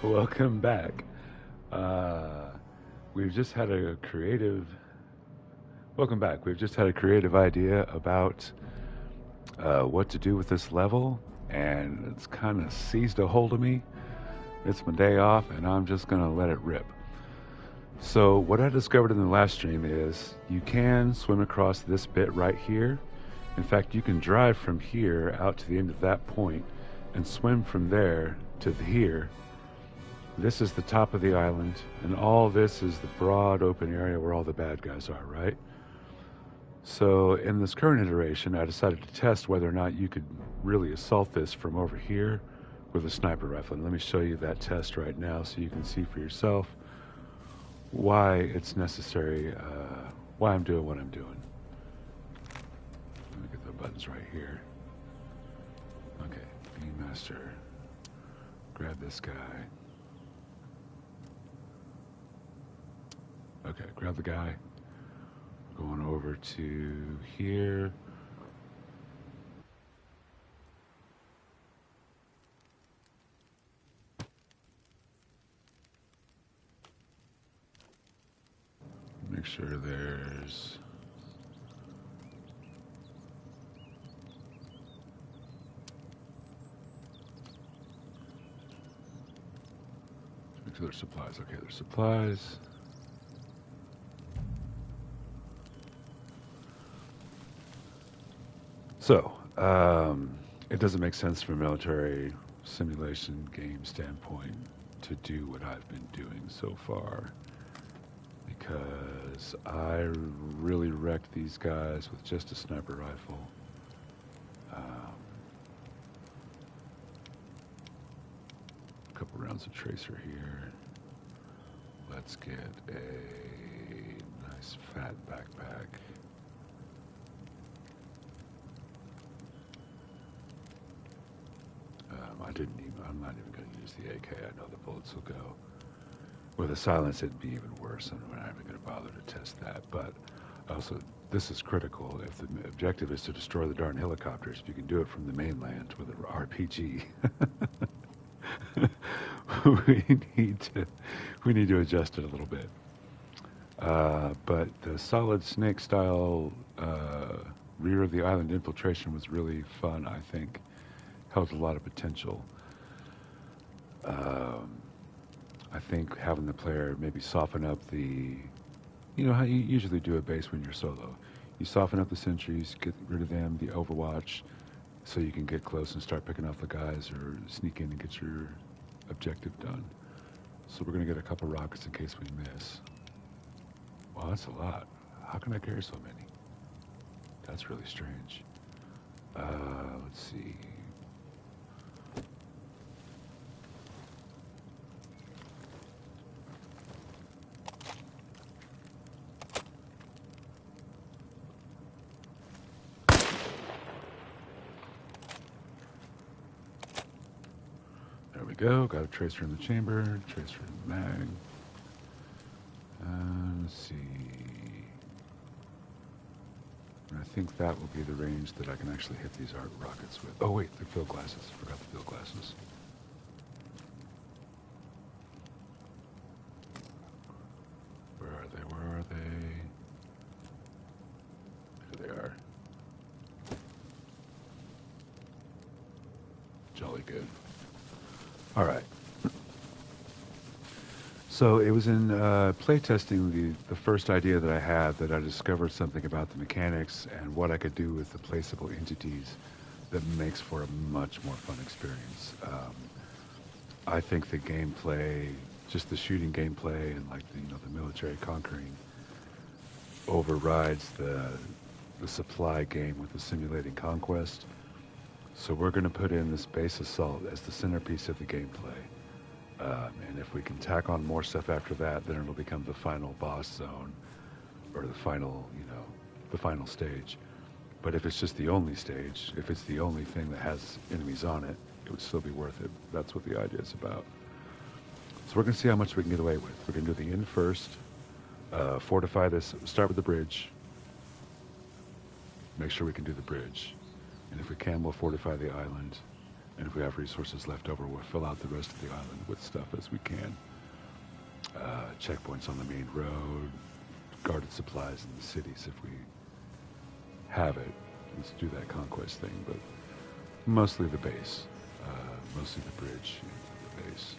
Welcome back. Uh, we've just had a creative. Welcome back. We've just had a creative idea about what to do with this level, and it's kind of seized a hold of me. It's my day off, and I'm just gonna let it rip. So what I discovered in the last stream is you can swim across this bit right here. In fact, you can drive from here out to the end of that point and swim from there to here. This is the top of the island, and all this is the broad open area where all the bad guys are, right? So in this current iteration, I decided to test whether or not you could really assault this from over here with a sniper rifle. And let me show you that test right now so you can see for yourself why it's necessary, why I'm doing what I'm doing. Let me get the buttons right here. Okay, Beam Master. Grab this guy. Okay, grab the guy. Going over to here. Make sure there's make sure there's supplies. Okay, there's supplies. So, it doesn't make sense from a military simulation game standpoint to do what I've been doing so far, because I really wrecked these guys with just a sniper rifle. A couple rounds of tracer here. Let's get a nice fat backpack. I'm not even going to use the AK. I know the bullets will go. With a silence, it'd be even worse, and we're not even going to bother to test that. But also, this is critical. If the objective is to destroy the darn helicopters, if you can do it from the mainland with an RPG, we need to adjust it a little bit. But the solid snake style rear of the island infiltration was really fun, I think. Held a lot of potential. I think having the player maybe soften up the, you know how you usually do a base when you're solo. You soften up the sentries, get rid of them, the overwatch, so you can get close and start picking off the guys or sneak in and get your objective done. So we're gonna get a couple rockets in case we miss. Wow, that's a lot. How can I carry so many? That's really strange. Let's see. There we go. Got a tracer in the chamber, tracer in the mag. Let's see. And I think that will be the range that I can actually hit these arc rockets with. Oh wait, they're field glasses. Forgot the field glasses. Where are they? Where are they? Here they are. Jolly good. All right. So it was in playtesting the first idea that I had that I discovered something about the mechanics and what I could do with the placeable entities that makes for a much more fun experience. I think the gameplay, just the shooting gameplay and like the, the military conquering overrides the supply game with the simulating conquest. So we're going to put in this base assault as the centerpiece of the gameplay. And if we can tack on more stuff after that, then it'll become the final boss zone, or the final, the final stage. But if it's just the only stage, if it's the only thing that has enemies on it, it would still be worth it. That's what the idea is about. So we're going to see how much we can get away with. We're going to do the end first, fortify this, start with the bridge, make sure we can do the bridge. And if we can, we'll fortify the island. And if we have resources left over, we'll fill out the rest of the island with stuff as we can. Checkpoints on the main road, guarded supplies in the cities if we have it. Let's do that conquest thing, but mostly the base. Mostly the bridge into the base.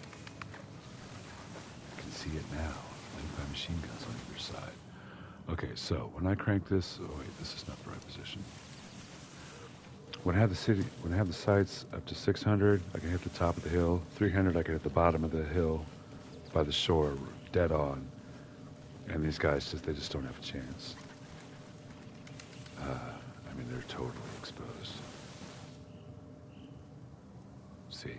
You can see it now. By machine guns on either side. Okay, so when I crank this, oh wait, this is not the right position. When I have the sights up to 600, I can hit the top of the hill. 300, I can hit the bottom of the hill by the shore, dead on. And these guys they just don't have a chance. I mean, they're totally exposed. See?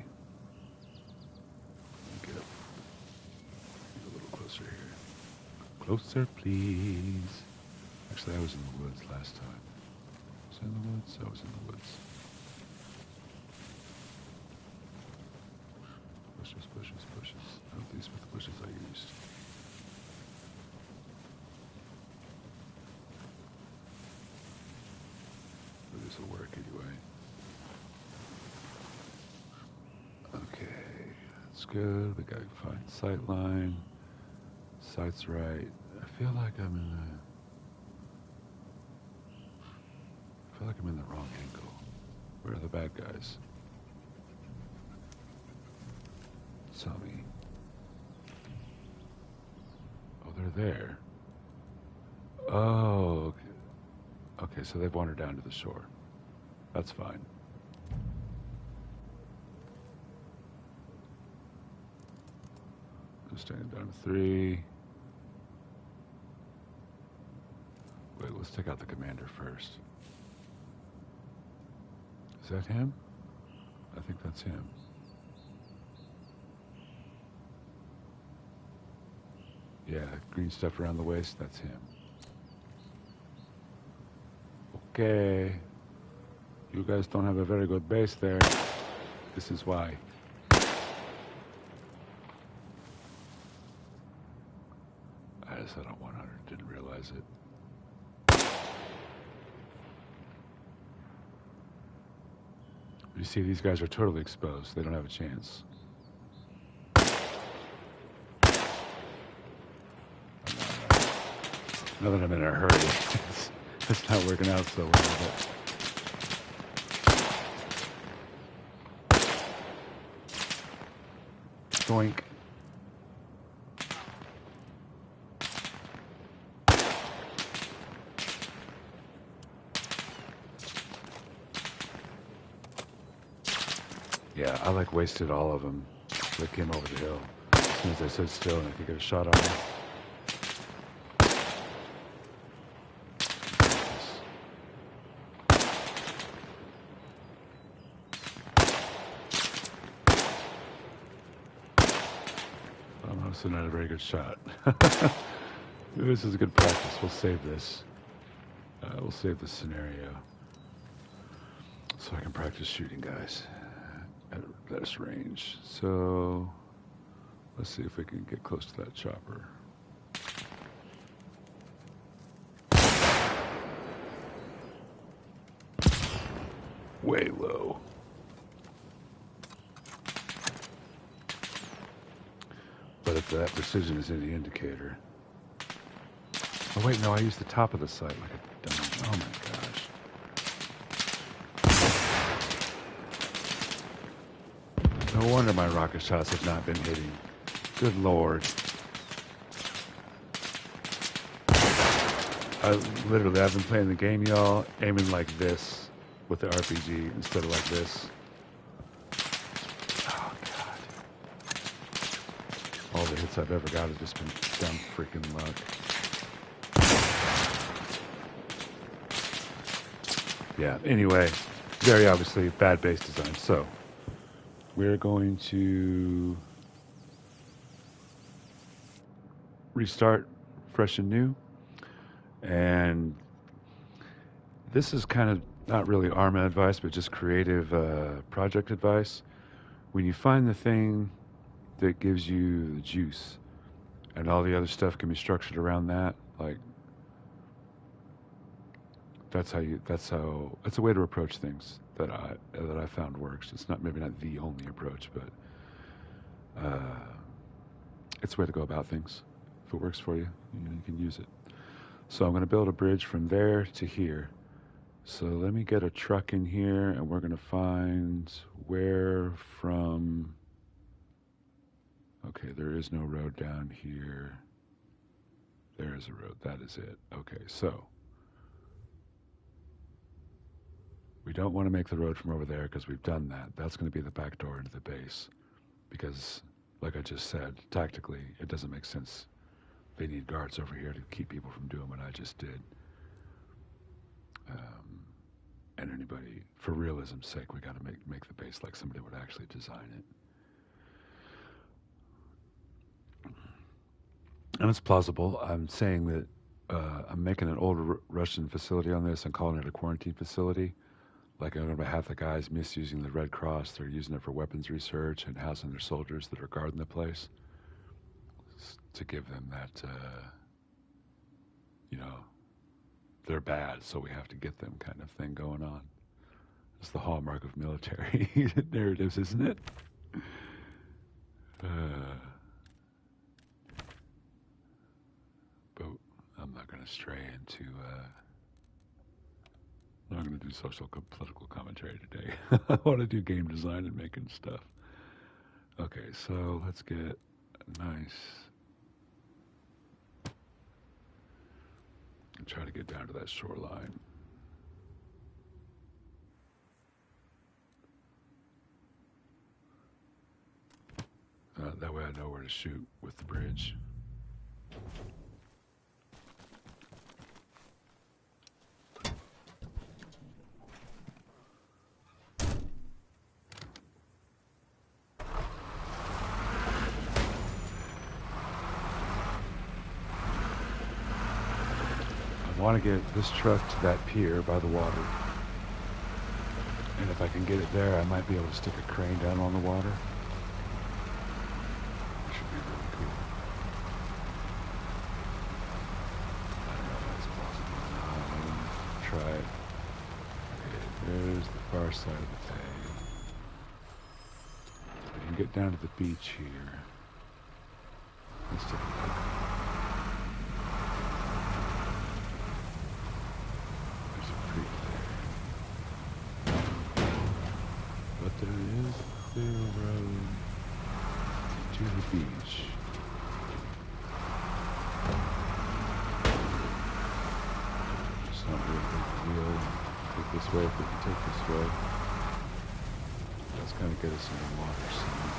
Get a little closer here. Closer, please. Actually, I was in the woods last time. Was I in the woods? I was in the woods. Bushes, bushes, bushes. Oh, these were the bushes I used. But this will work anyway. Okay, that's good. We got a fine sight line. Sight's right. I feel like I'm in the wrong angle. Where are the bad guys? Saw me. Oh, they're there. Oh, okay. Okay, so they've wandered down to the shore. That's fine. Just standing down to 3. Wait, let's take out the commander first. Is that him? I think that's him. Yeah, green stuff around the waist, that's him. Okay. You guys don't have a very good base there. This is why. I just had a 100, didn't realize it. You see, these guys are totally exposed. They don't have a chance. Now that I'm in a hurry, it's not working out so well. Doink. Yeah, I wasted all of them. They came over the hill. As soon as I stood still and I could get a shot on them. I'm also not a very good shot. This is a good practice. We'll save this. We'll save this scenario. So I can practice shooting guys at this range. So let's see if we can get close to that chopper. Way low. But if that precision is in the indicator. Oh wait, no, I used the top of the sight like a dumb. Oh my gosh. No wonder my rocket shots have not been hitting. Good Lord. I've been playing the game, y'all, aiming like this with the RPG instead of like this. Oh, God. All the hits I've ever got have just been dumb freaking luck. Yeah, anyway, very obviously bad base design. So, we're going to restart fresh and new. And this is kind of not really Arma advice, but just creative project advice. When you find the thing that gives you the juice, and all the other stuff can be structured around that, like That's it's a way to approach things that I found works. It's maybe not the only approach, but it's a way to go about things. If it works for you, you can use it. So I'm going to build a bridge from there to here. So let me get a truck in here, and we're going to find where from. Okay, there is no road down here. There is a road. That is it. Okay, so we don't want to make the road from over there because we've done that. That's going to be the back door into the base because, like I just said, tactically, it doesn't make sense. They need guards over here to keep people from doing what I just did. And anybody, for realism's sake, we got to make the base like somebody would actually design it. And it's plausible. I'm saying that I'm making an old Russian facility on this and calling it a quarantine facility. Like I know half the guys misusing the Red Cross. They're using it for weapons research and housing their soldiers that are guarding the place. To give them that, they're bad, so we have to get them kind of thing going on. It's the hallmark of military narratives, isn't it? But I'm not going to stray into. I'm not going to do political commentary today. I want to do game design and making stuff. Okay, so let's get a nice. And try to get down to that shoreline. That way I know where to shoot with the bridge. I want to get this truck to that pier by the water. And if I can get it there, I might be able to stick a crane down on the water. It should be really cool. I don't know if that's possible. Try it. Okay, there's the far side of the bay. I can get down to the beach here. Let's take a look. There is a clear road to the beach. It's not really a big deal. Take this way if we can take this way. That's kind of get us in the water soon.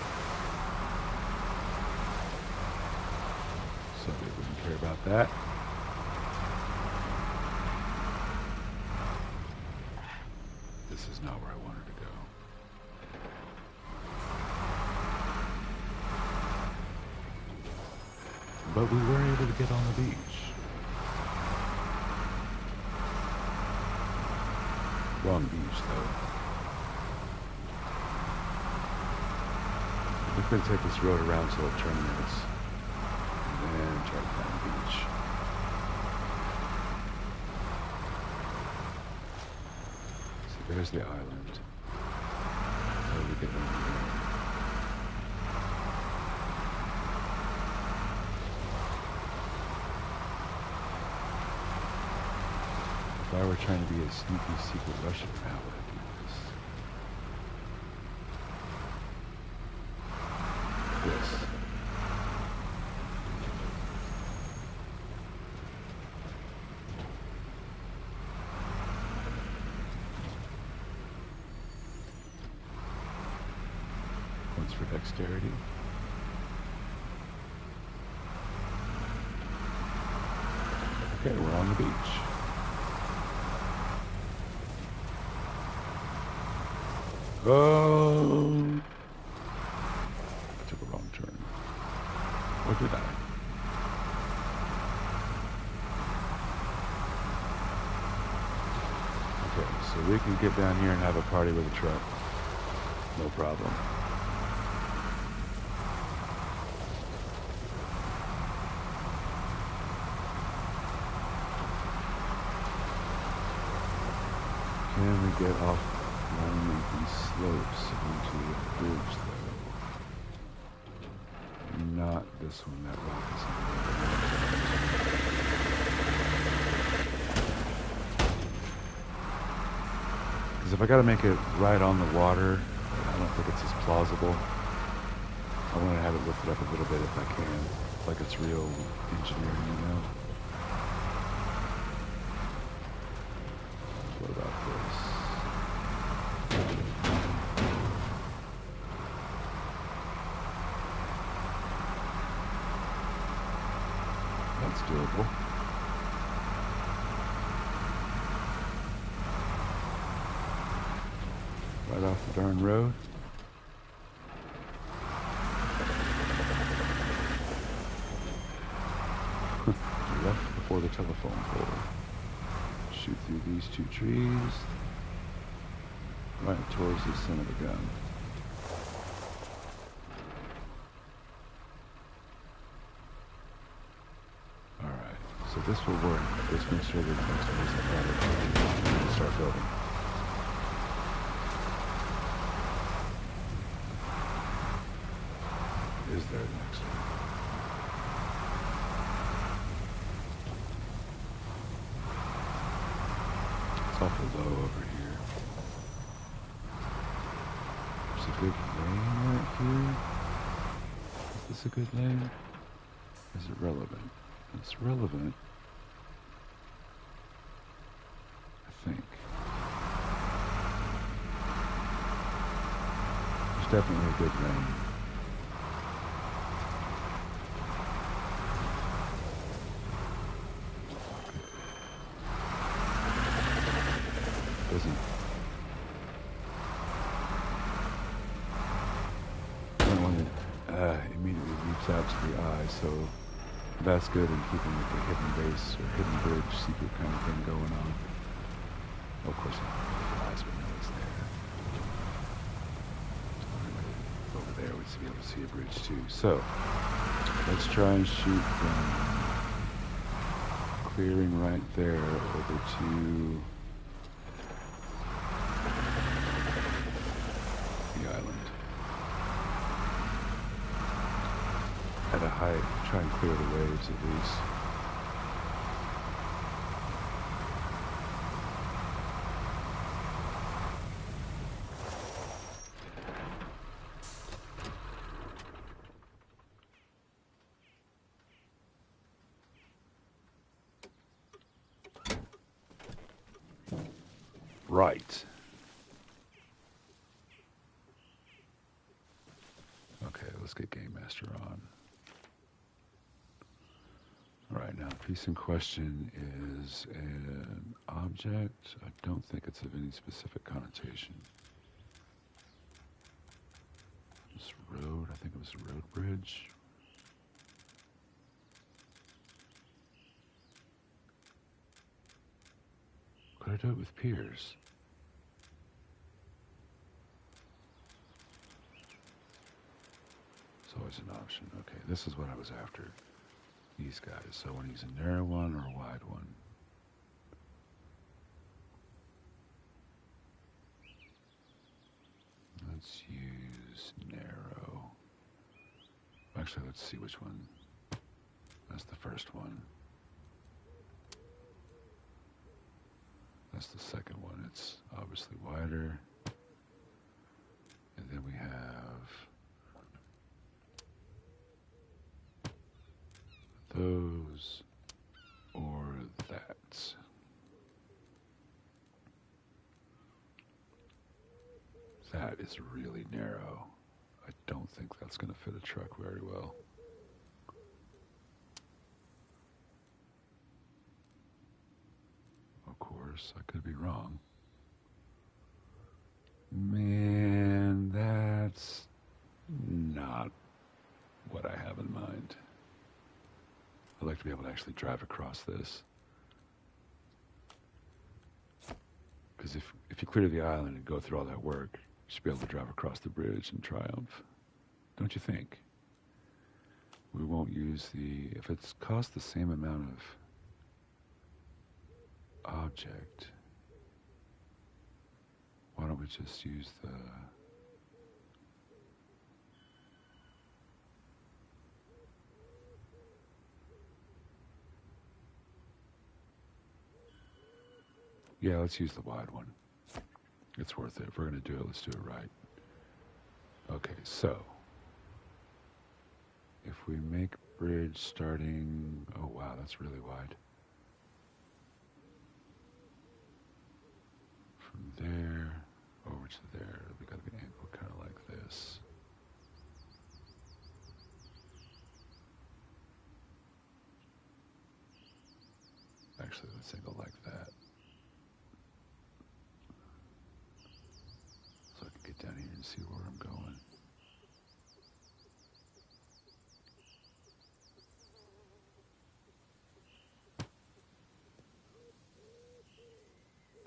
So we wouldn't care about that. This is not where I wanted to go. But we were able to get on the beach. Wrong beach, though. We're going to take this road around till it terminates. And then try to find the beach. So there's the island. How do we get over there? If I were trying to be a sneaky secret Russian, how would I do this? This. One's for dexterity. Okay, we're on the beach. Oh! I took a wrong turn. Or did I? Okay, so we can get down here and have a party with a truck. No problem. Can we get off one of these slopes onto the bridge, though? Not this one, that rock is on the because if I gotta make it right on the water, I don't think it's as plausible. I want to have it lifted up a little bit if I can, like it's real engineering, you know? What about this? That's doable. Right off the darn road. Left before the telephone pole. Shoot through these two trees. Right towards the center of the gun. Alright, so this will work. Let's make sure that the next one isn't better. Start building. Is there the next one? It's awful low over here. There's a good lane right here. Is this a good lane? Is it relevant? It's relevant. I think. There's definitely a good lane. Doesn't. I don't want it immediately leaps out to the eye, so that's good in keeping like a hidden base or hidden bridge secret kind of thing going on. Well, of course, not the eyes would know it's there. Over there, we'd be able to see a bridge too. So let's try and shoot from clearing right there over to the island. At a height, try and clear the waves at least. Right. Okay, let's get Game Master on. Alright, now the piece in question is an object. I don't think it's of any specific connotation. This road, I think it was a road bridge. Could I do it with piers? It's always an option. Okay, this is what I was after. These guys. So I want to use a narrow one or a wide one. Let's use narrow. Actually, let's see which one. That's the first one. That's the second one. It's obviously wider. And then we have those or that. That is really narrow. I don't think that's going to fit a truck very well. Of course, I could be wrong. Man, that's not what I have in mind. I'd like to be able to actually drive across this. Because if you clear the island and go through all that work, you should be able to drive across the bridge in triumph. Don't you think? We won't use the... If it's cost the same amount of object... Why don't we just use the... Yeah, let's use the wide one. It's worth it. If we're going to do it, let's do it right. Okay, so if we make bridge starting... Oh, wow, that's really wide. From there over to there, we got to be angled kind of like this. Actually, let's angle like that. So I can get down here and see where I'm going.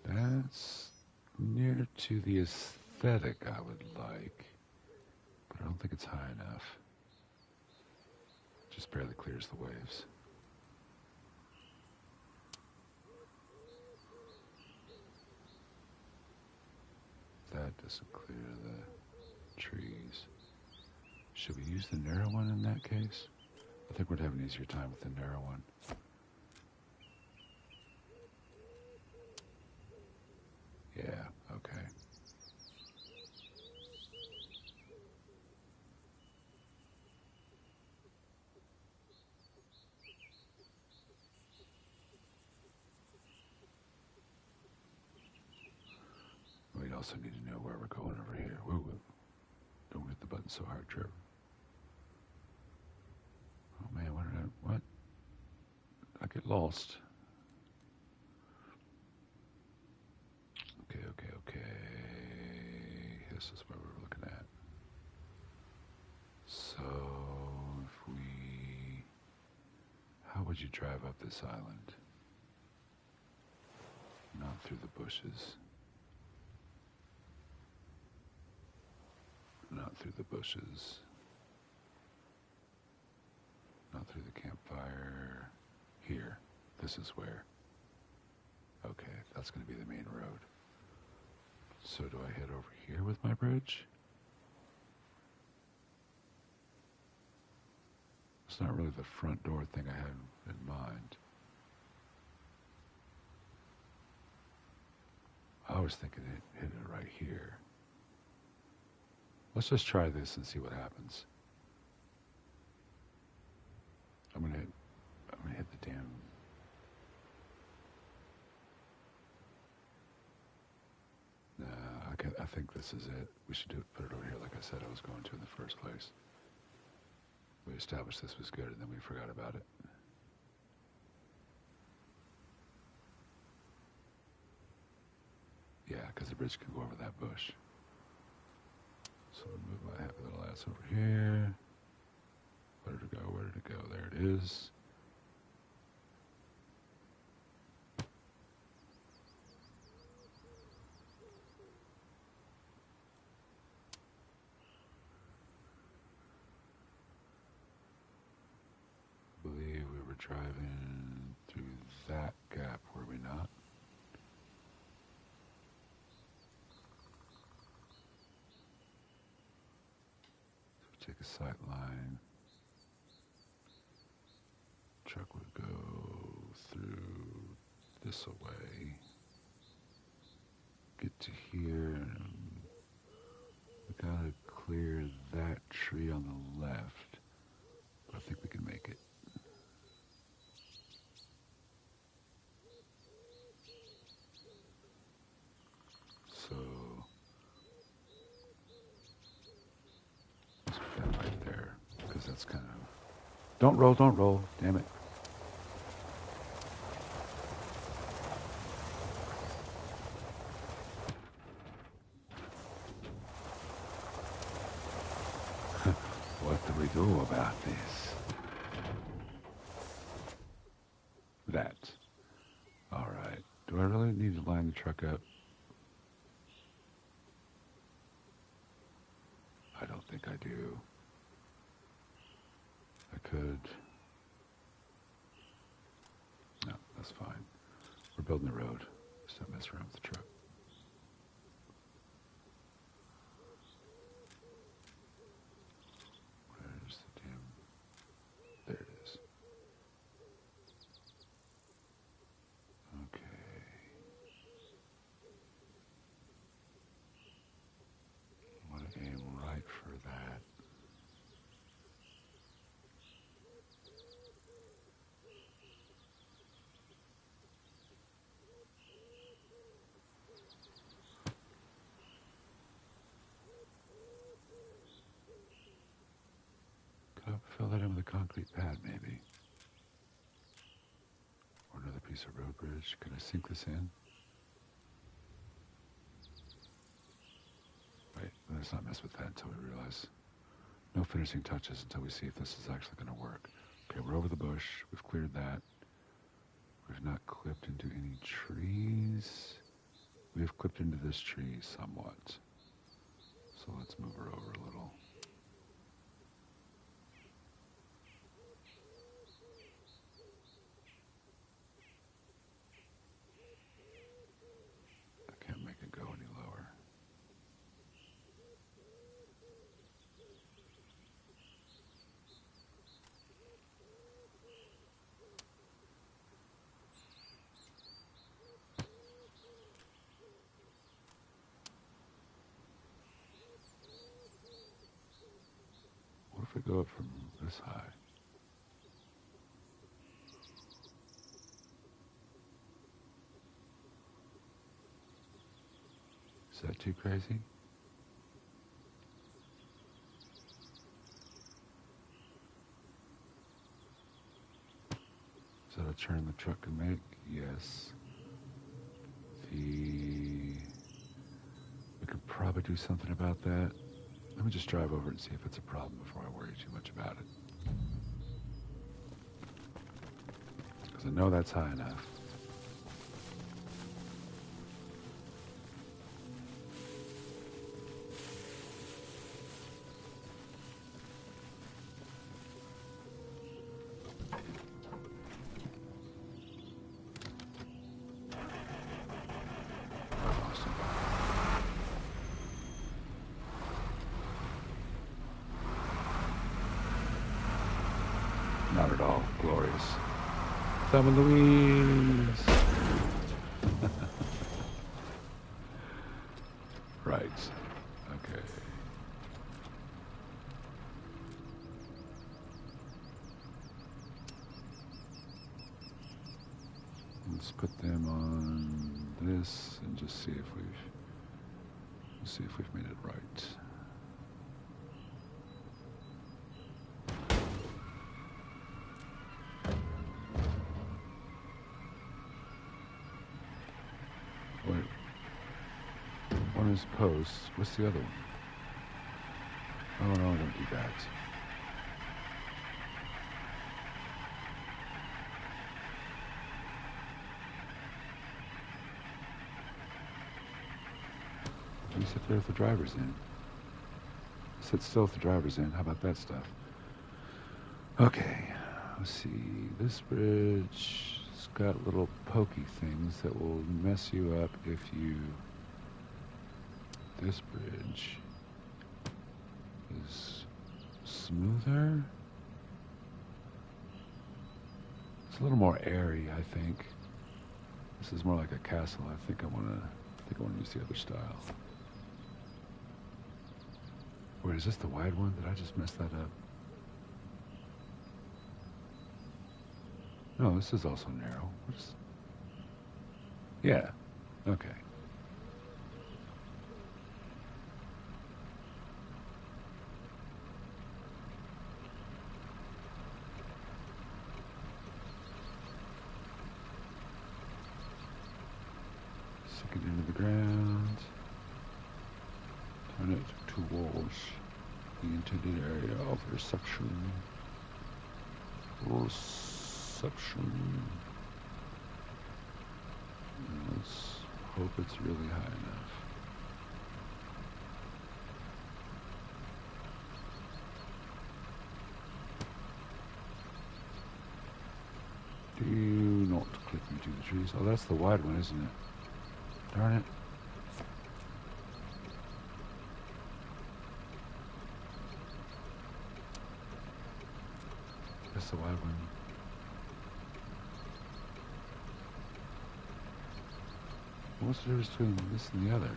That's near to the aesthetic I would like, but I don't think it's high enough. Just barely clears the waves. That doesn't clear the trees. Should we use the narrow one in that case? I think we'd have an easier time with the narrow one. Yeah, okay. We also need to know where we're going over here. Whoa, whoa. Don't hit the button so hard, Trevor. Oh man, what? I get lost. Okay. This is what we're looking at. So, how would you drive up this island? Not through the bushes. Not through the bushes. Not through the campfire. Here. This is where. Okay, that's going to be the main road. So do I head over here with my bridge? It's not really the front door thing I had in mind. I was thinking hit it right here. Let's just try this and see what happens. I'm gonna hit the damn... Nah, I think this is it. We should put it over here like I said I was going to in the first place. We established this was good and then we forgot about it. Yeah, because the bridge can go over that bush. So I'm gonna move my happy little ass over here. Where did it go? Where did it go? There it is. I believe we were driving through that gap, were we not? So take a sight line. Truck would go through this away. Get to here, and we gotta clear that tree on the left. But I think we can make it. So let's put that right there, because that's kind of... Don't roll, damn it. What do we do about this? That. All right. Do I really need to line the truck up? I don't think I do. I could. No, that's fine. We're building the road. Just don't mess around with the truck. fill that in with a concrete pad, maybe. Or another piece of road bridge. Can I sink this in? Wait, let's not mess with that until we realize. No finishing touches until we see if this is actually going to work. Okay, we're over the bush. We've cleared that. We've not clipped into any trees. We've clipped into this tree somewhat. So let's move her over a little. I can't make it go any lower. What if we go up from this high? Is that too crazy? Is that a turn the truck can make? Yes. We could probably do something about that. Let me just drive over and see if it's a problem before I worry too much about it. Because I know that's high enough. Not at all. Glorious. Thelma Louise! Right. Okay. Let's put them on this and just see if we've made it right. Wait. One is post. What's the other one? Oh no, don't do that. You sit there with the driver's in. Sit still with the driver's in. How about that stuff? Okay, let's see. This bridge has got little pokey things that will mess you up if you... This bridge is smoother. It's a little more airy, I think. This is more like a castle. I think I want to use the other style. Wait, is this the wide one? Did I just mess that up? No, this is also narrow. Yeah, okay. Sink it into the ground. Turn it towards the intended area of reception. Reception. And let's hope it's really high enough. Do not clip into the trees. Oh, that's the wide one, isn't it? Darn it. That's the wide one. What's the difference between this and the other?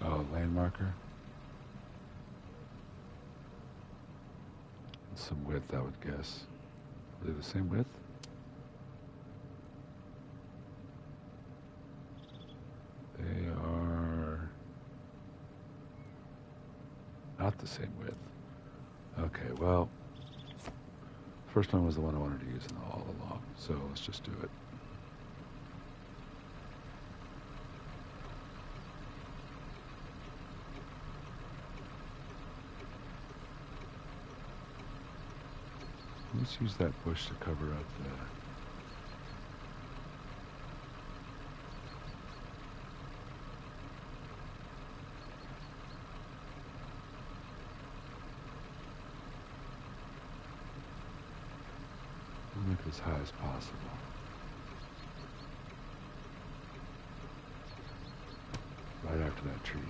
Oh, lane marker. And some width, I would guess. Are they the same width? They are not the same width. Okay, well, first one was the one I wanted to use all along, so let's just do it. Let's use that bush to cover up the... We'll make it as high as possible. Right after that tree.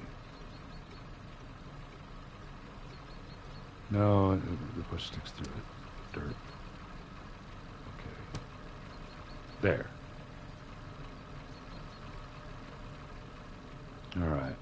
No, the bush sticks through it. Dirt. Okay. There. All right.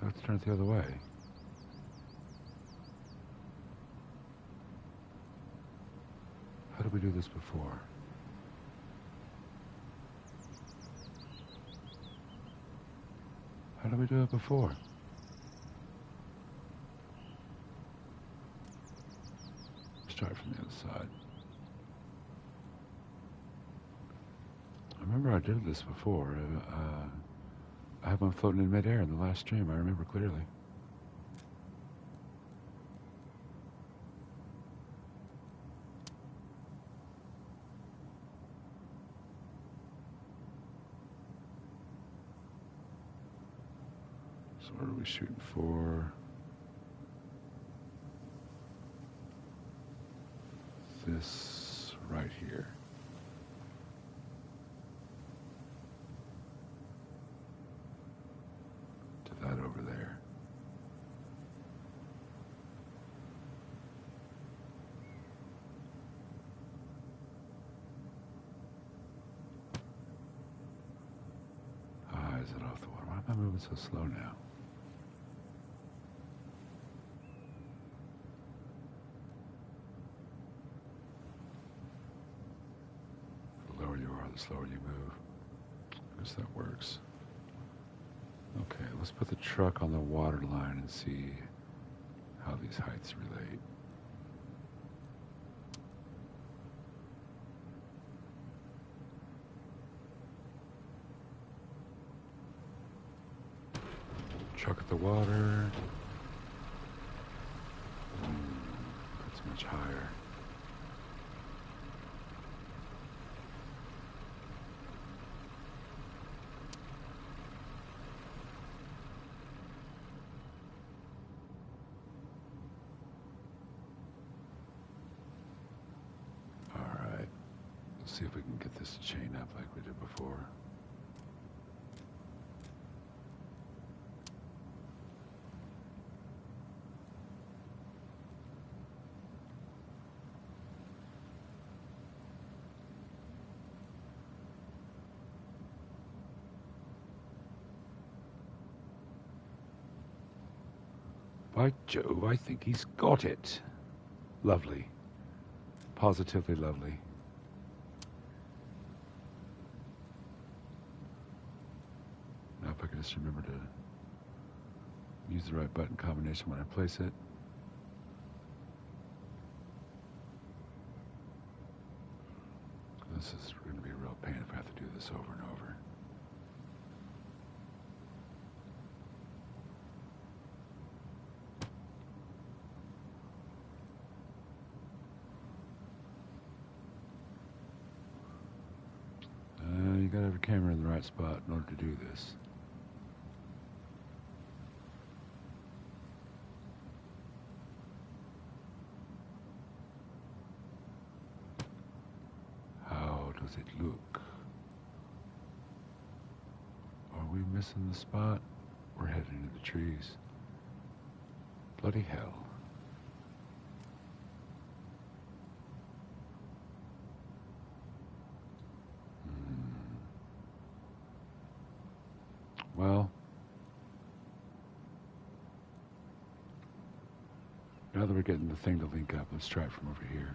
Let's turn it the other way. How did we do this before? How did we do it before? Let's try it from the other side. I remember I did this before. I had one floating in midair in the last stream. I remember clearly. So what are we shooting for? This right here. To that over there. How high is it off the water? Why am I moving so slow now? The slower you move. I guess that works. Okay, let's put the truck on the water line and see how these heights relate. Truck at the water. That's much higher. See if we can get this to chain up like we did before. By Jove, I think he's got it. Lovely. Positively lovely. If I can just remember to use the right button combination when I place it. This is going to be a real pain if I have to do this over and over. You gotta have your camera in the right spot in order to do this. How does it look? Are we missing the spot? We're heading into the trees. Bloody hell. Well, Now that we're getting the thing to link up, let's try it from over here.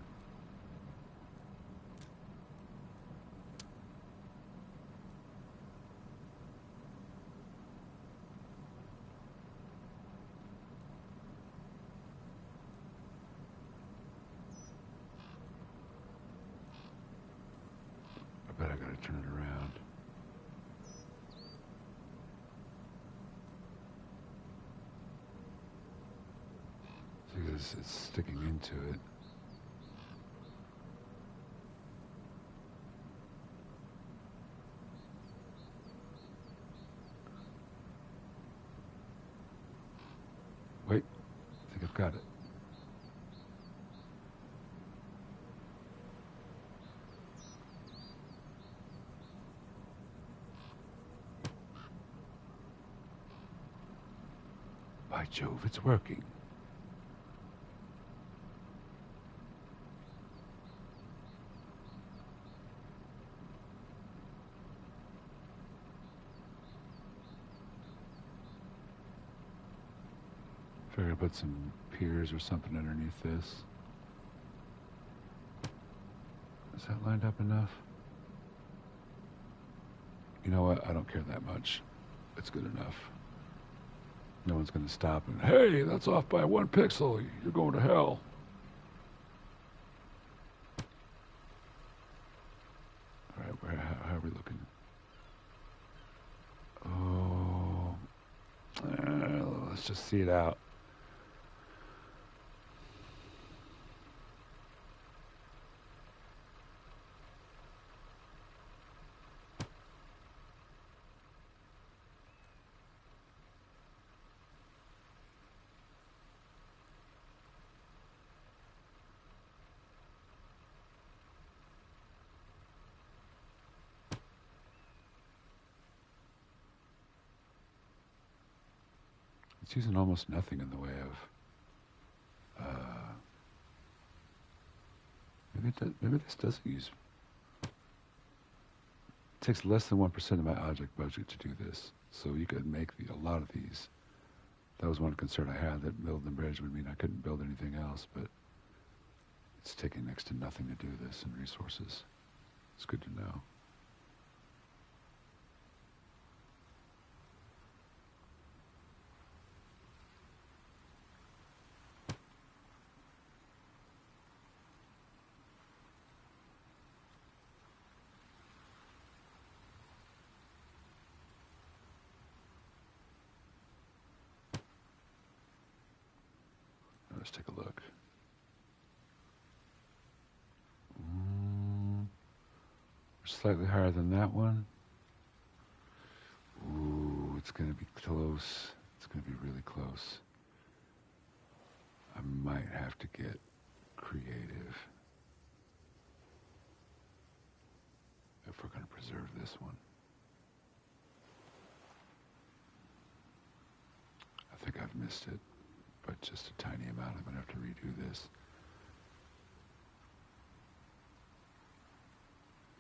I bet I gotta turn it around. See, it's sticking into it. Wait, I think I've got it. By Jove, it's working. Figure I'd put some piers or something underneath this. Is that lined up enough? You know what? I don't care that much. It's good enough. No one's going to stop and, hey, that's off by 1 pixel. You're going to hell. All right, how are we looking? Oh, let's just see it out. It's using almost nothing in the way of, maybe this doesn't use, it takes less than 1% of my object budget to do this. So you could make a lot of these. That was one concern I had, that building the bridge would mean I couldn't build anything else, but it's taking next to nothing to do this in resources. It's good to know. Let's take a look. We're slightly higher than that one. Ooh, it's going to be close. It's going to be really close. I might have to get creative if we're going to preserve this one. I think I've missed it, but just a tiny amount. I'm going to have to redo this.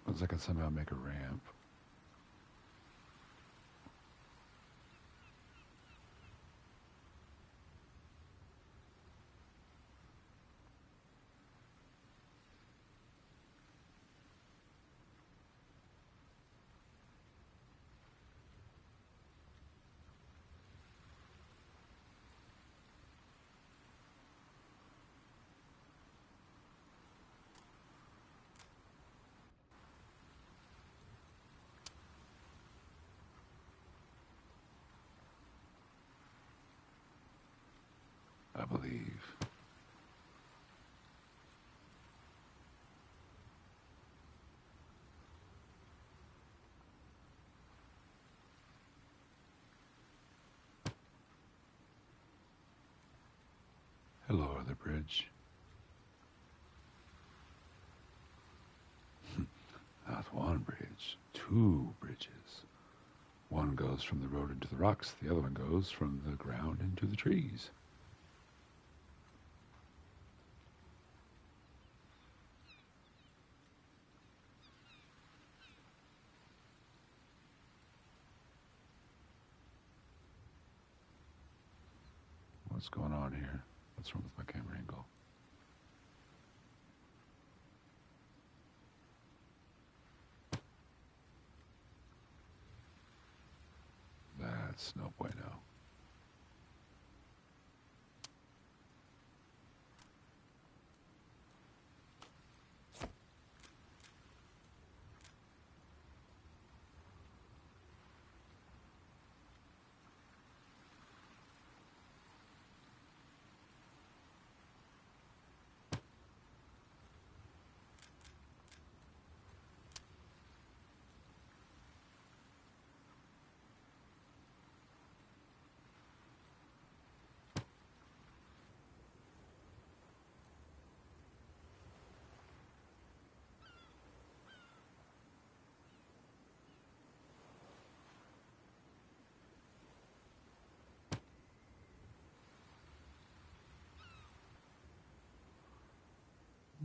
Looks like I can somehow make a ramp. I believe. Hello, other bridge. Not one bridge, 2 bridges. One goes from the road into the rocks, the other one goes from the ground into the trees. What's going on here? What's wrong with my camera angle? That's no bueno.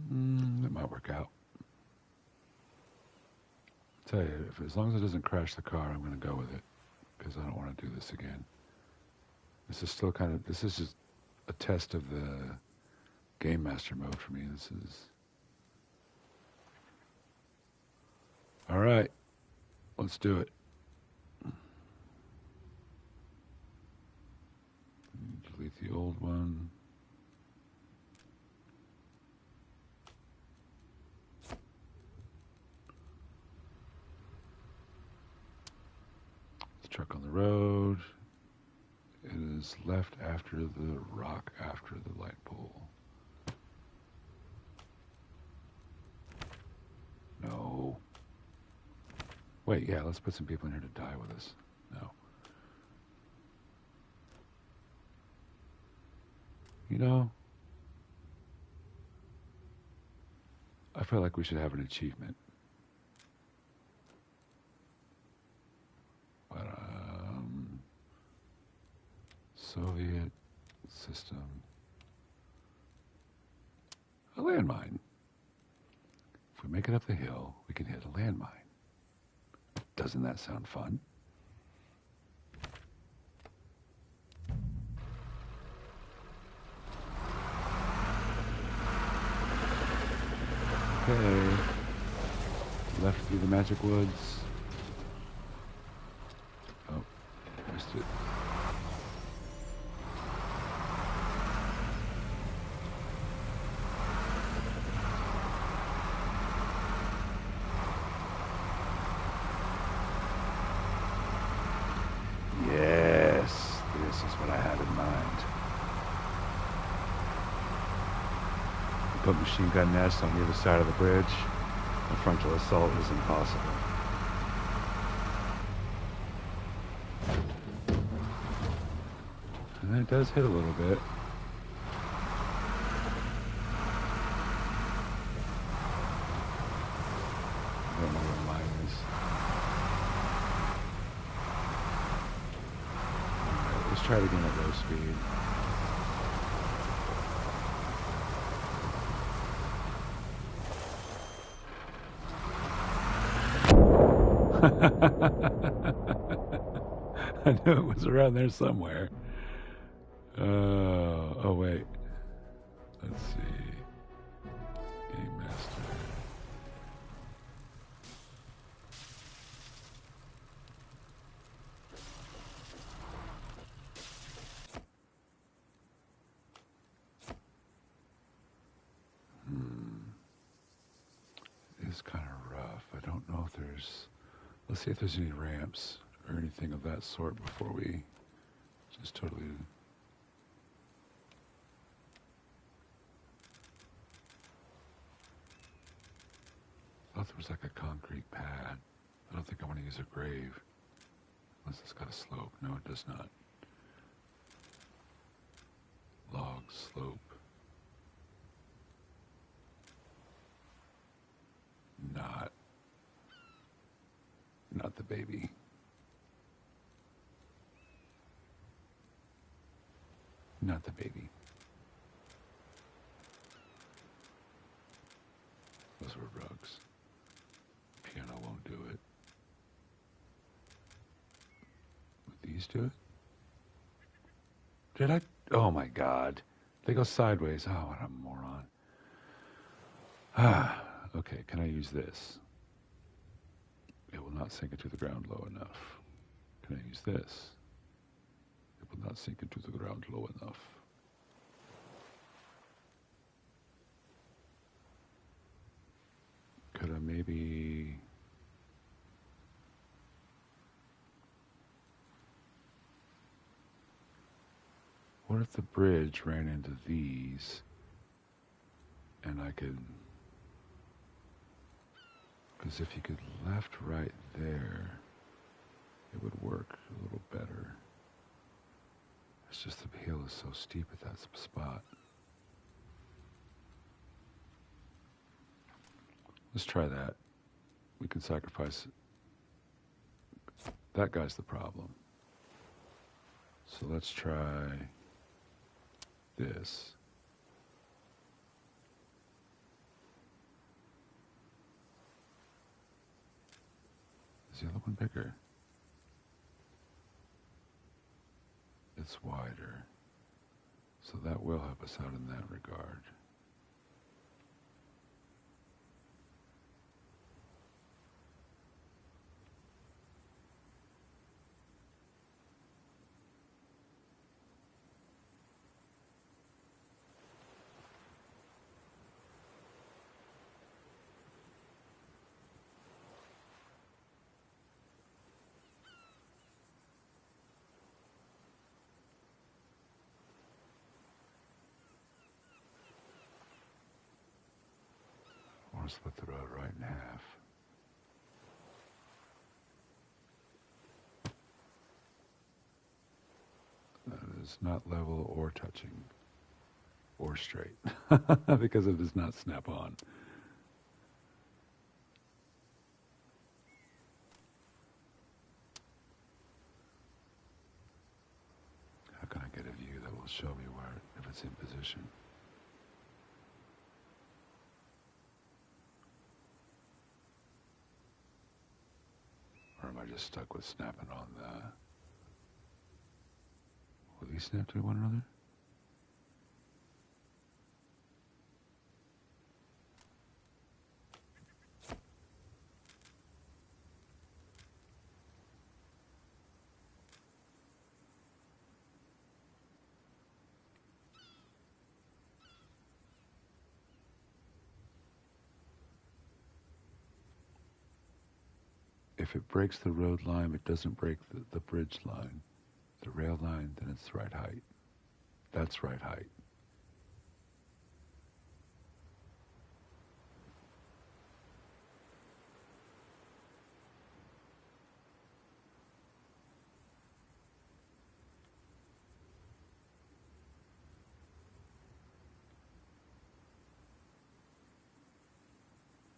That might work out. Tell you, as long as it doesn't crash the car, I'm going to go with it because I don't want to do this again. This is still this is just a test of the Game Master mode for me. This is... All right, let's do it. Delete the old one. Truck on the road. It is left after the rock after the light pole. No. Wait, yeah, let's put some people in here to die with us. No. You know, I feel like we should have an achievement. But, Soviet system. A landmine. If we make it up the hill, we can hit a landmine. Doesn't that sound fun? Okay. Left through the magic woods. Oh, missed it. Yes, this is what I had in mind. Put machine gun nest on the other side of the bridge. A frontal assault is impossible. And it does hit a little bit. I don't know where mine is. Alright, let's try it again at low speed. I knew it was around there somewhere. Oh wait. Let's see. Game Master. It is kind of rough. I don't know if there's... Let's see if there's any ramps or anything of that sort before we just totally... I thought there was like a concrete pad. I don't think I want to use a grave. Unless it's got a slope. No, it does not. Log slope. Not the baby. Not the baby. Those were rugs. Piano won't do it. Would these do it? Did I? Oh my God. They go sideways. Oh, what a moron. Ah, okay, can I use this? It will not sink into the ground low enough. Can I use this? It will not sink into the ground low enough. Could I maybe... What if the bridge ran into these and I could... Because if you could left, right there, it would work a little better. It's just the hill is so steep at that spot. Let's try that. We can sacrifice... That guy's the problem. So let's try this. Is the other one bigger? It's wider. So that will help us out in that regard. Or split the road right in half. That is not level or touching or straight because it does not snap on. How can I get a view that will show me where, if it's in position? Or am I just stuck with snapping on the... Will these snap to one another? If it breaks the road line, but doesn't break the bridge line, the rail line, then it's right height. That's right height.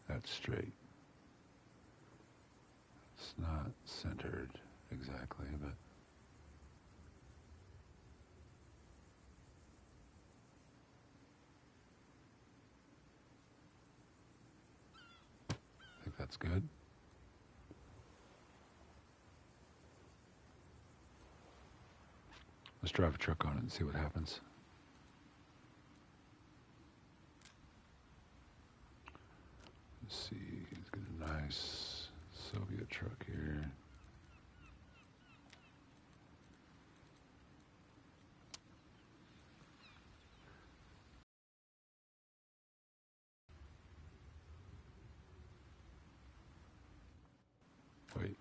That's straight. It's not centered exactly, but I think that's good. Let's drive a truck on it and see what happens. Let's see, he's got a nice Soviet truck here. Wait.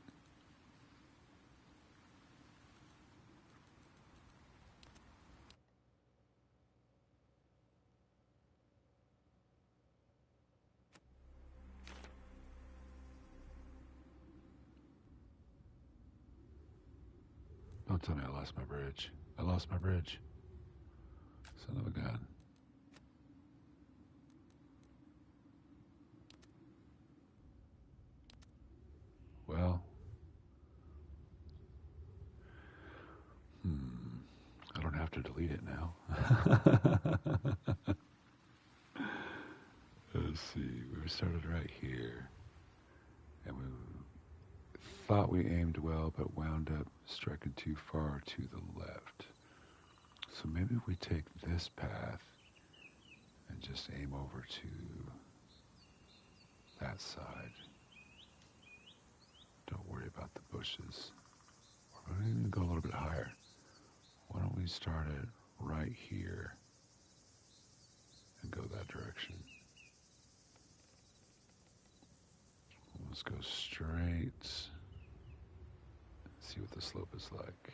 Don't tell me I lost my bridge. I lost my bridge. Son of a gun. Well, I don't have to delete it now. Let's see, we started right here, and we thought we aimed well, but wound up striking too far to the left. So maybe we take this path and just aim over to that side. Don't worry about the bushes. We're going to even go a little bit higher. Why don't we start it right here and go that direction? Let's go straight. See what the slope is like.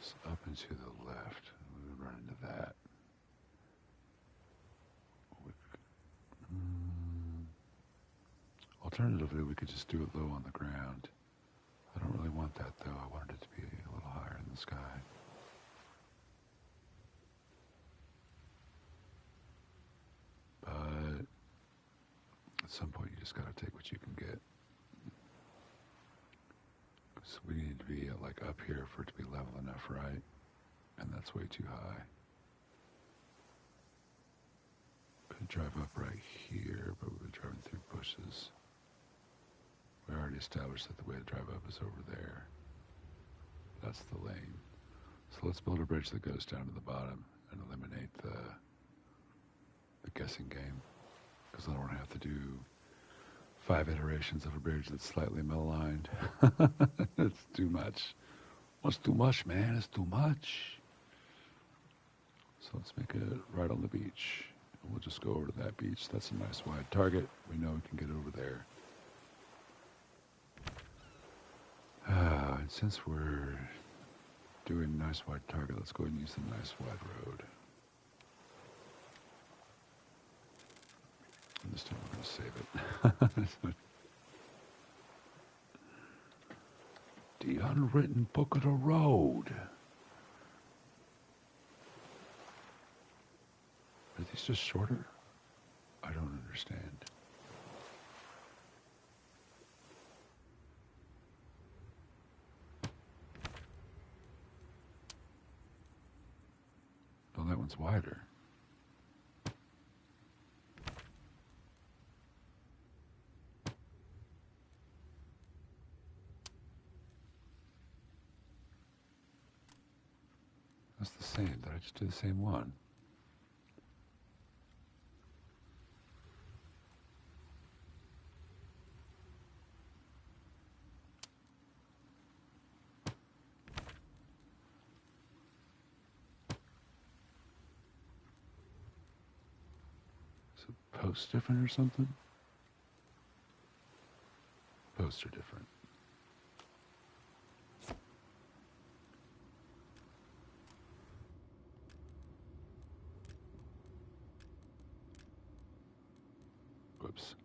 Just up and to the left. We would run into that. Alternatively, we could just do it low on the ground. I don't really want that though. I wanted it to be a little higher in the sky. But at some point, you just gotta take what you can get. So we need to be like up here for it to be level enough, right? And that's way too high. Could drive up right here, but we'll be driving through bushes. We already established that the way to drive up is over there. That's the lane. So let's build a bridge that goes down to the bottom and eliminate the guessing game. Because I don't want to have to do 5 iterations of a bridge that's slightly misaligned. It's too much. What's too much, man? It's too much. So let's make it right on the beach. And we'll just go over to that beach. That's a nice wide target. We know we can get over there. And since we're doing a nice wide target, let's go ahead and use the nice wide road. And this time we're going to save it. The unwritten book of the road. Are these just shorter? I don't understand. Oh, that one's wider. That's the same. Did I just do the same one? Is the post different or something? Posts are different. Whoops.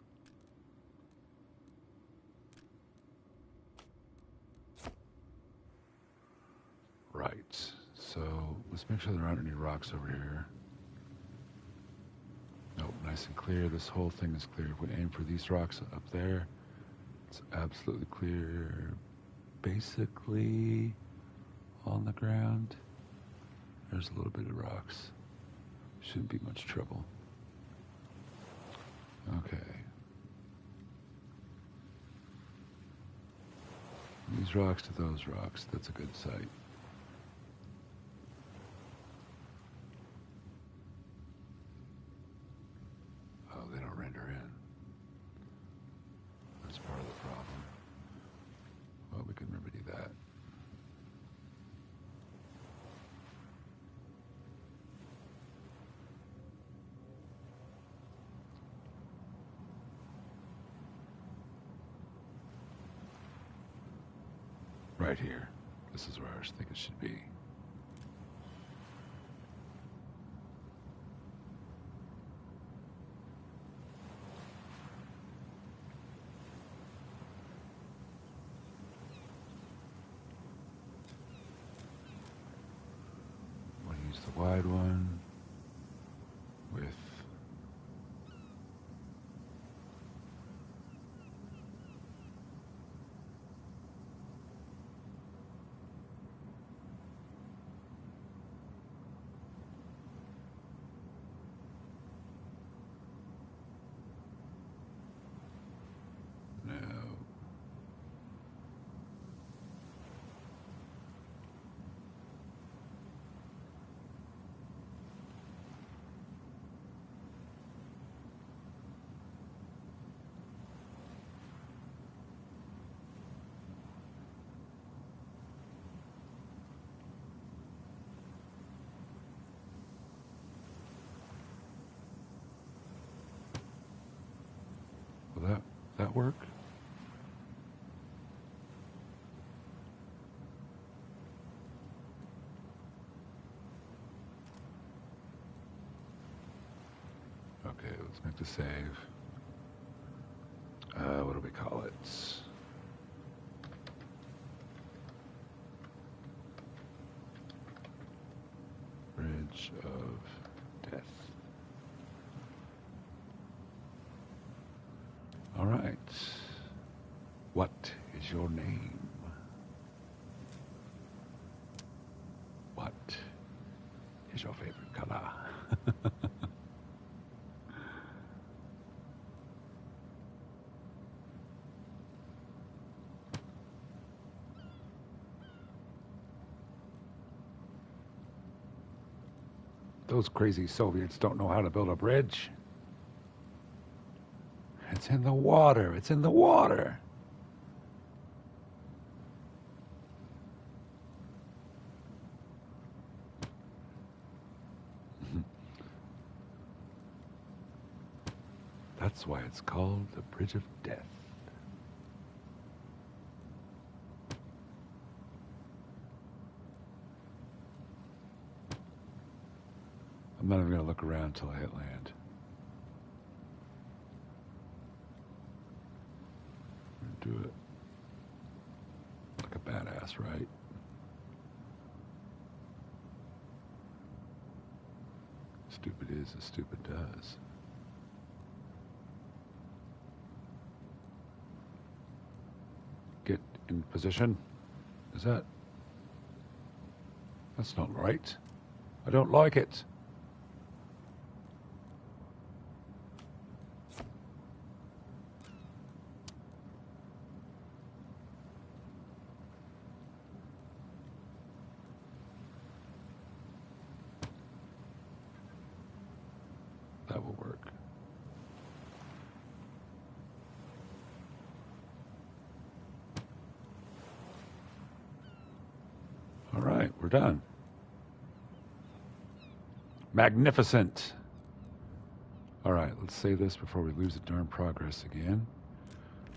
Right. So let's make sure there aren't any rocks over here. Nope, nice and clear. This whole thing is clear. If we aim for these rocks up there, it's absolutely clear. Basically on the ground. There's a little bit of rocks. Shouldn't be much trouble. Okay. These rocks to those rocks. That's a good sight. Oh, they don't render in. That's part of the problem. Well, we can remedy that. Right here. This is where I think it should be. I'm going to use the wide one with that work? Okay, let's make the save. What do we call it? Bridge of Death. All right. What is your name? What is your favorite color? Those crazy Soviets don't know how to build a bridge. It's in the water. It's in the water. That's why it's called the Bridge of Death. I'm not even going to look around until I hit land. Do it like a badass, right? Stupid is as stupid does. Get in position. Is that? That's not right. I don't like it. That will work. All right, we're done. Magnificent. All right, let's save this before we lose the darn progress again.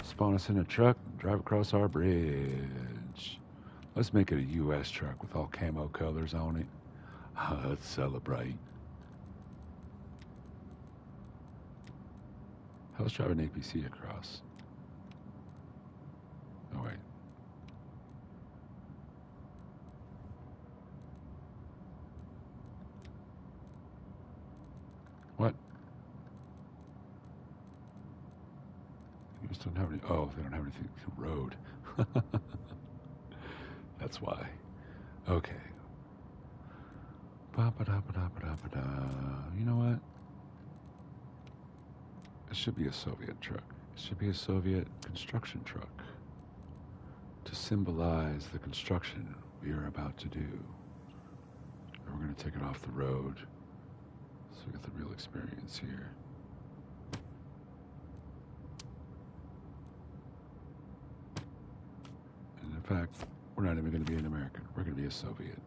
Spawn us in a truck, drive across our bridge. Let's make it a U.S. truck with all camo colors on it. Let's celebrate. Let's drive an APC across. Oh, wait. What? You just don't have any... Oh, they don't have anything. Road. That's why. Okay. Ba-ba-da-ba-da-ba-da-ba-da. You know what? It should be a Soviet truck. It should be a Soviet construction truck to symbolize the construction we are about to do. And we're going to take it off the road so we get the real experience here. And in fact, we're not even going to be an American. We're going to be a Soviet.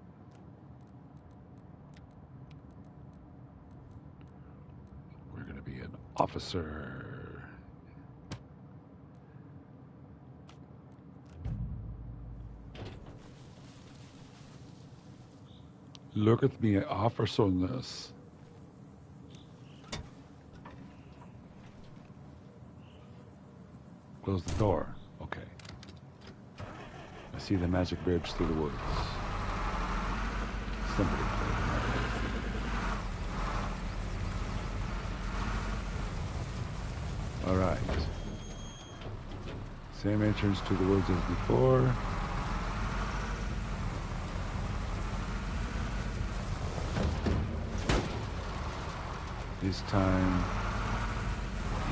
We're going to be an officer. Look at me, officerness. Close the door. Okay. I see the magic bridge through the woods. Somebody played it. All right. Same entrance to the woods as before. This time,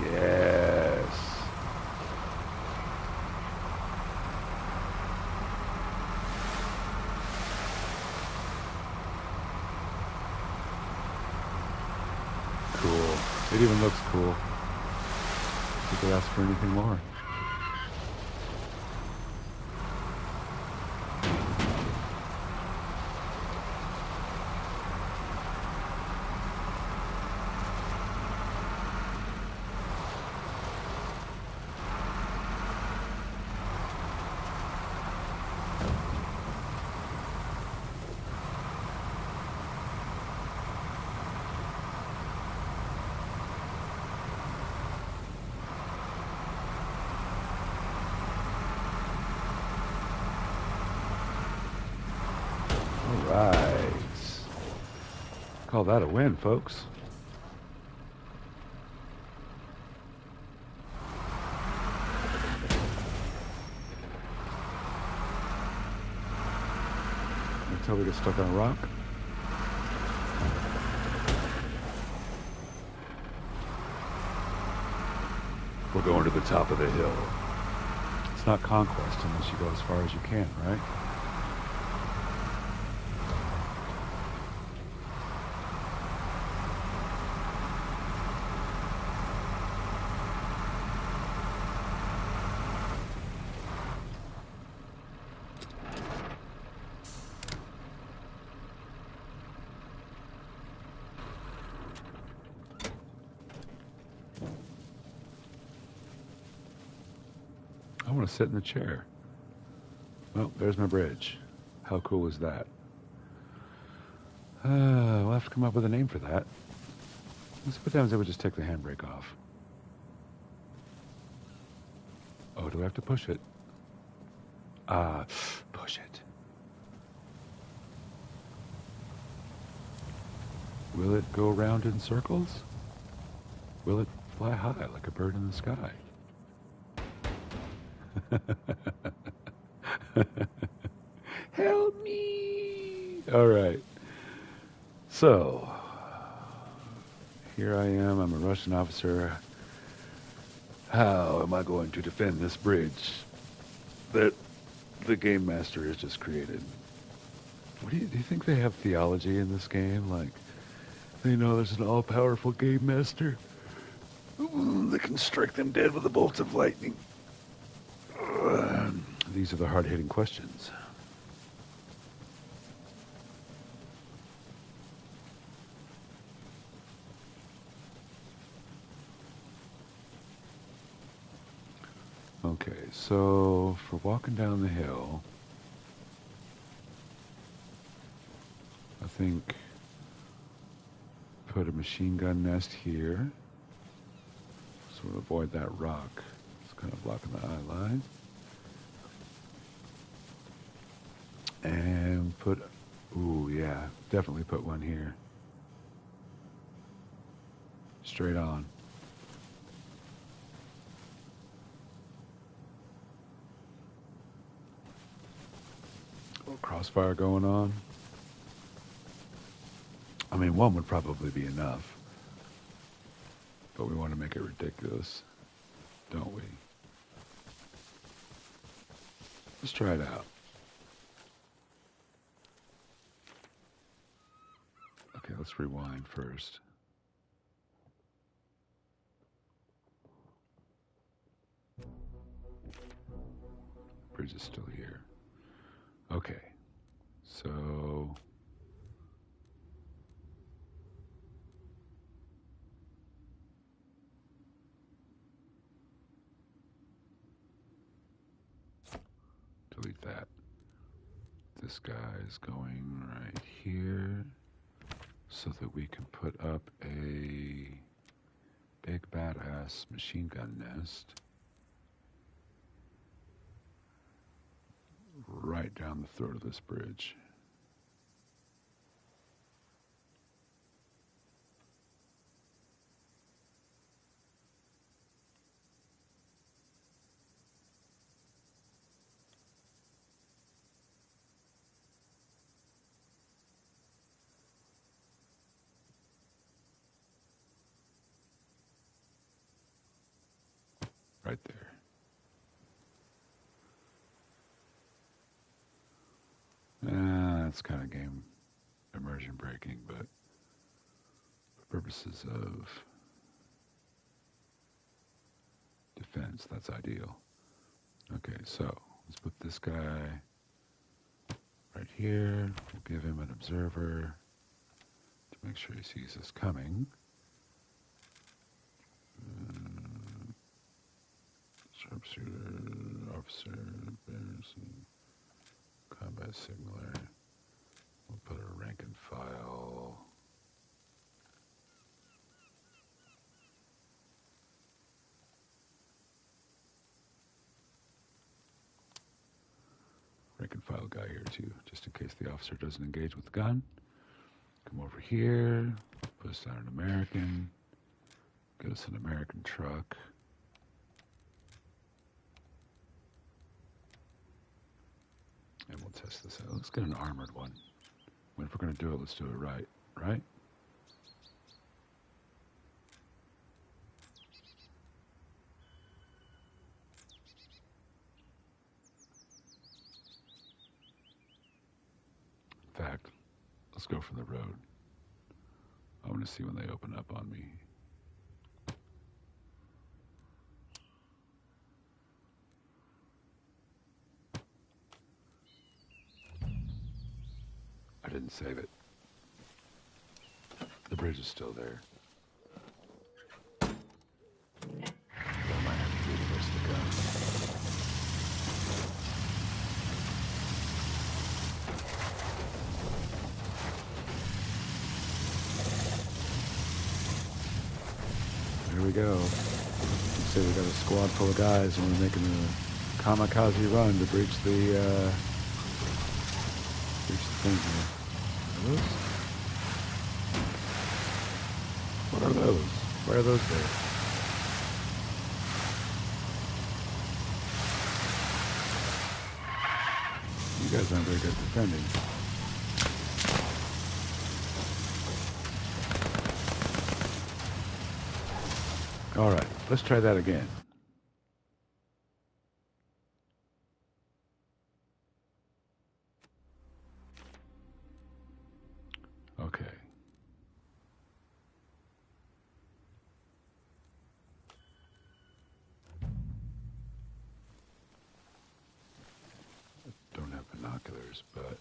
yes. Cool. It even looks cool. You could ask for anything more. Right. Call that a win, folks. Until we get stuck on a rock. We're going to the top of the hill. It's not conquest unless you go as far as you can, right? I want to sit in the chair. Well, there's my bridge. How cool is that? We'll have to come up with a name for that. Let's see what happens if we just take the handbrake off. Oh, do I have to push it? Push it. Will it go around in circles? Will it fly high like a bird in the sky? Help me! All right. So, here I am. I'm a Russian officer. How am I going to defend this bridge that the game master has just created? What do you think they have theology in this game? Like, they know there's an all-powerful game master that can strike them dead with a bolt of lightning. These are the hard-hitting questions. Okay, so for walking down the hill, I think put a machine gun nest here, so we'll avoid that rock. It's kind of blocking the eye line. And put, ooh yeah, definitely put one here. Straight on. A little crossfire going on. I mean, one would probably be enough. But we want to make it ridiculous, don't we? Let's try it out. Okay, let's rewind first. Bridge is still here. Okay, so delete that. This guy is going right here so that we can put up a big badass machine gun nest right down the throat of this bridge. Right there. That's kind of game immersion breaking, but for purposes of defense, that's ideal. Okay, so let's put this guy right here. We'll give him an observer to make sure he sees us coming. Sharpshooter, officer, combat signaler. We'll put a rank and file. rank and file guy here too, just in case the officer doesn't engage with the gun. Come over here, put us down an American, get us an American truck. And we'll test this out. Let's get an armored one. If we're going to do it, let's do it right, right? In fact, let's go from the road. I want to see when they open up on me. I didn't save it. The bridge is still there. I might have to do the rest of the gun. Here we go. Let's say we got a squad full of guys and we're making a kamikaze run to breach the thing here. Are those? What are those? Why are those there? You guys aren't very good at defending. All right, let's try that again. Okay. Don't have binoculars, but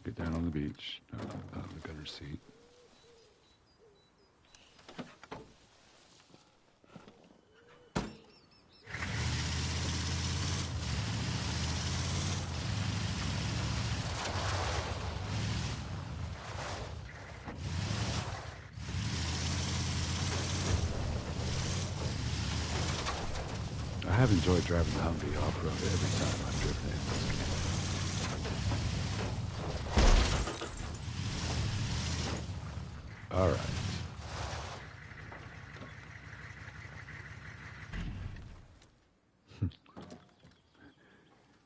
get down on the beach, on the gunner seat. I have enjoyed driving the Humvee off-road every time I've driven it in this game. All right.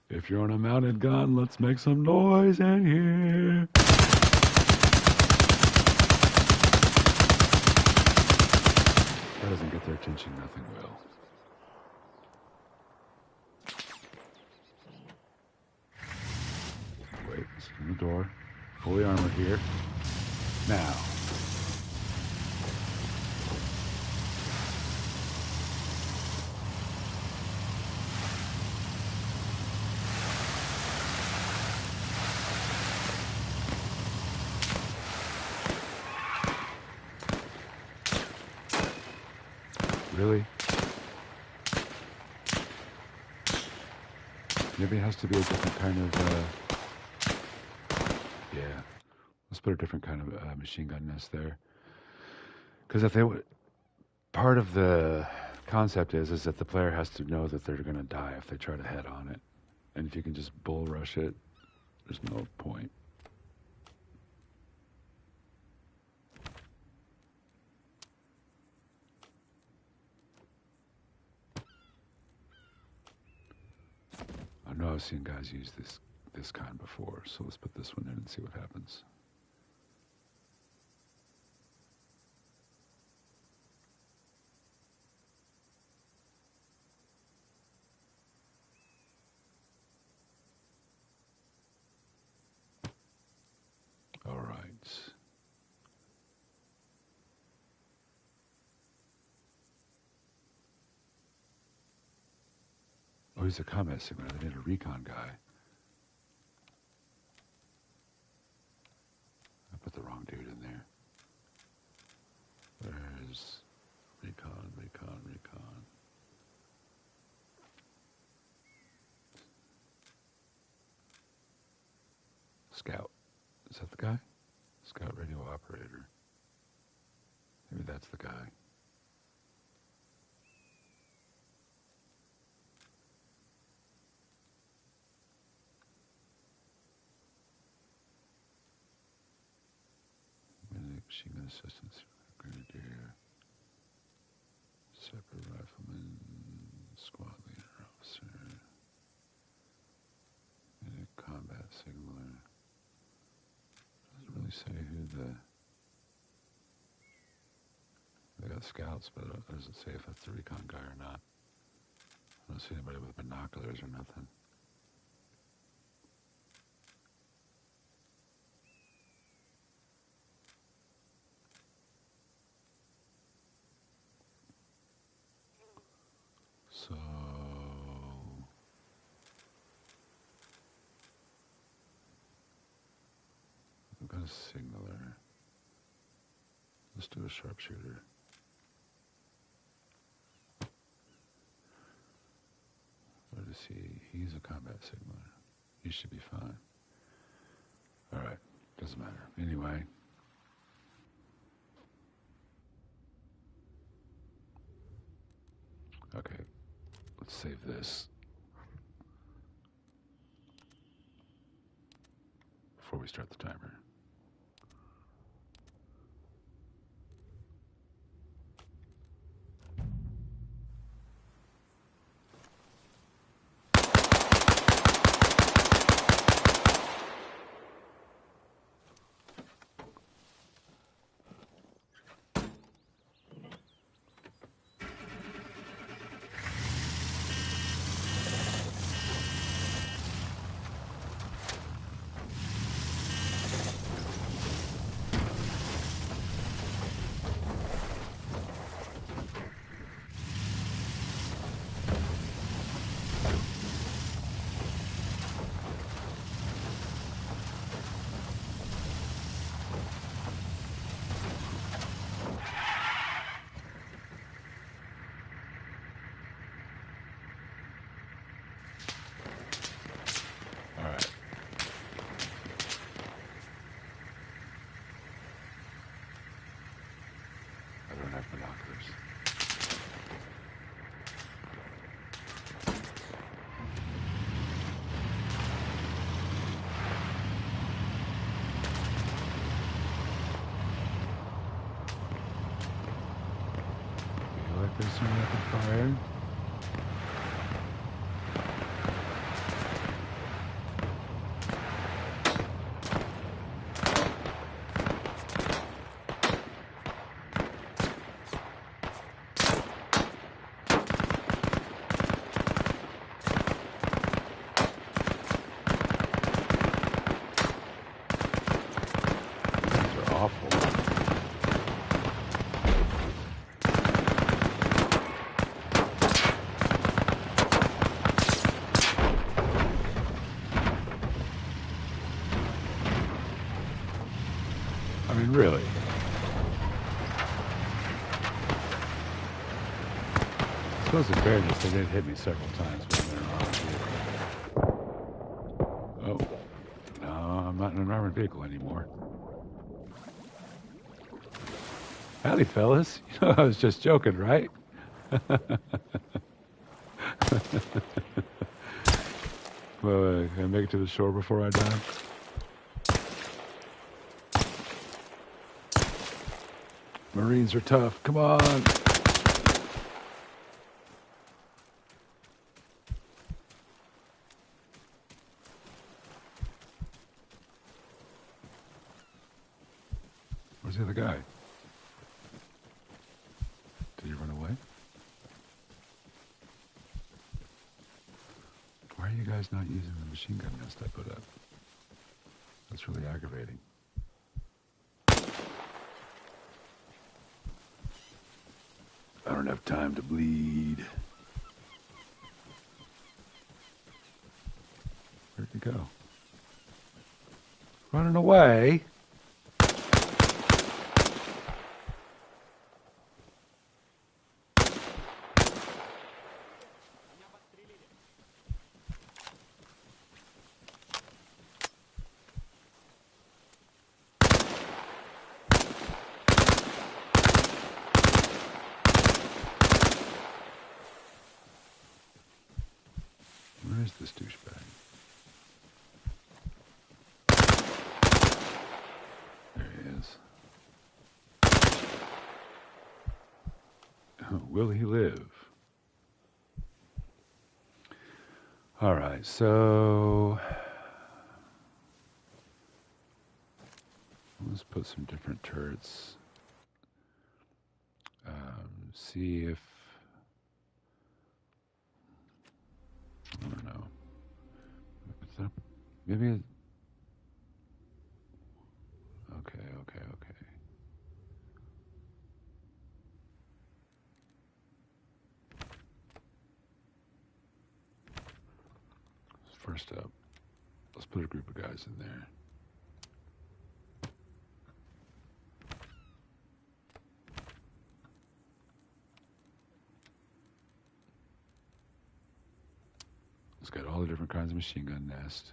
If you're on a mounted gun, let's make some noise in here. That doesn't get their attention, nothing will. Wait, it's in the door. Fully armored here. Now. Really? Maybe it has to be a different kind of, yeah. Let's put a different kind of machine gun nest there. Because if they would, part of the concept is that the player has to know that they're going to die if they try to head on it. And if you can just bull rush it, there's no point. I know I've seen guys use this kind before, so let's put this one in and see what happens. All right. Oh, he's a combat signaler. They need a recon guy. I put the wrong dude in there. There's recon. Scout. Is that the guy? Scout radio operator. Maybe that's the guy. machine gun assistance, grenadier, separate rifleman, squad leader, officer, and a combat signaler. Doesn't really say who the... They got scouts, but it doesn't say if that's the recon guy or not. I don't see anybody with binoculars or nothing. So... We've got a signaler. Let's do a sharpshooter. What is he? He's a combat signaler. He should be fine. Alright, doesn't matter. Anyway. Okay, let's save this before we start the timer. There's some rapid fire. These are awful. I mean, really. I suppose in fairness, they did hit me several times when they're in an armored vehicle. Oh, no, I'm not in an armored vehicle anymore. Howdy, fellas. You know, I was just joking, right? Well, can I make it to the shore before I die? Marines are tough. Come on. Where's the other guy? Did he run away? Why are you guys not using the machine gun nest I put up? That's really aggravating. I don't have time to bleed. Where'd he go? Running away? Where is this douchebag? There he is. Will he live? All right, so let's put some different turrets. See if, I don't know. Maybe. Okay. First up, let's put a group of guys in there. It's got all the different kinds of machine gun nest.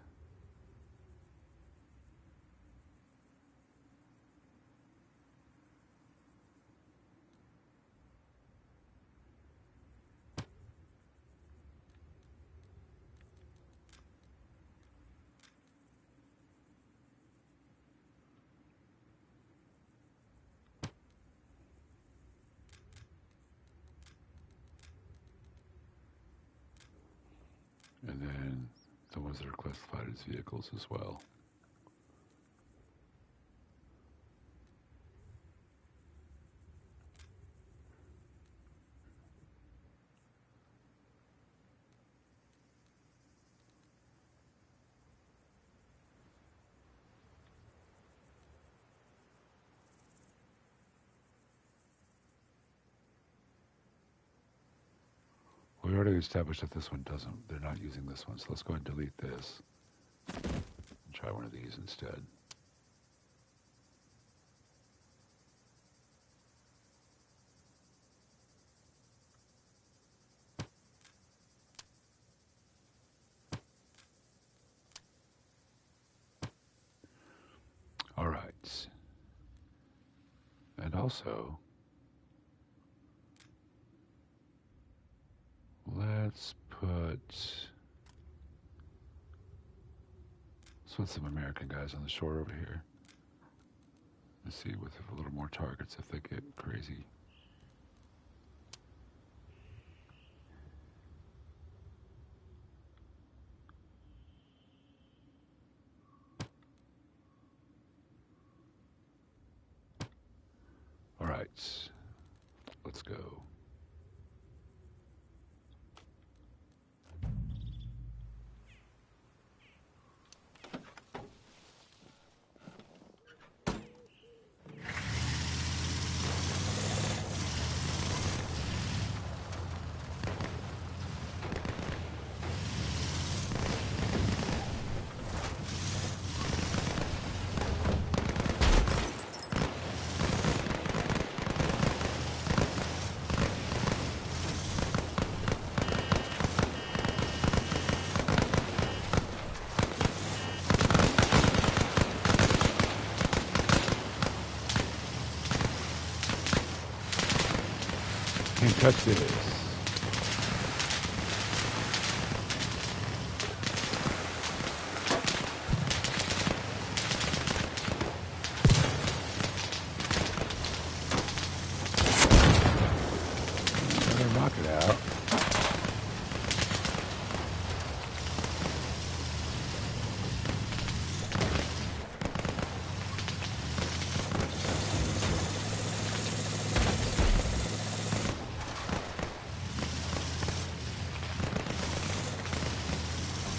And then the ones that are classified as vehicles as well. We already established that this one doesn't, they're not using this one, so let's go ahead and delete this and try one of these instead. All right. And also, let's put some American guys on the shore over here. Let's see with a little more targets if they get crazy. All right, let's go. Can't touch this. Knock it out.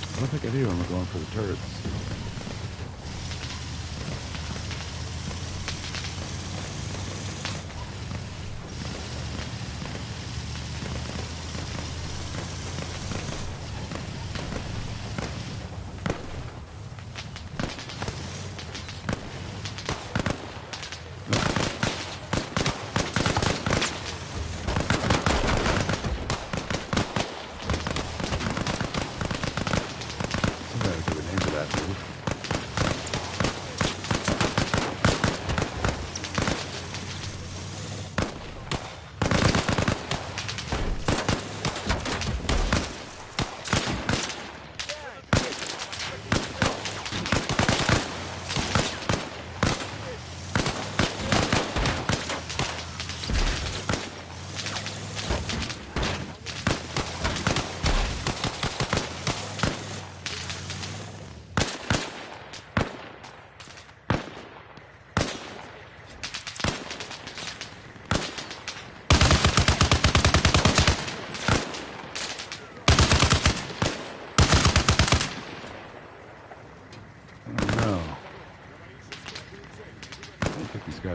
I don't think any of them are going for the turrets. Somebody give a name to that move.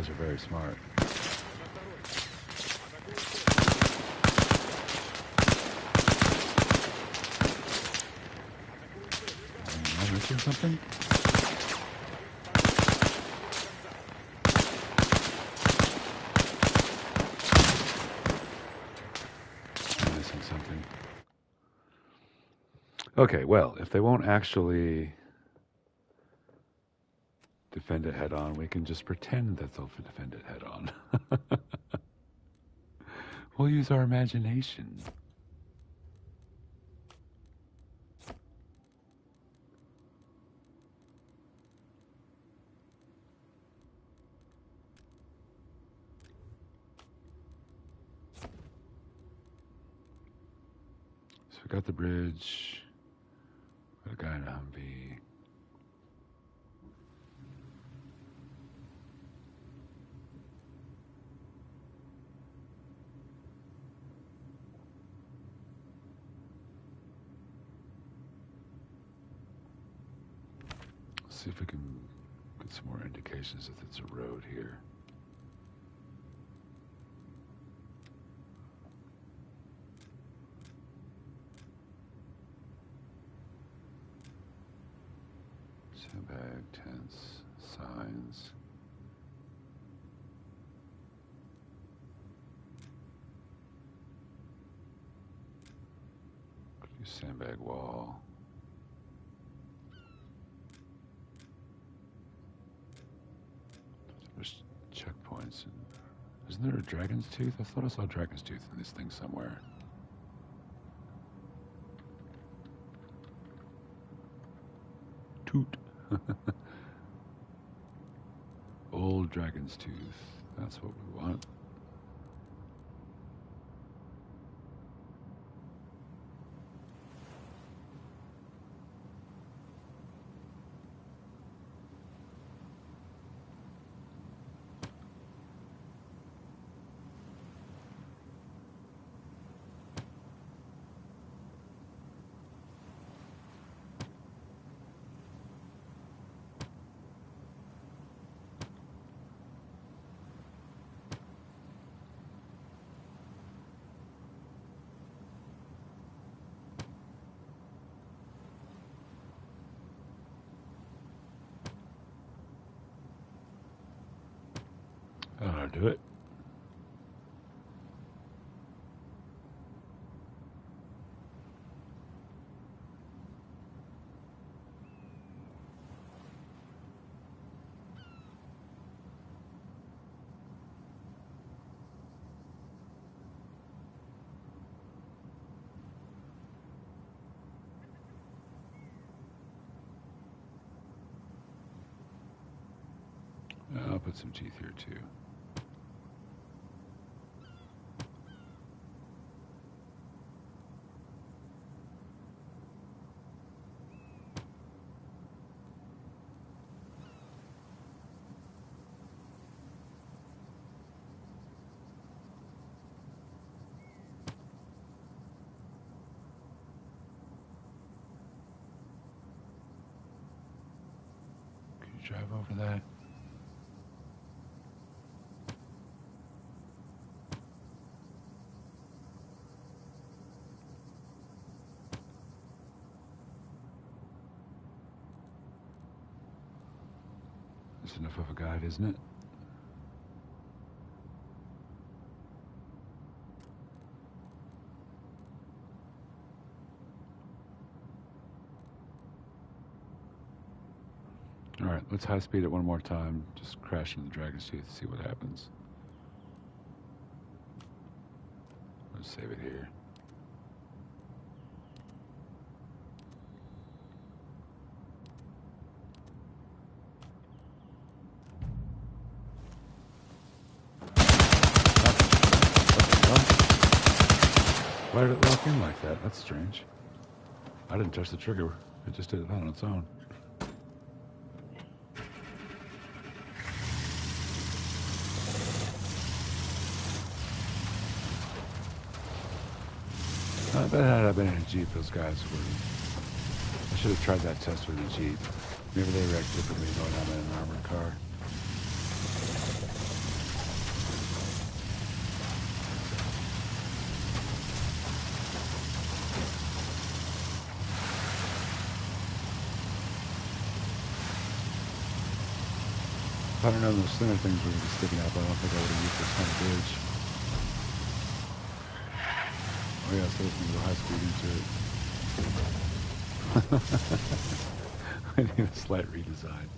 guys are very smart. Am I missing something? I'm missing something. Okay, well, if they won't actually defend it head on, we can just pretend that they'll defend it head on. We'll use our imagination. So we got the bridge. Got a guy in a Humvee. See if we can get some more indications that it's a road here. Sandbag, tents, signs. Could use sandbag wall. There's checkpoints. Isn't there a dragon's tooth? I thought I saw a dragon's tooth in this thing somewhere. Toot. Old dragon's tooth. That's what we want. I don't know how to do it. I'll put some teeth here too. Can you drive over that? That's enough of a guide, isn't it? All right, let's high speed it one more time. Just crash into the dragon's tooth, see what happens. Let's save it here. Why did it lock in like that? That's strange. I didn't touch the trigger. It just did it on its own. I bet had I been in a Jeep, those guys would. I should have tried that test with a Jeep. Maybe they react differently knowing I'm in an armored car. If I'd have known those thinner things were going to be sticking out, but I don't think I would have used this kind of bridge. Oh yeah, so it's going to go high speed into it. I need a slight redesign.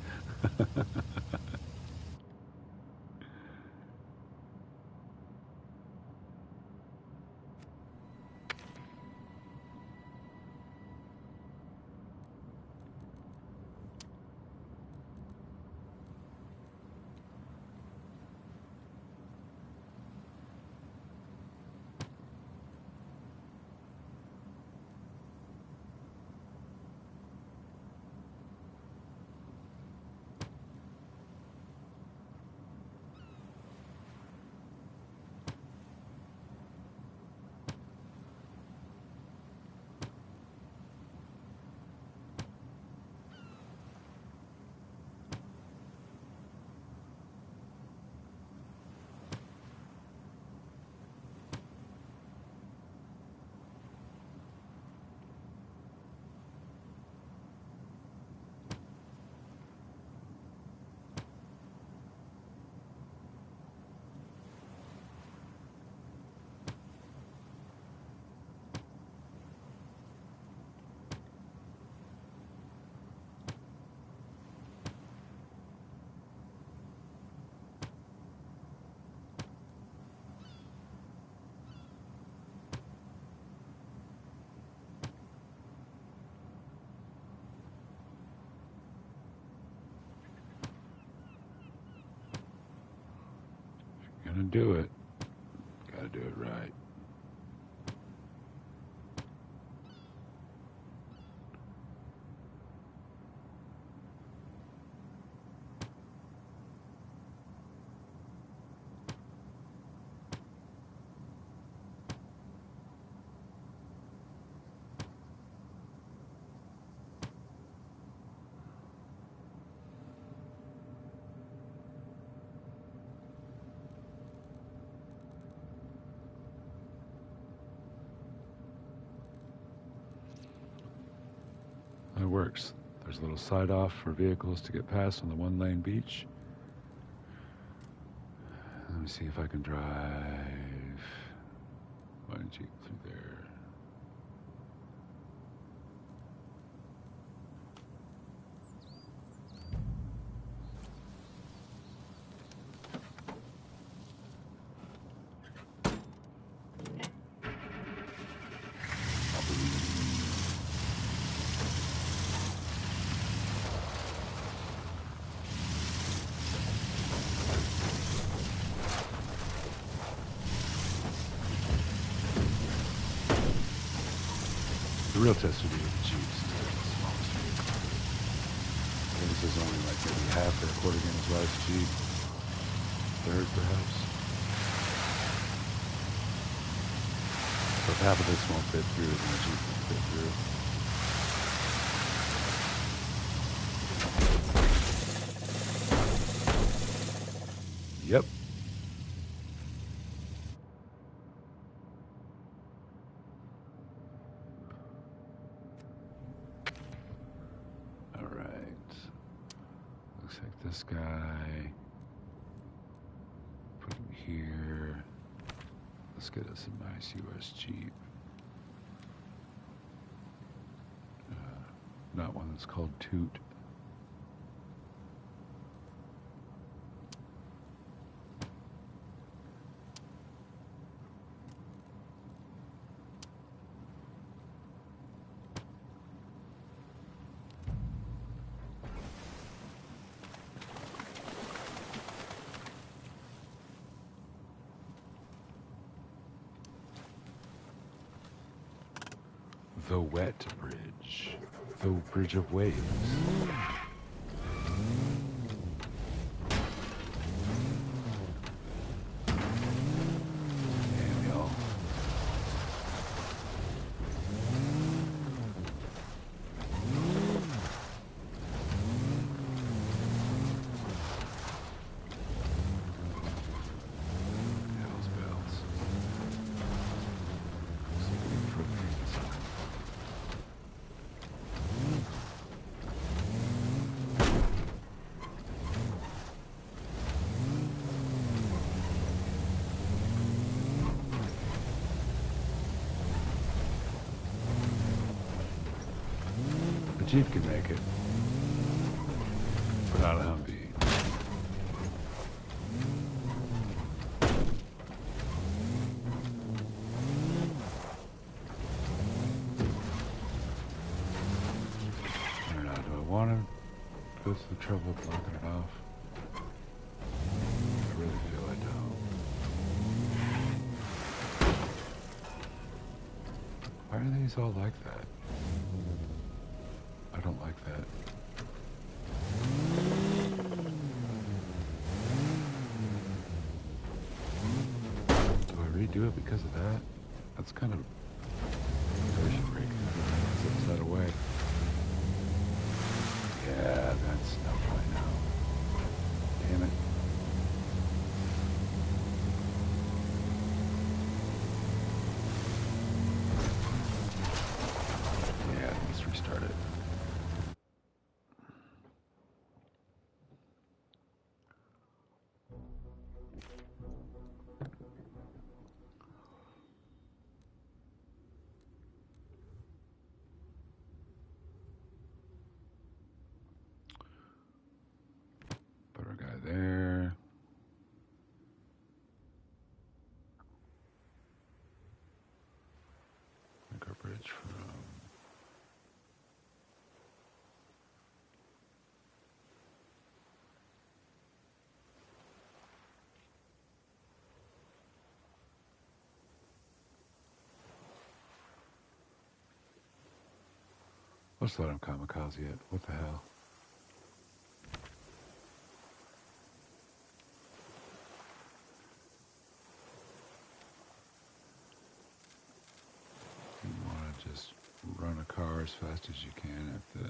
Gonna do it. Gotta do it right. It works. There's a little side off for vehicles to get past on the one-lane beach. Let me see if I can drive one Jeep through there. The real test would be with the Jeeps instead of the smallest vehicle. I think this is only like maybe half or a quarter again as well as a Jeep. Third, perhaps. So if half of this won't fit through, then the Jeep won't fit through. Yep. This guy, put him here. Let's get us a nice US Jeep. Not one that's called Toot. The wet bridge. The bridge of waves. Damn, y'all. Hell's bells. A Jeep can make it, but not a Humvee. I don't know, do I want to go through the trouble of blocking it off? I really feel I don't. Why are these all like that? I don't like that. Do I redo it because of that? That's kind of version breaking. Zips that away. Yeah, that's no point now. Damn it. Yeah, let's restart it. Put our guy there. Make our bridge from... Let's let him kamikaze it. What the hell? You want to just run a car as fast as you can at the...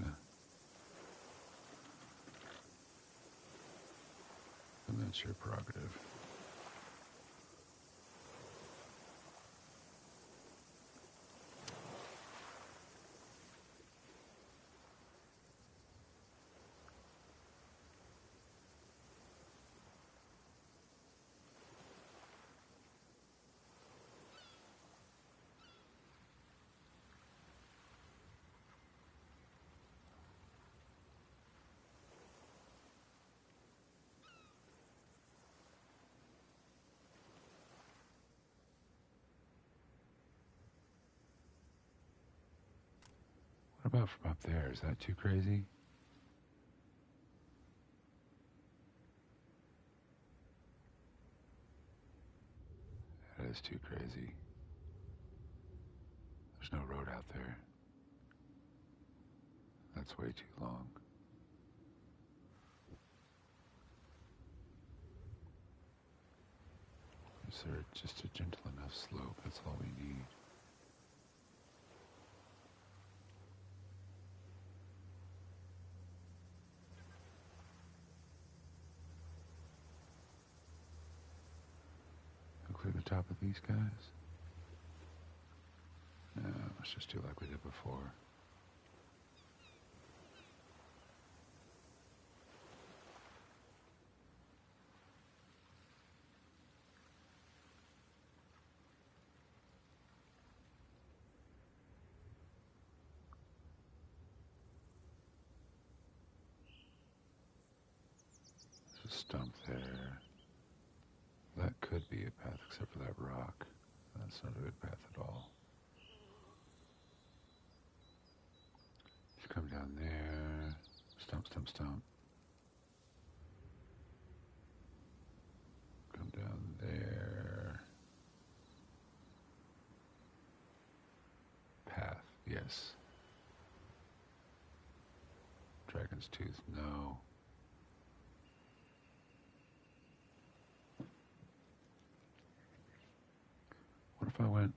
And that's your prerogative. What about from up there? Is that too crazy? That is too crazy. There's no road out there. That's way too long. Is there just a gentle enough slope? That's all we need. Clear the top of these guys? No, let's just do like we did before. There's a stump there. That could be a path, except for that rock. That's not a good path at all. If you come down there, stump, stump, stump. Come down there. Path, yes. Dragon's Tooth, no. What if I went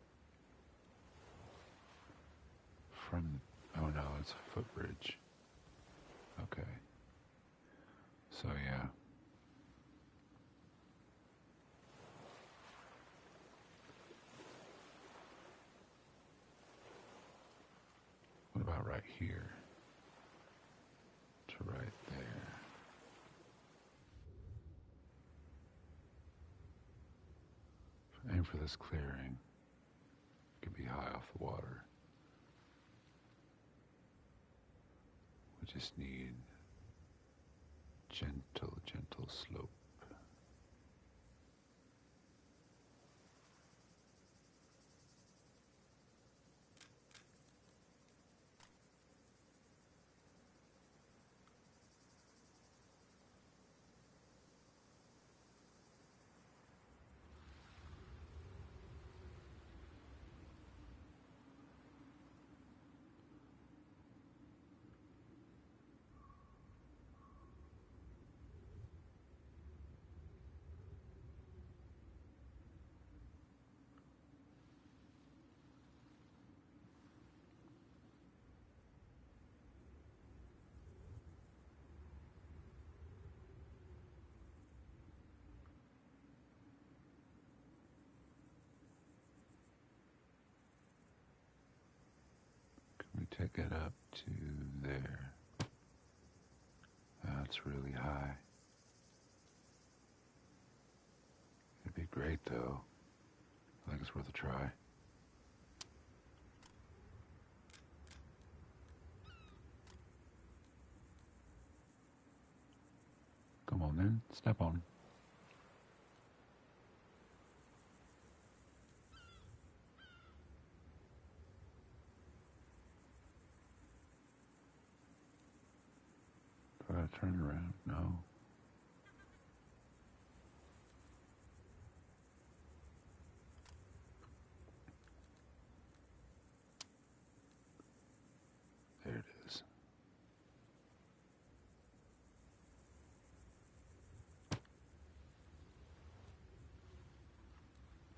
from, oh no, it's a footbridge. Okay. So yeah. What about right here? To right there. Aim for this clearing. It could be high off the water. We just need gentle, gentle slope. We take it up to there. That's really high. It'd be great though. I think it's worth a try. Come on then, step on. Do I turn around? No. There it is.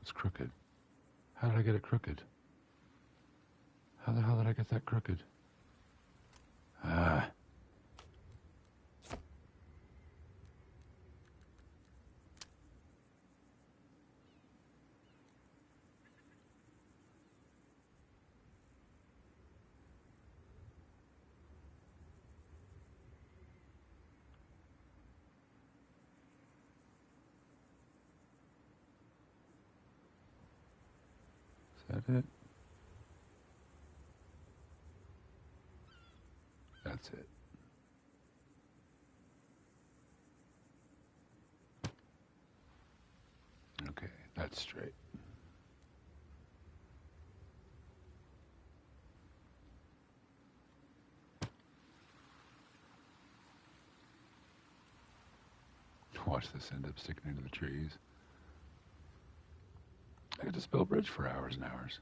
It's crooked. How did I get it crooked? How the hell did I get that crooked? Ah. Is that it? That's it. Okay, that's straight. Watch this end up sticking into the trees. I could just build a bridge for hours and hours.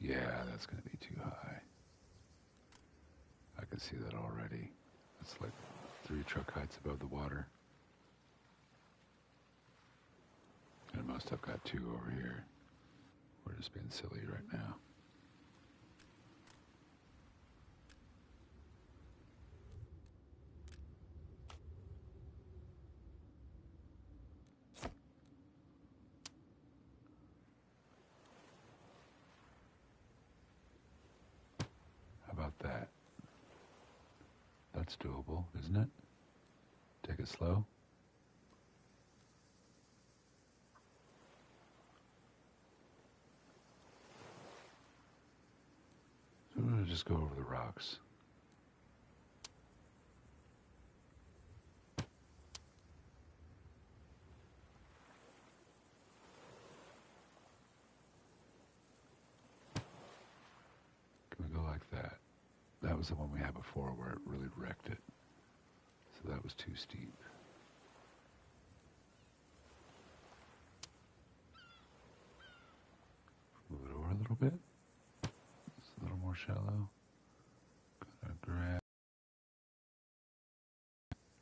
Yeah, that's going to be too high. I can see that already. It's like 3 truck heights above the water. And most I've got 2 over here. We're just being silly right now. How about that? That's doable, isn't it? Take it slow. So we're gonna just go over the rocks. Can we go like that? That was the one we had before where it really wrecked it. So that was too steep. Move it over a little bit. It's a little more shallow. Gotta grab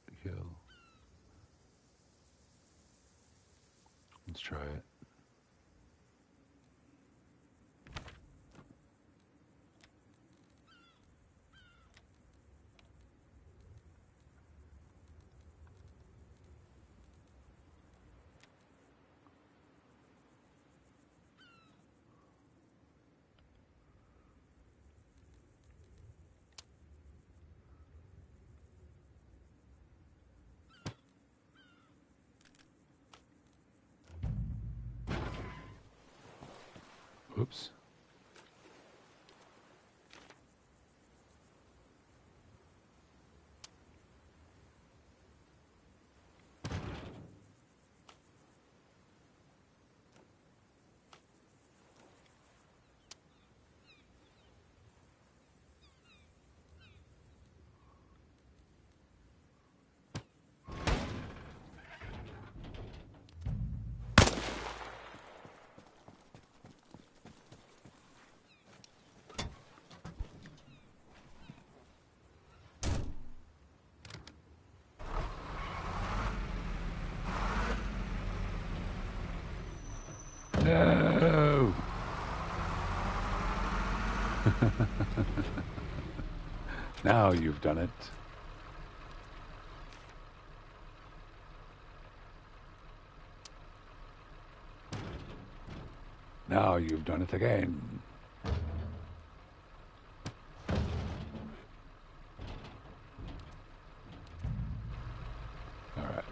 the hill. Let's try it. Whoops. No! Now you've done it. Now you've done it again. All right.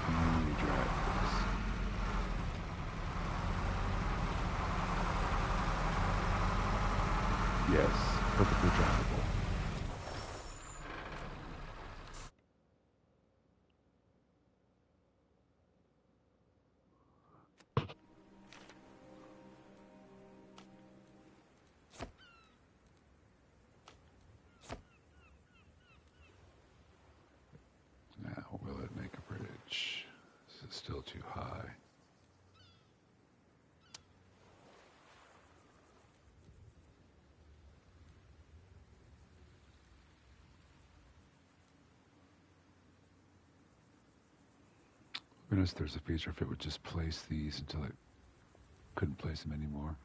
Can you drive this? Yes, perfectly drivable. Now, will it make a bridge? Is it still too high? Notice there's a feature if it would just place these until it couldn't place them anymore.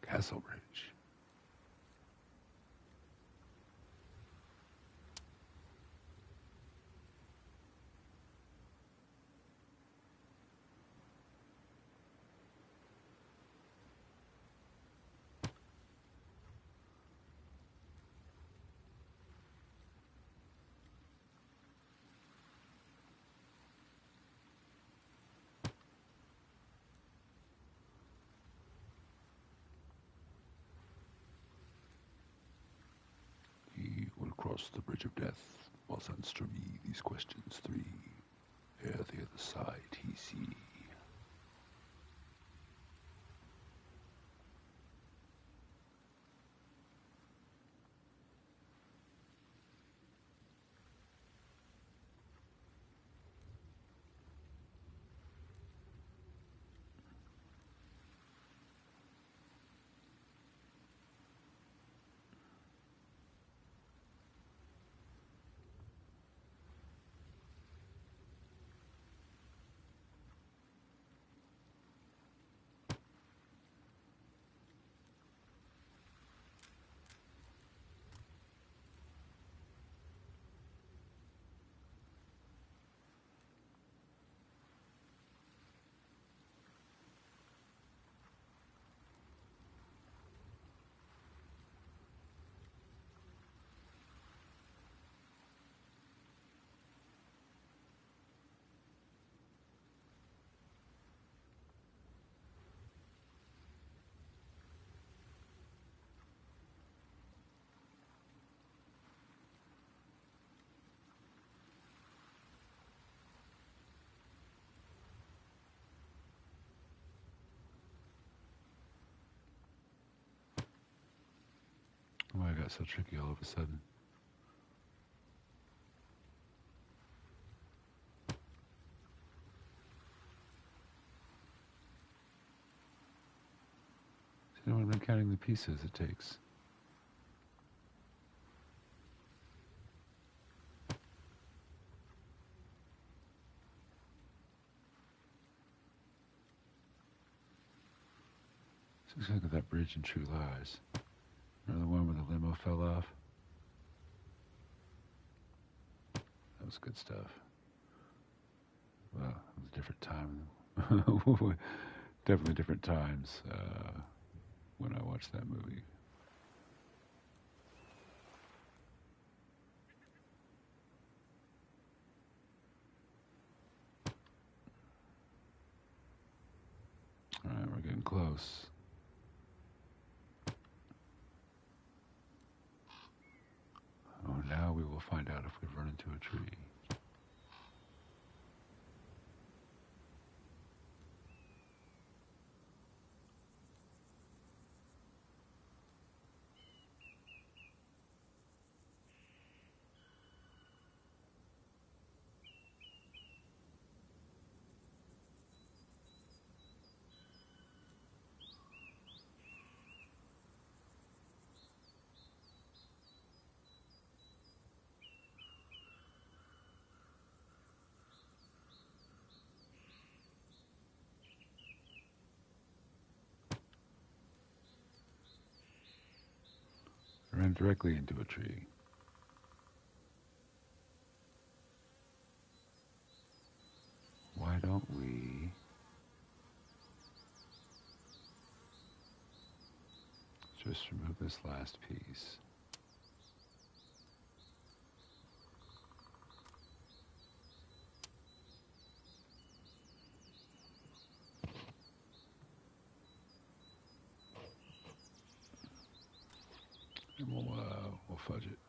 Castle Bridge. He will cross the bridge of death, whilst answer me these questions three. Ere the other side he see. Why it got so tricky all of a sudden? See, I'm not counting the pieces it takes. Looks like that bridge in True Lies. Remember the one where the limo fell off? That was good stuff. Well, was a different time. Definitely different times when I watched that movie. All right, we're getting close. Oh, now we will find out if we've run into a tree. I ran directly into a tree. Why don't we just remove this last piece? And we'll fudge it.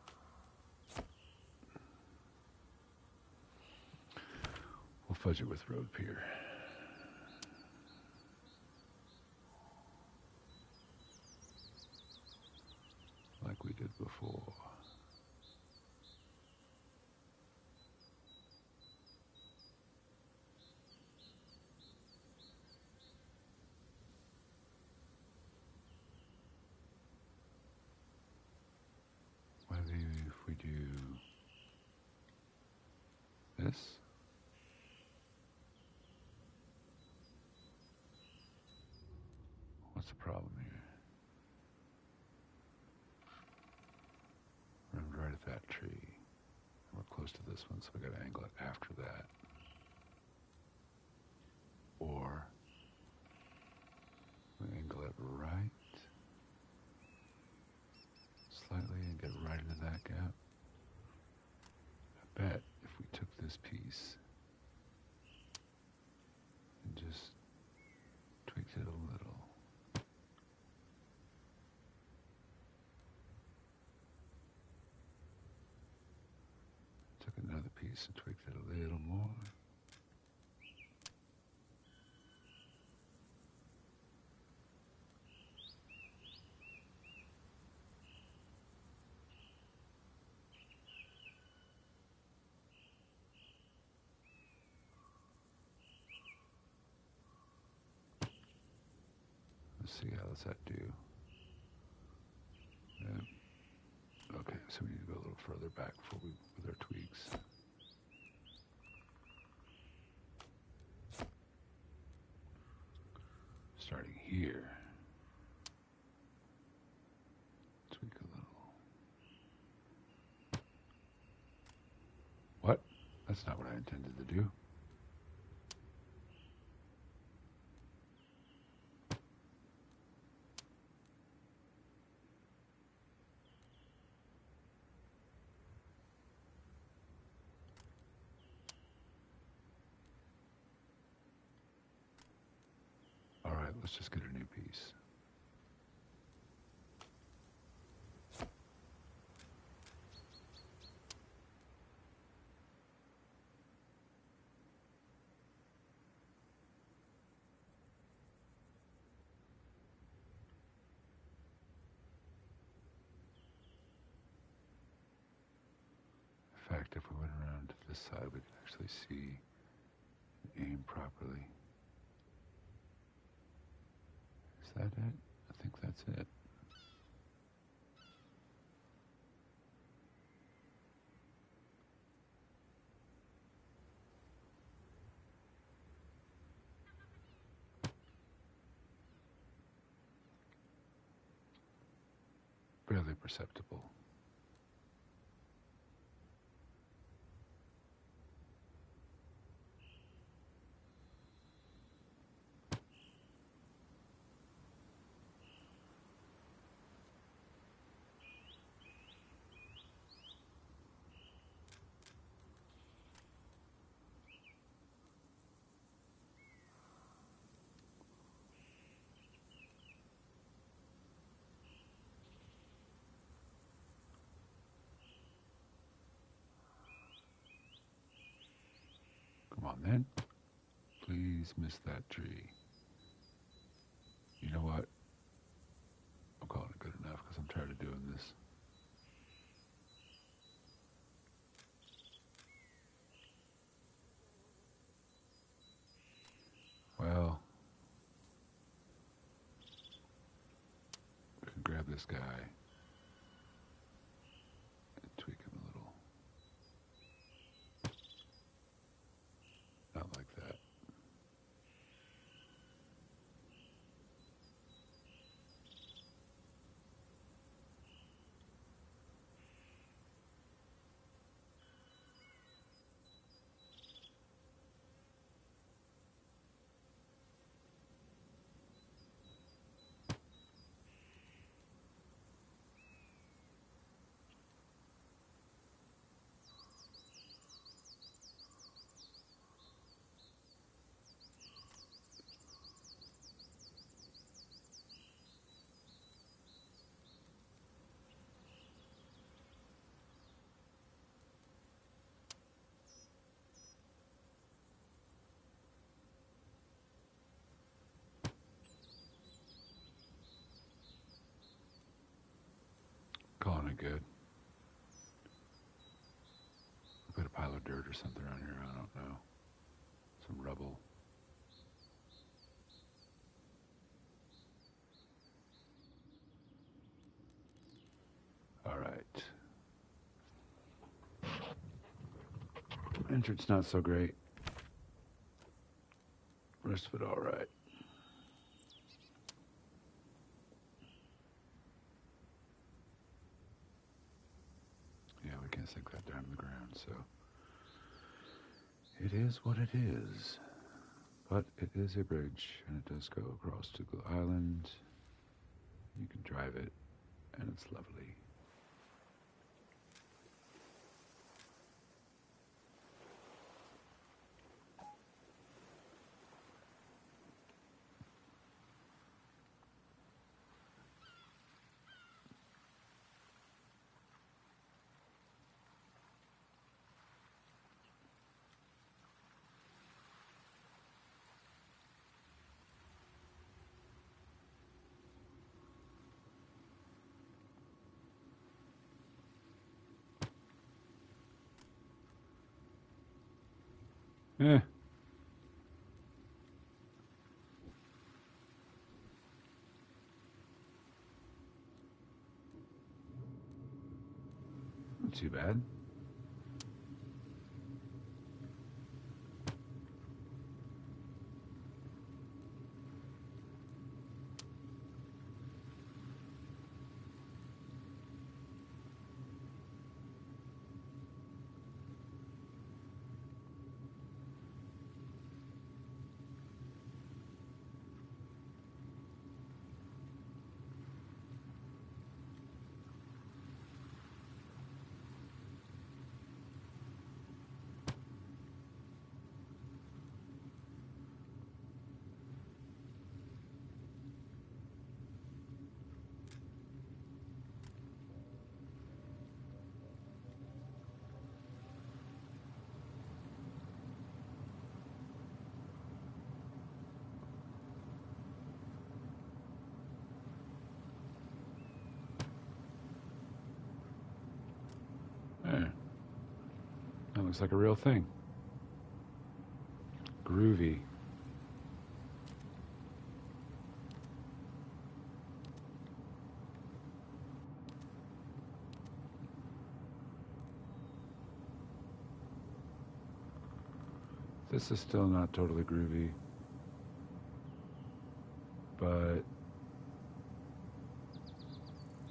We'll fudge it with road pier. Like we did before. Maybe if we do this. What's the problem here? We're right at that tree. We're close to this one, so we gotta angle it after that. Or we angle it right slightly and get right into that gap. I bet if we took this piece and just tweaked it a little. Took another piece and tweaked it a little more. Let's see, how does that do? Yeah. Okay, so we need to go a little further back before we with our tweaks. Starting here. Tweak a little. What? That's not what I intended to do. All right, let's just get a new piece. In fact, if we went around to this side, we could actually see and aim properly. Is that it? I think that's it. Barely perceptible. on, then. Please miss that tree. You know what? I'm calling it good enough because I'm tired of doing this. Well, we can grab this guy and tweak him a little. Not like that. Calling it good. Put a pile of dirt or something on here, I don't know. Some rubble. All right. Entrance not so great. Rest of it all right. Yeah, we can't sink that down in the ground, so it is what it is. But it is a bridge, and it does go across to the island. You can drive it, and it's lovely. Eh. Not too bad. Yeah. That looks like a real thing. Groovy. This is still not totally groovy, but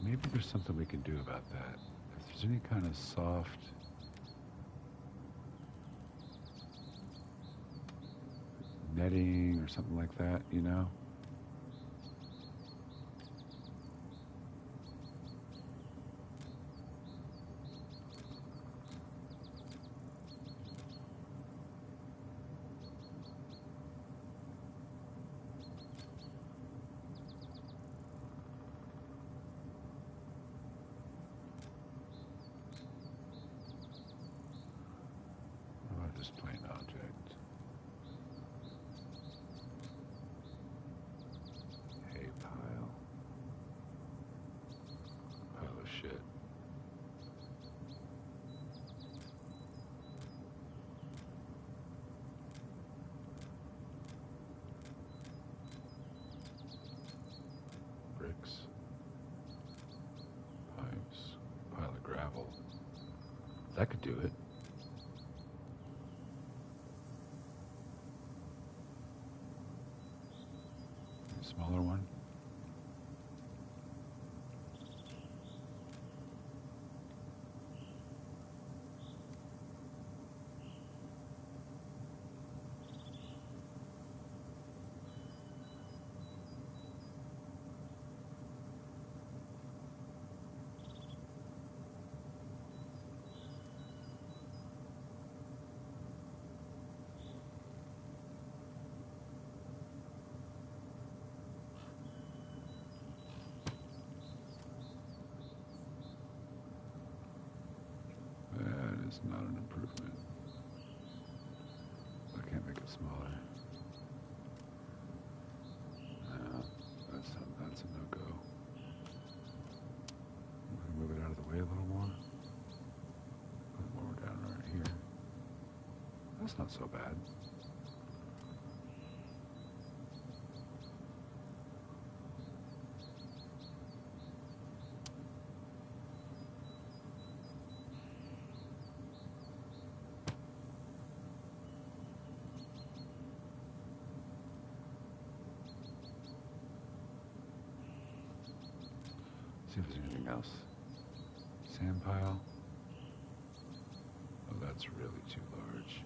maybe there's something we can do about that. If there's any kind of soft netting or something like that, you know? How about this plain object? That could do it. A smaller one. That is not an improvement. I can't make it smaller. No, that's a no-go. I'm going to move it out of the way a little more. Put more down right here. That's not so bad. See if there's anything else. Sand pile. Oh, that's really too large.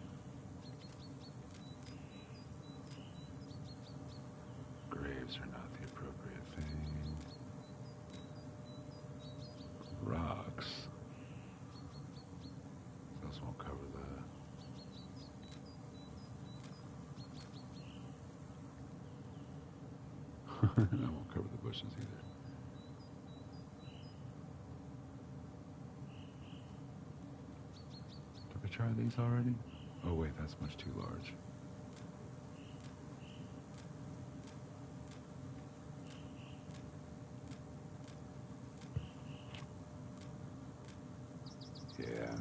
Graves are not the appropriate thing. Rocks. Those won't cover the... that won't cover the bushes either. Try these already? Oh wait, that's much too large. Yeah.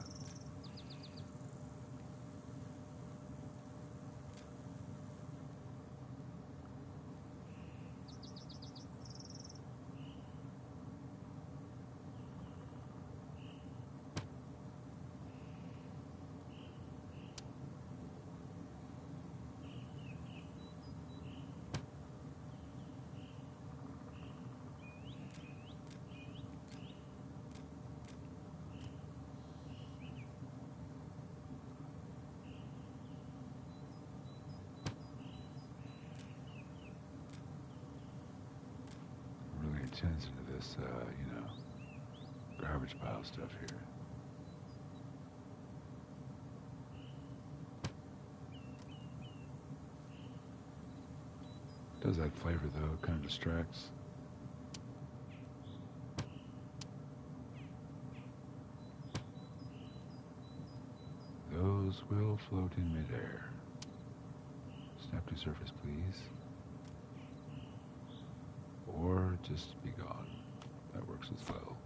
Tends into this, garbage pile stuff here. Does add flavor though, kind of distracts. Those will float in midair. Snap to surface, please. Or just be gone. That works as well.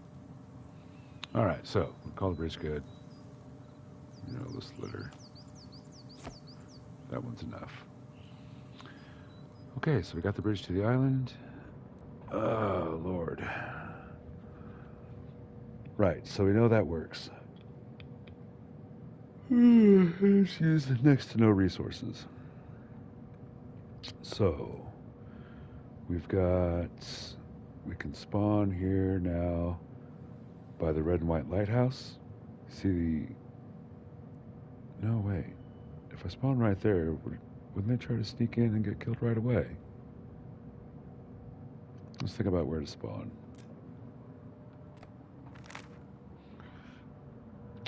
All right, so we'll call the bridge good. This litter. That one's enough. Okay, so we got the bridge to the island. Oh, Lord. Right, so we know that works. Let's use next to no resources. So... we can spawn here now by the red and white lighthouse. See no, wait. If I spawn right there, wouldn't they try to sneak in and get killed right away? Let's think about where to spawn.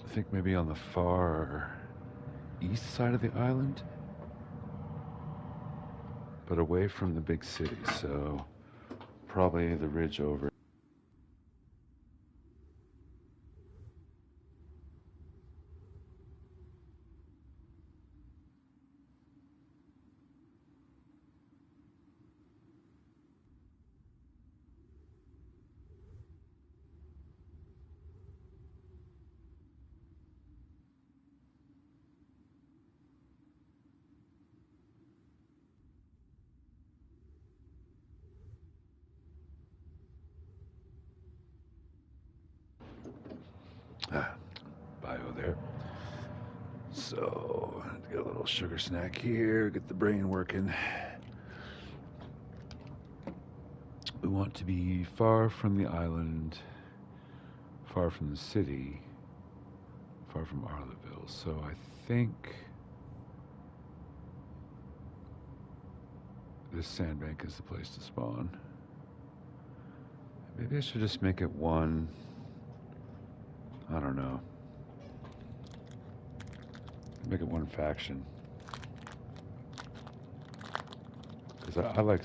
I think maybe on the far east side of the island, but away from the big city, so probably the ridge over. Bio there. So, get a little sugar snack here, get the brain working. We want to be far from the island, far from the city, far from Arleville. So I think this sandbank is the place to spawn. Maybe I should just make it one. I don't know. Make it one faction. Because I like,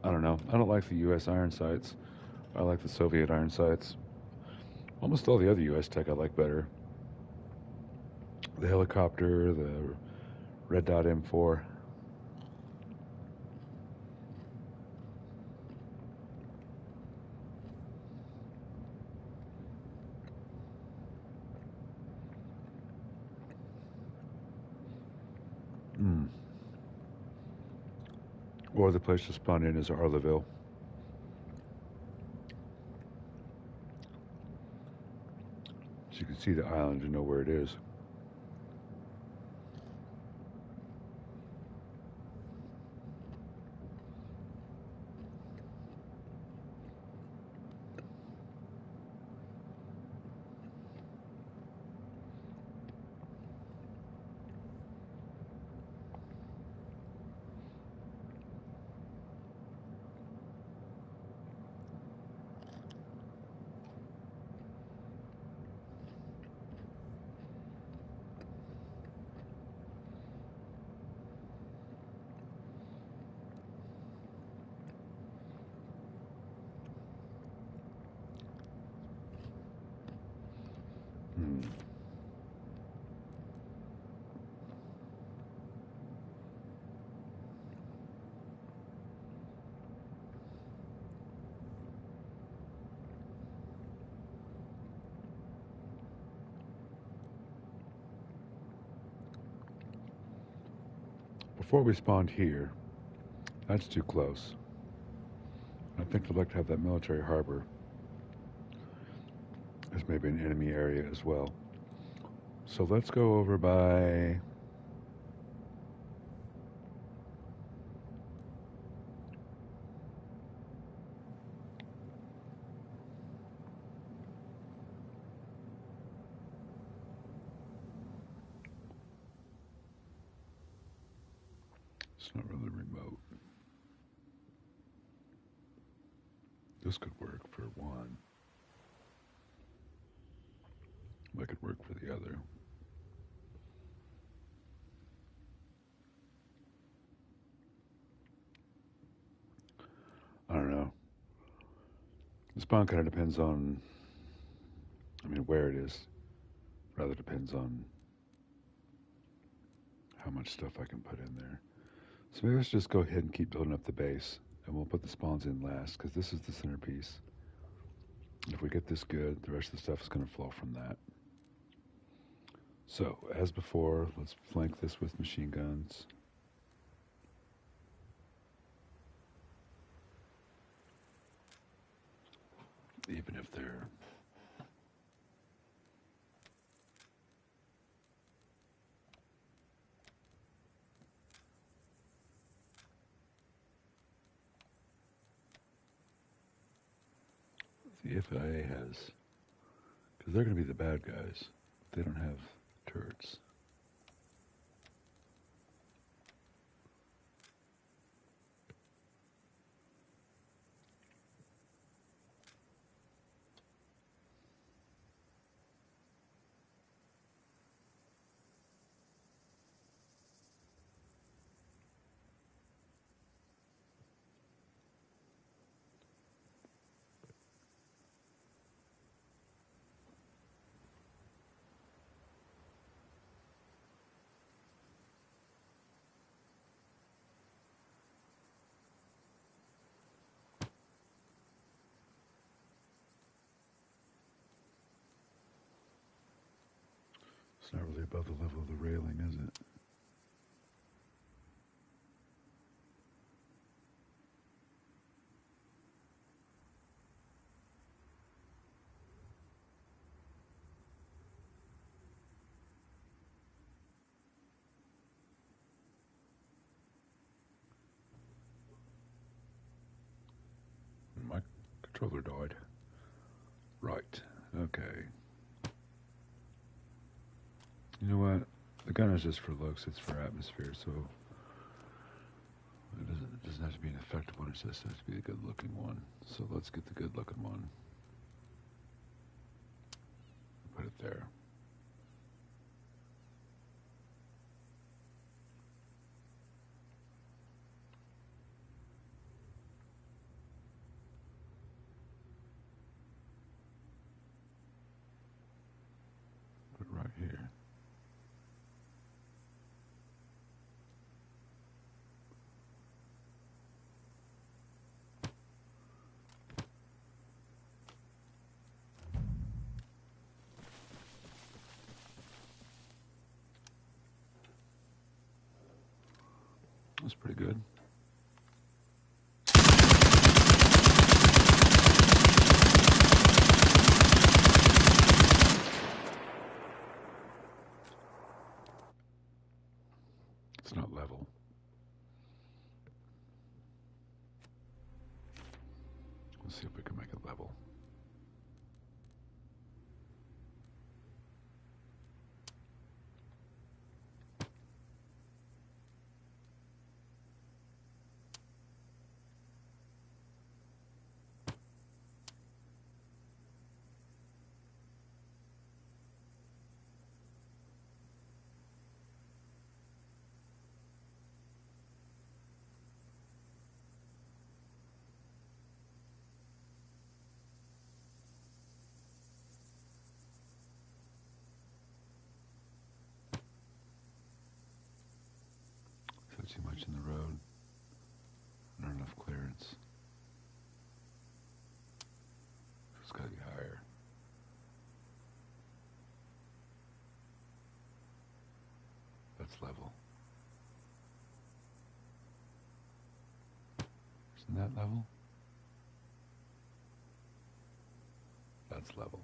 I don't know. I don't like the U.S. iron sights. I like the Soviet iron sights. Almost all the other U.S. tech I like better. The helicopter, the Red Dot M4. Or the place to spawn in is Arleville. So you can see the island and know where it is. Before we spawned here, that's too close. I think I'd like to have that military harbor as maybe an enemy area as well. So let's go over by it's not really remote. This could work for one. That could work for the other. I don't know. The spawn kind of depends on, where it is. Rather depends on how much stuff I can put in there. So maybe let's just go ahead and keep building up the base, and we'll put the spawns in last, because this is the centerpiece. If we get this good, the rest of the stuff is going to flow from that. So, as before, let's flank this with machine guns. Even if they're the FIA has, because they're going to be the bad guys. They don't have turrets. It's not really above the level of the railing, is it? Controller died. Right. Okay. You know what? The gun is just for looks. It's for atmosphere, so it doesn't have to be an effective one. It just has to be a good-looking one. So let's get the good-looking one. Put it there. Put it right here. That's pretty good. It's not level. Let's see if we can make it level. Too much in the road, not enough clearance. It's got to be higher. That's level. Isn't that level? That's level.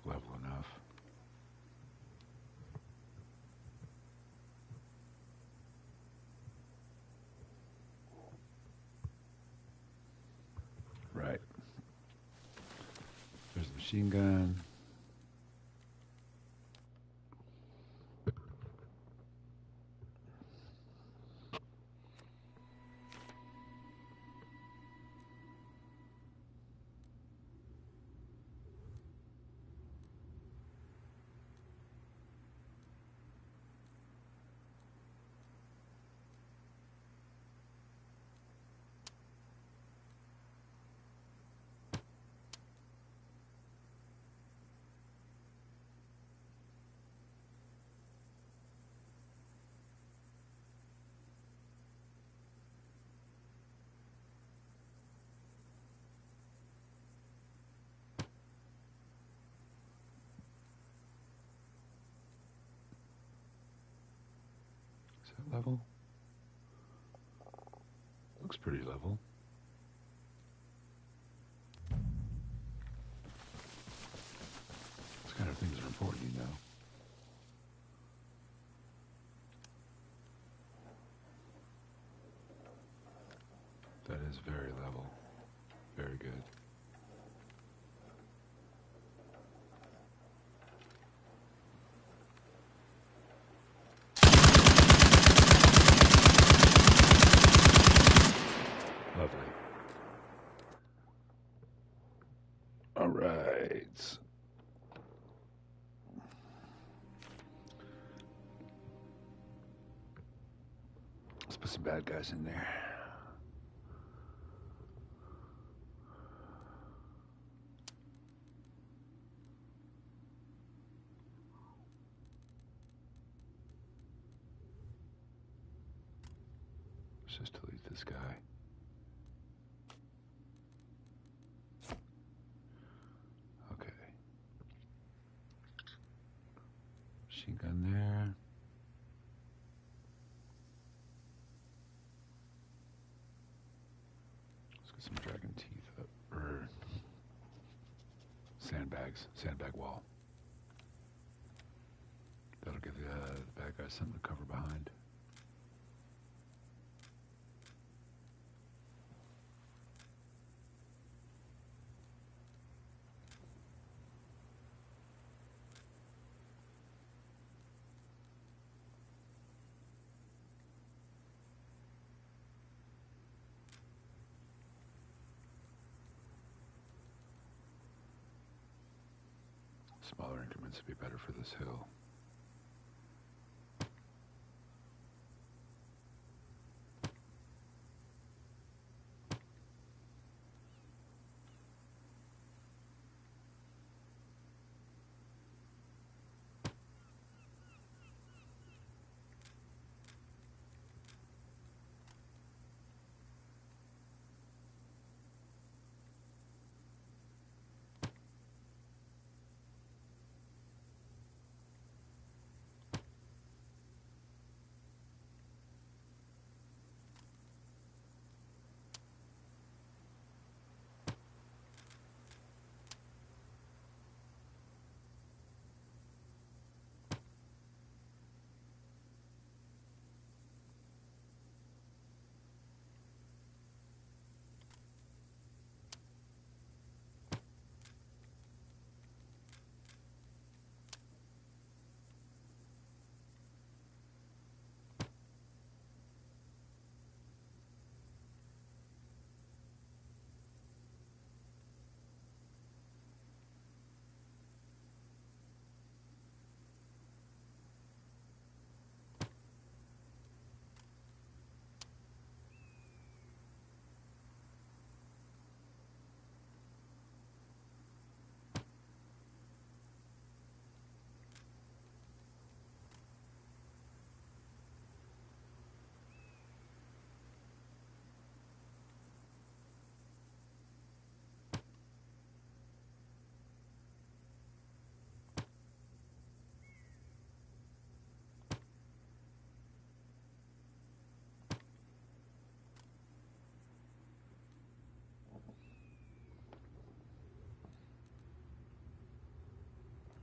Level enough. Right. There's the machine gun. Is that level? Looks pretty level. These kind of things are important, you know. That is very level. Very good. Lovely. All right. Let's put some bad guys in there. Let's just delete this guy. Okay. Machine gun there. sandbags, sandbag wall. That'll give the bad guys something to cover behind. Smaller increments would be better for this hill.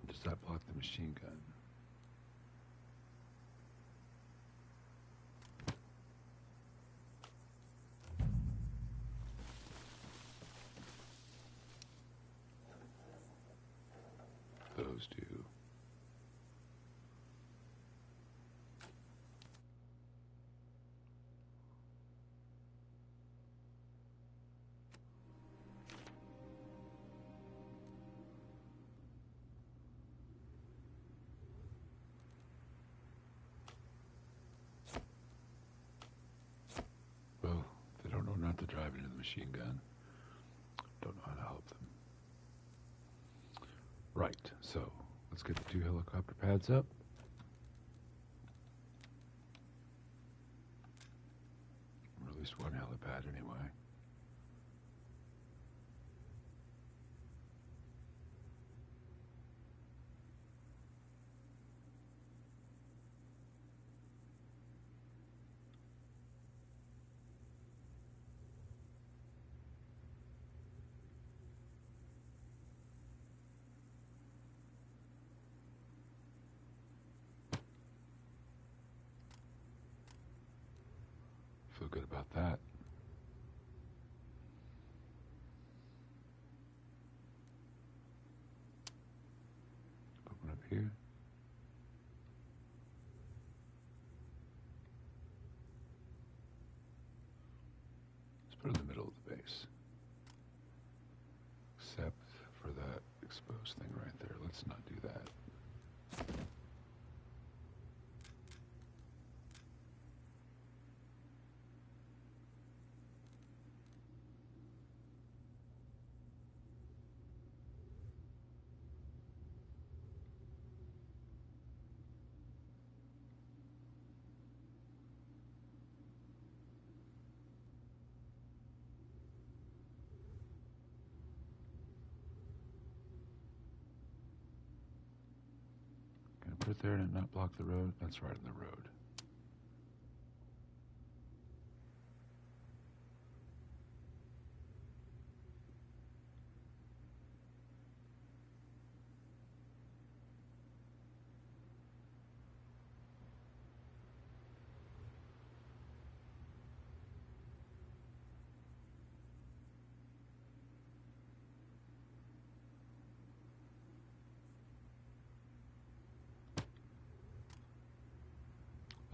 Does that block the machine gun? Those do. Well, they don't know not to drive into the machine gun. Don't know how to help them. Right, so let's get the 2 helicopter pads up. Or at least 1 helipad anyway. Feel good about that. Open up here. Let's put it in the middle of the base. Except for that exposed thing right there. Let's not do that. Put it there and not block the road. That's right in the road.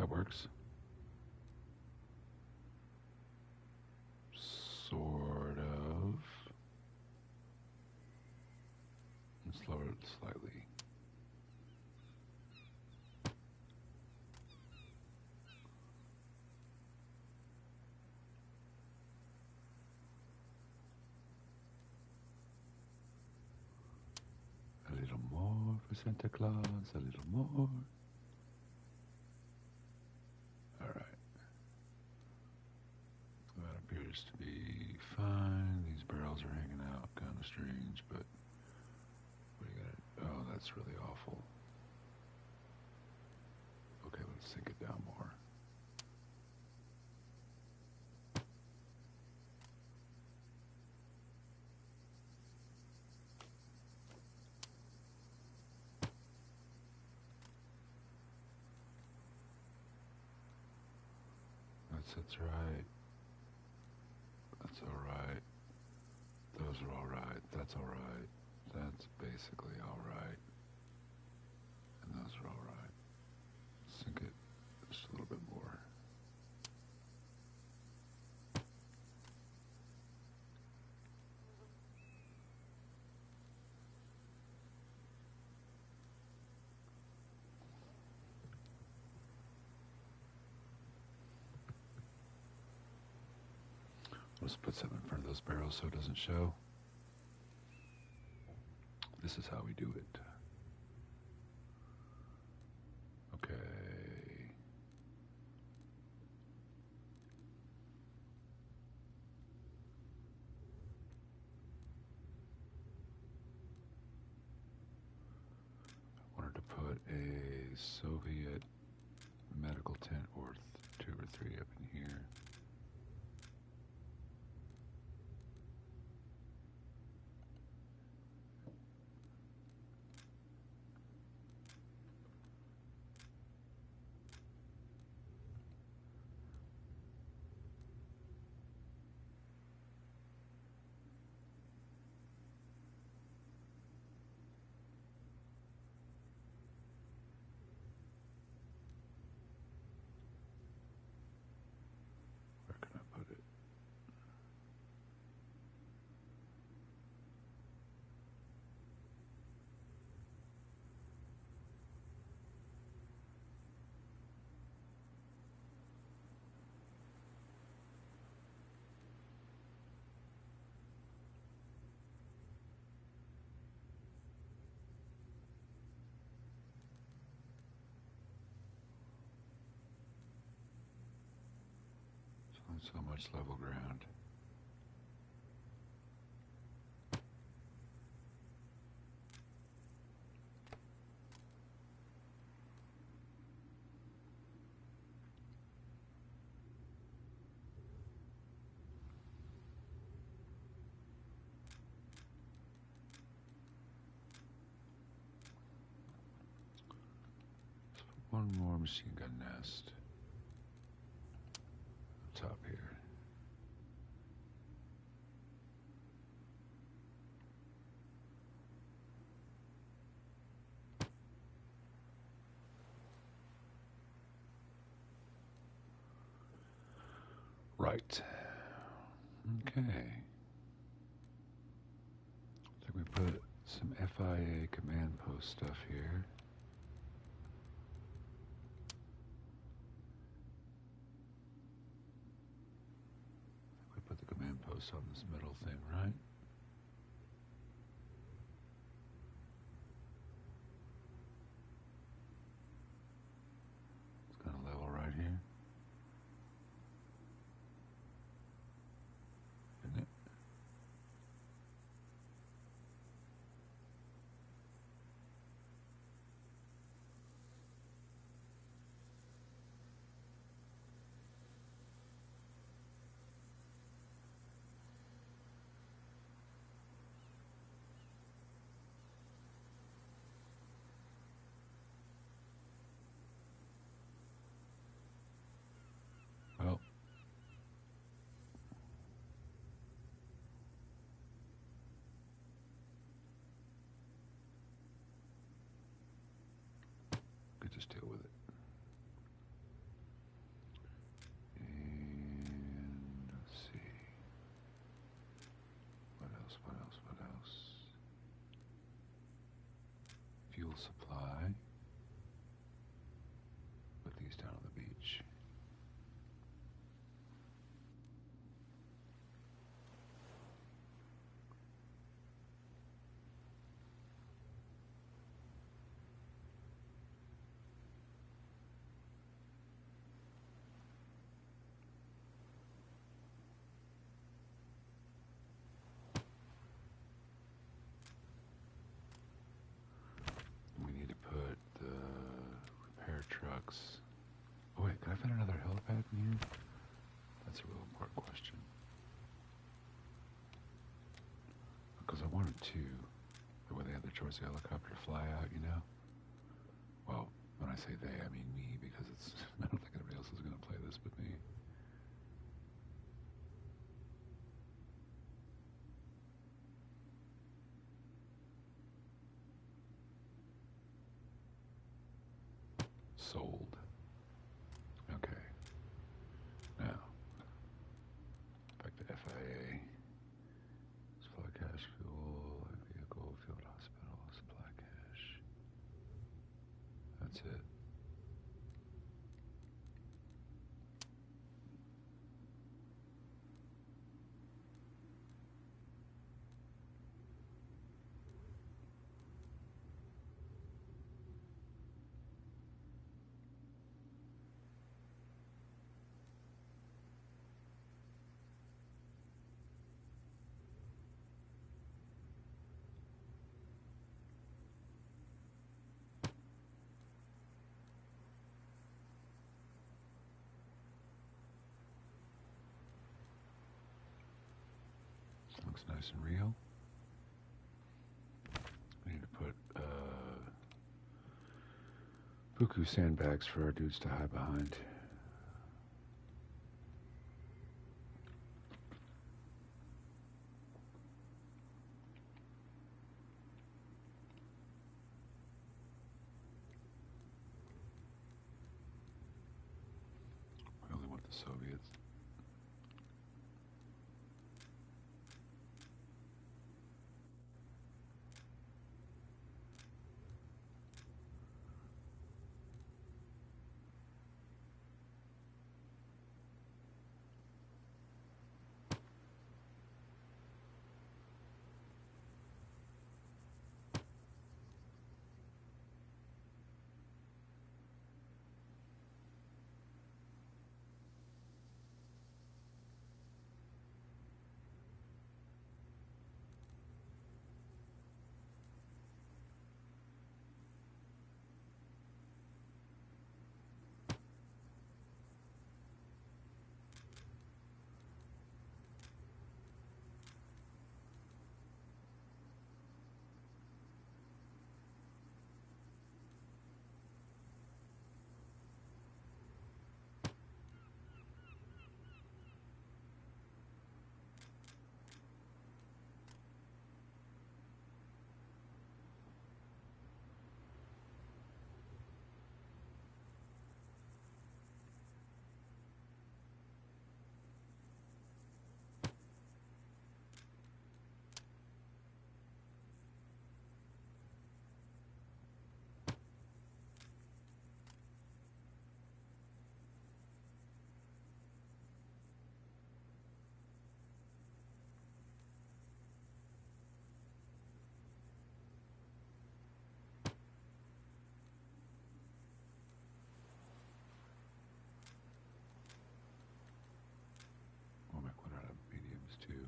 That works. Sort of. Let's lower it slightly. A little more for Santa Claus, a little more. Alright. That appears to be fine. These barrels are hanging out, kind of strange, but what do you got? Oh, that's really awful. Okay, let's sink it down more. That's right. That's alright. Those are alright. That's alright. That's basically alright. And those are alright. Sink it just a little bit more. Let's put something in front of those barrels so it doesn't show. This is how we do it. Okay. I wanted to put a Soviet medical tent or 2 or 3 up in here. Where can I put it? So much level ground. One more machine gun nest up top here. Right. Okay. So we put some FIA command post stuff here. We put the command post on this middle thing, right? It's kind of level right here. Isn't it? that in here? That's a real important question. Because I wanted to, the way they had the choice of helicopter fly out, you know? Well, when I say they, I mean me, because it's, I don't think anybody else is going to play this but me. Sold. Okay. Now, back to FIA. Supply cash, fuel, vehicle, field hospital, supply cash. That's it. Looks nice and real. We need to put buku sandbags for our dudes to hide behind. We only want the Soviets. We'll make one out of mediums too.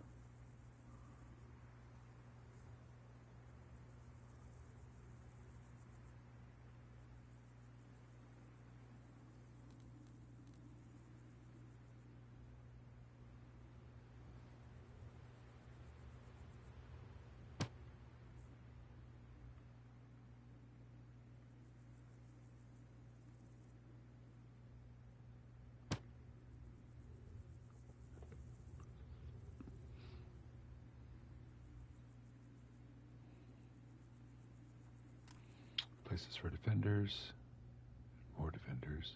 Places for defenders, more defenders.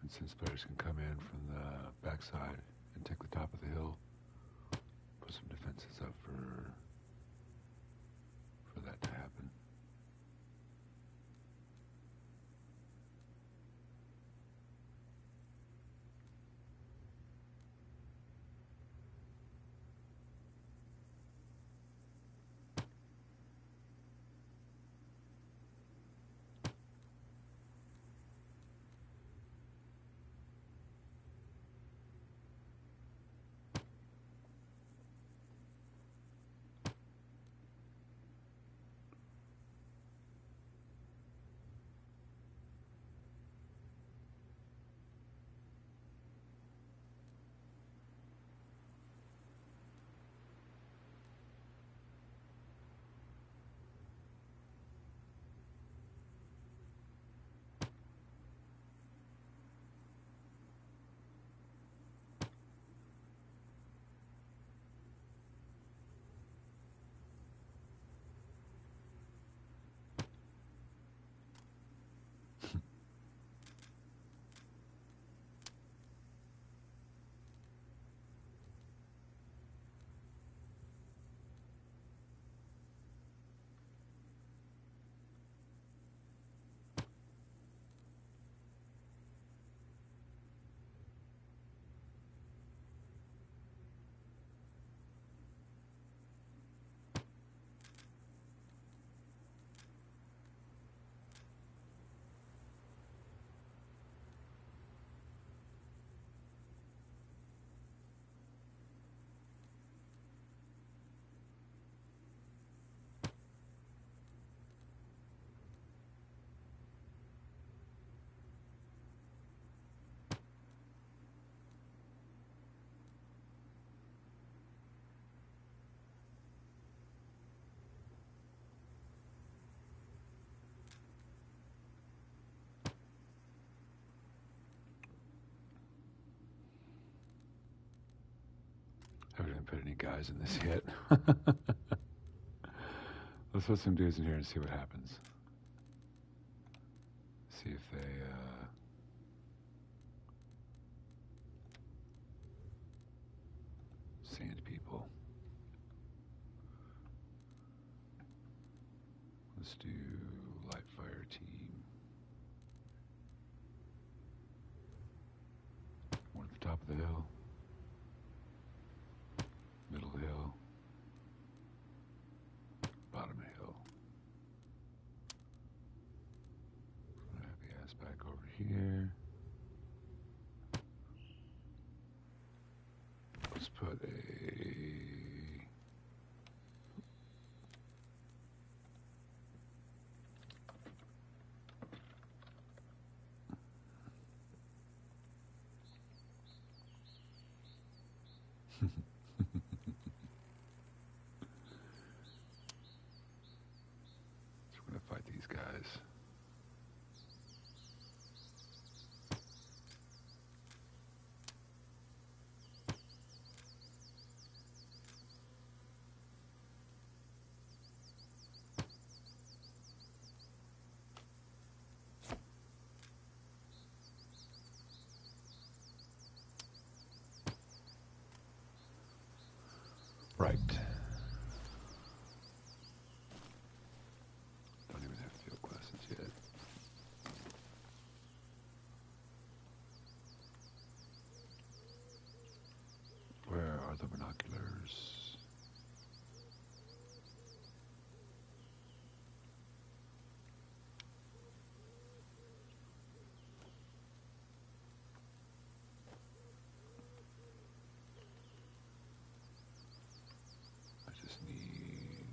And since players can come in from the backside and take the top of the hill, put some defenses up for that to happen. I haven't put any guys in this yet. Let's put some dudes in here and see what happens. See if they, sand people. Let's do light fire team. One at the top of the hill. Middle hill. Bottom hill. Happy ass back over here. Let's put a So we're gonna fight these guys. Right. Don't even have field glasses yet. Where are the binoculars? I just need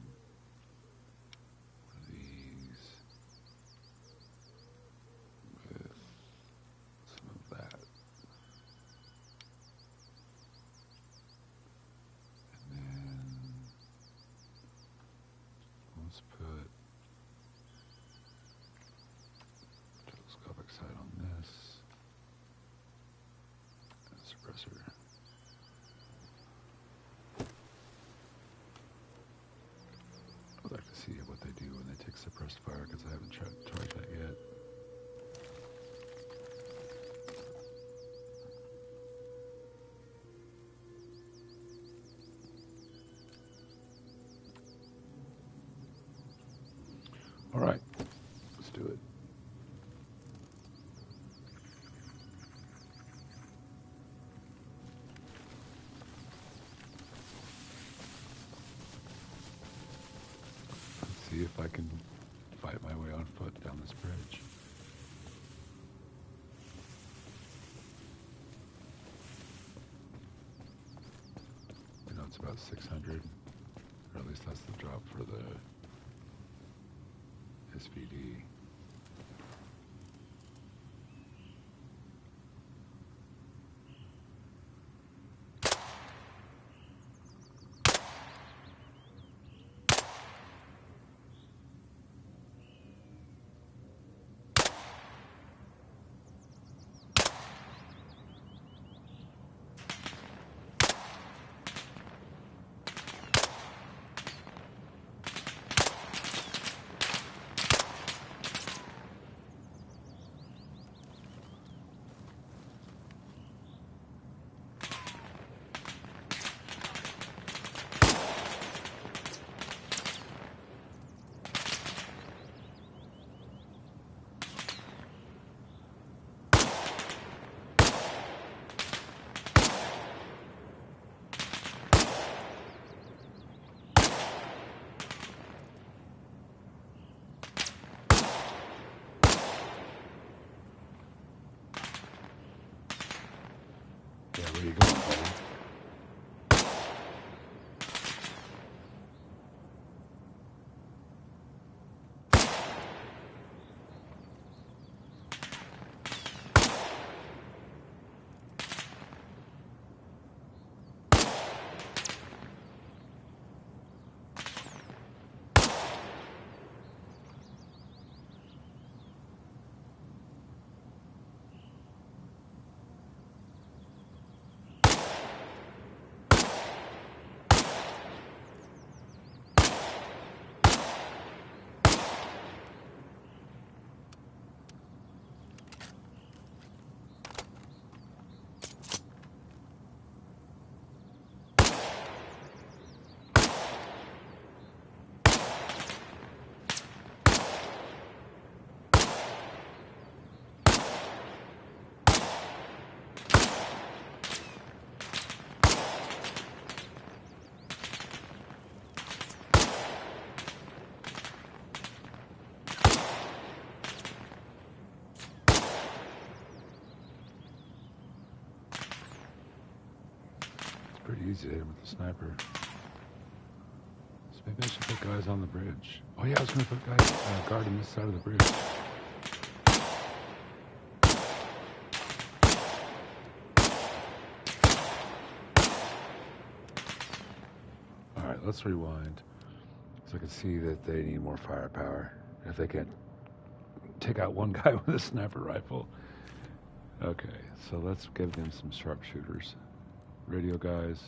one of these with some of that. And then let's put telescopic sight on this and a suppressor. I'd like to see what they do when they take suppressed fire because I haven't tried that yet. All right, let's do it. Let's see if I can fight my way on foot down this bridge. You know, it's about 600, or at least that's the drop for the SVD. Yeah, where you going, buddy? Pretty easy to hit him with the sniper. So maybe I should put guys on the bridge. Oh yeah, I was going to put guys guarding this side of the bridge. All right, let's rewind so I can see that they need more firepower. If they can't take out one guy with a sniper rifle. Okay, so let's give them some sharpshooters. Radio guys.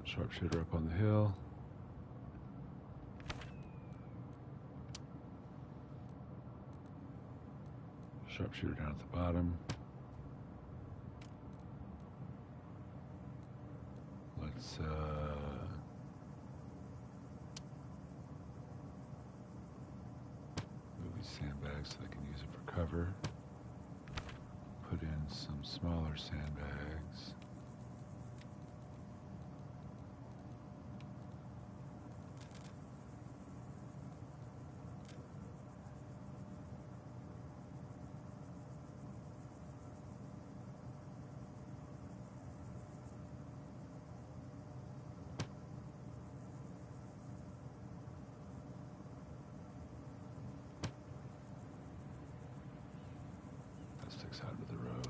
Sharpshooter up on the hill. Sharpshooter down at the bottom. Let's move these sandbags so I can use it for cover. Put in some smaller sandbags. Side of the road.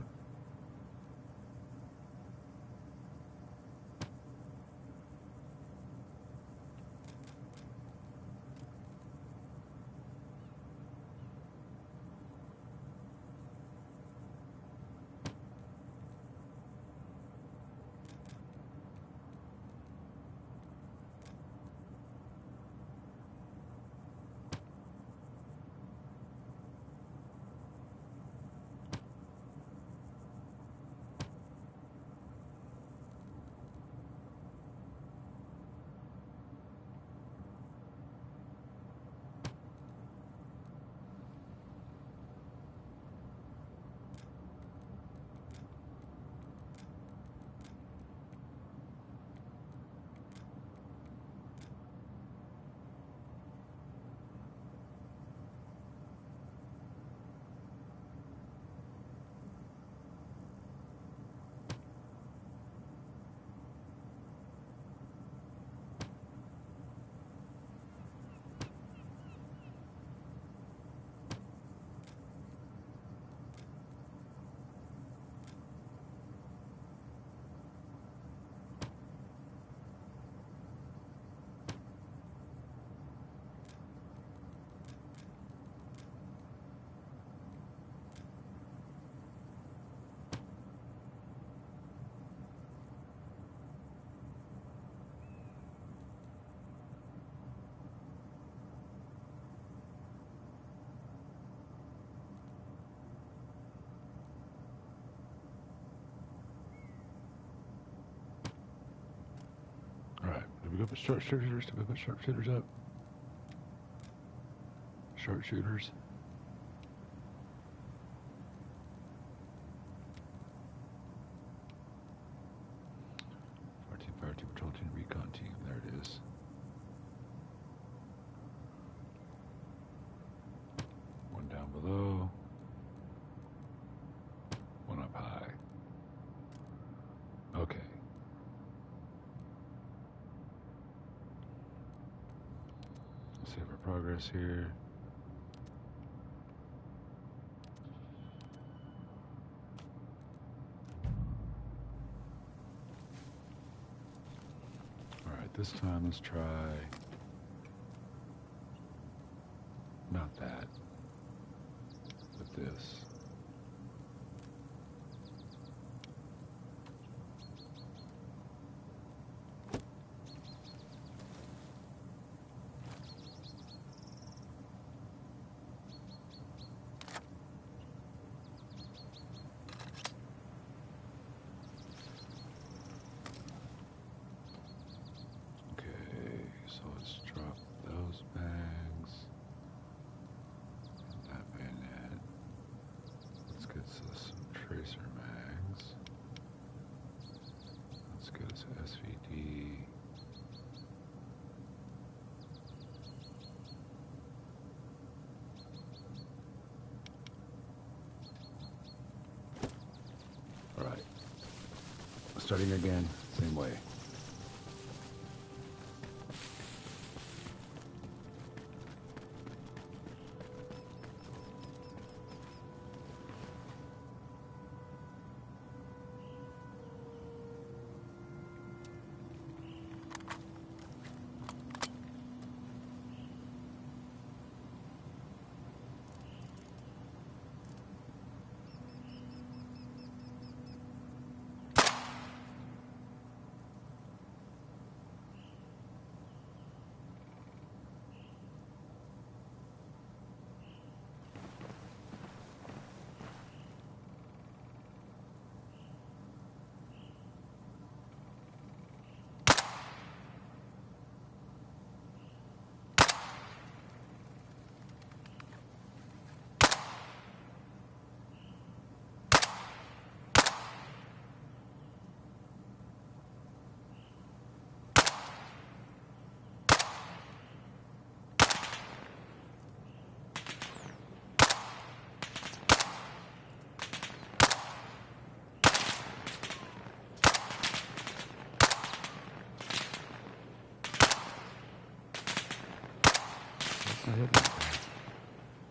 we go put sharpshooters? Did we put sharpshooters up? Sharpshooters. Fire team, patrol team, recon team. There it is. One down below. One up high. Okay. Save our progress here. Alright, this time let's try not that, but this. SVD. All right. Starting again, same way.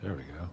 There we go.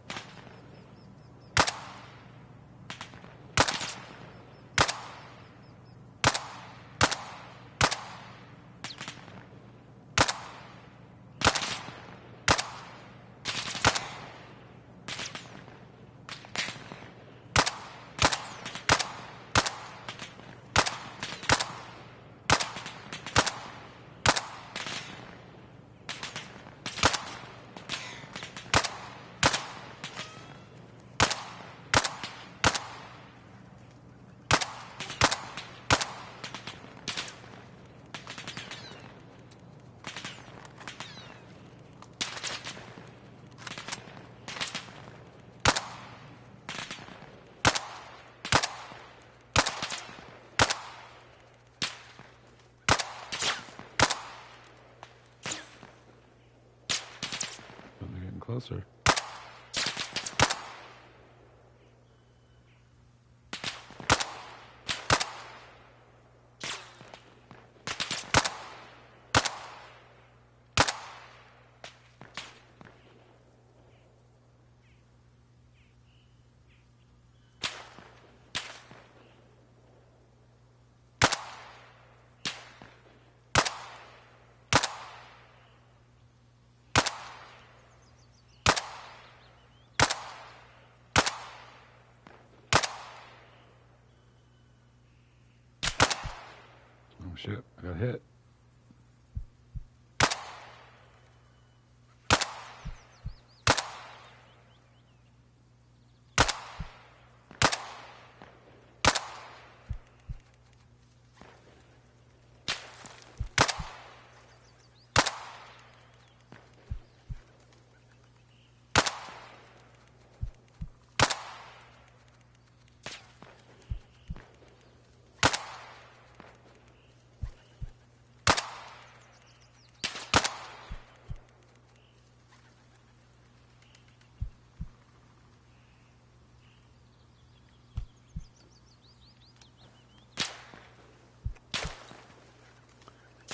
Closer. Oh shit, I got hit.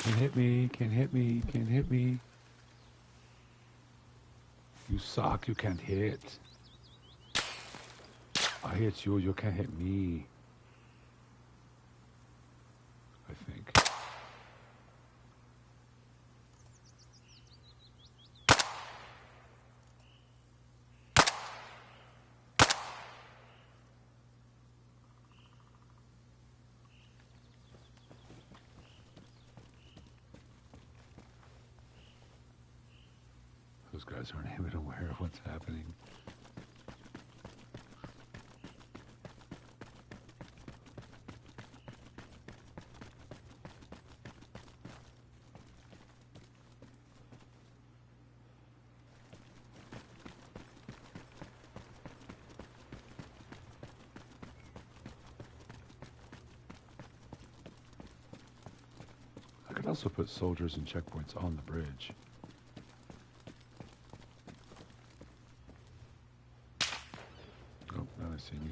Can't hit me, can't hit me, can't hit me. You suck, you can't hit. I hit you, you can't hit me. I think. Those guys aren't even aware of what's happening. I could also put soldiers and checkpoints on the bridge. Oh, now I see me.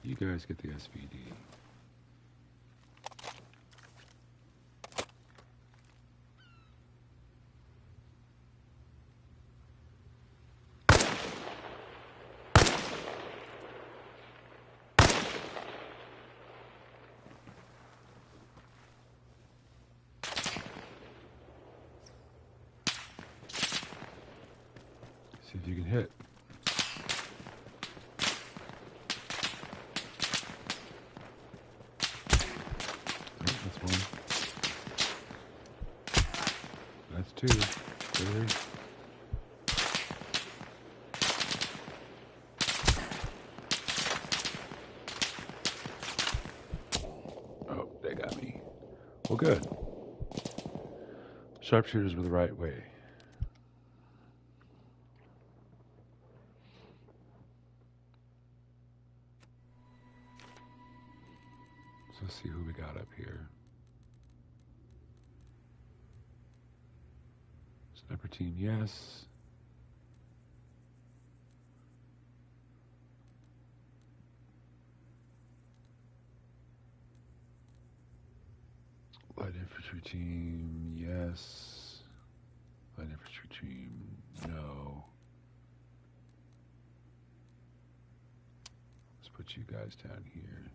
You guys get the SVD. See if you can hit. Oh, that's one. That's two. Three. Oh, they got me. Well, good. Sharpshooters were the right way. So let's see who we got up here. Sniper team, yes. Light infantry team, yes. Light infantry team, no. Let's put you guys down here.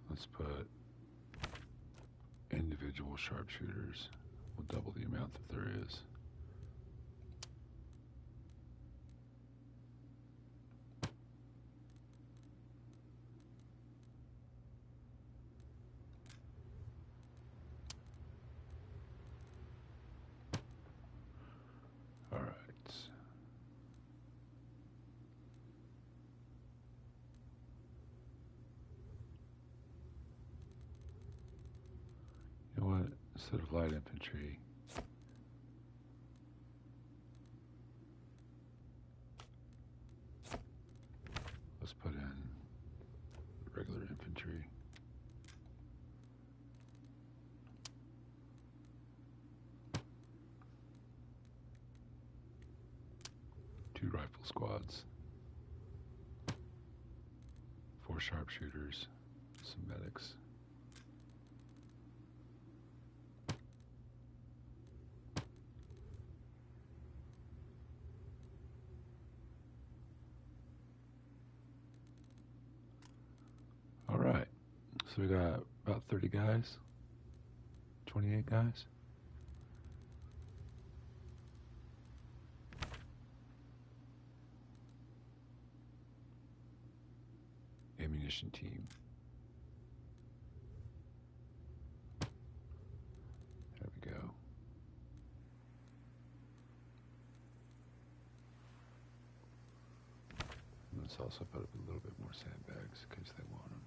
Let's put individual sharpshooters. We'll double the amount that there is. All right. You know what? Instead of light infantry, let's put in regular infantry. Two rifle squads. 4 sharpshooters. Some medics. All right. So we got about 30 guys. 28 guys. Ammunition team. There we go. And let's also put up a little bit more sandbags in case they want them.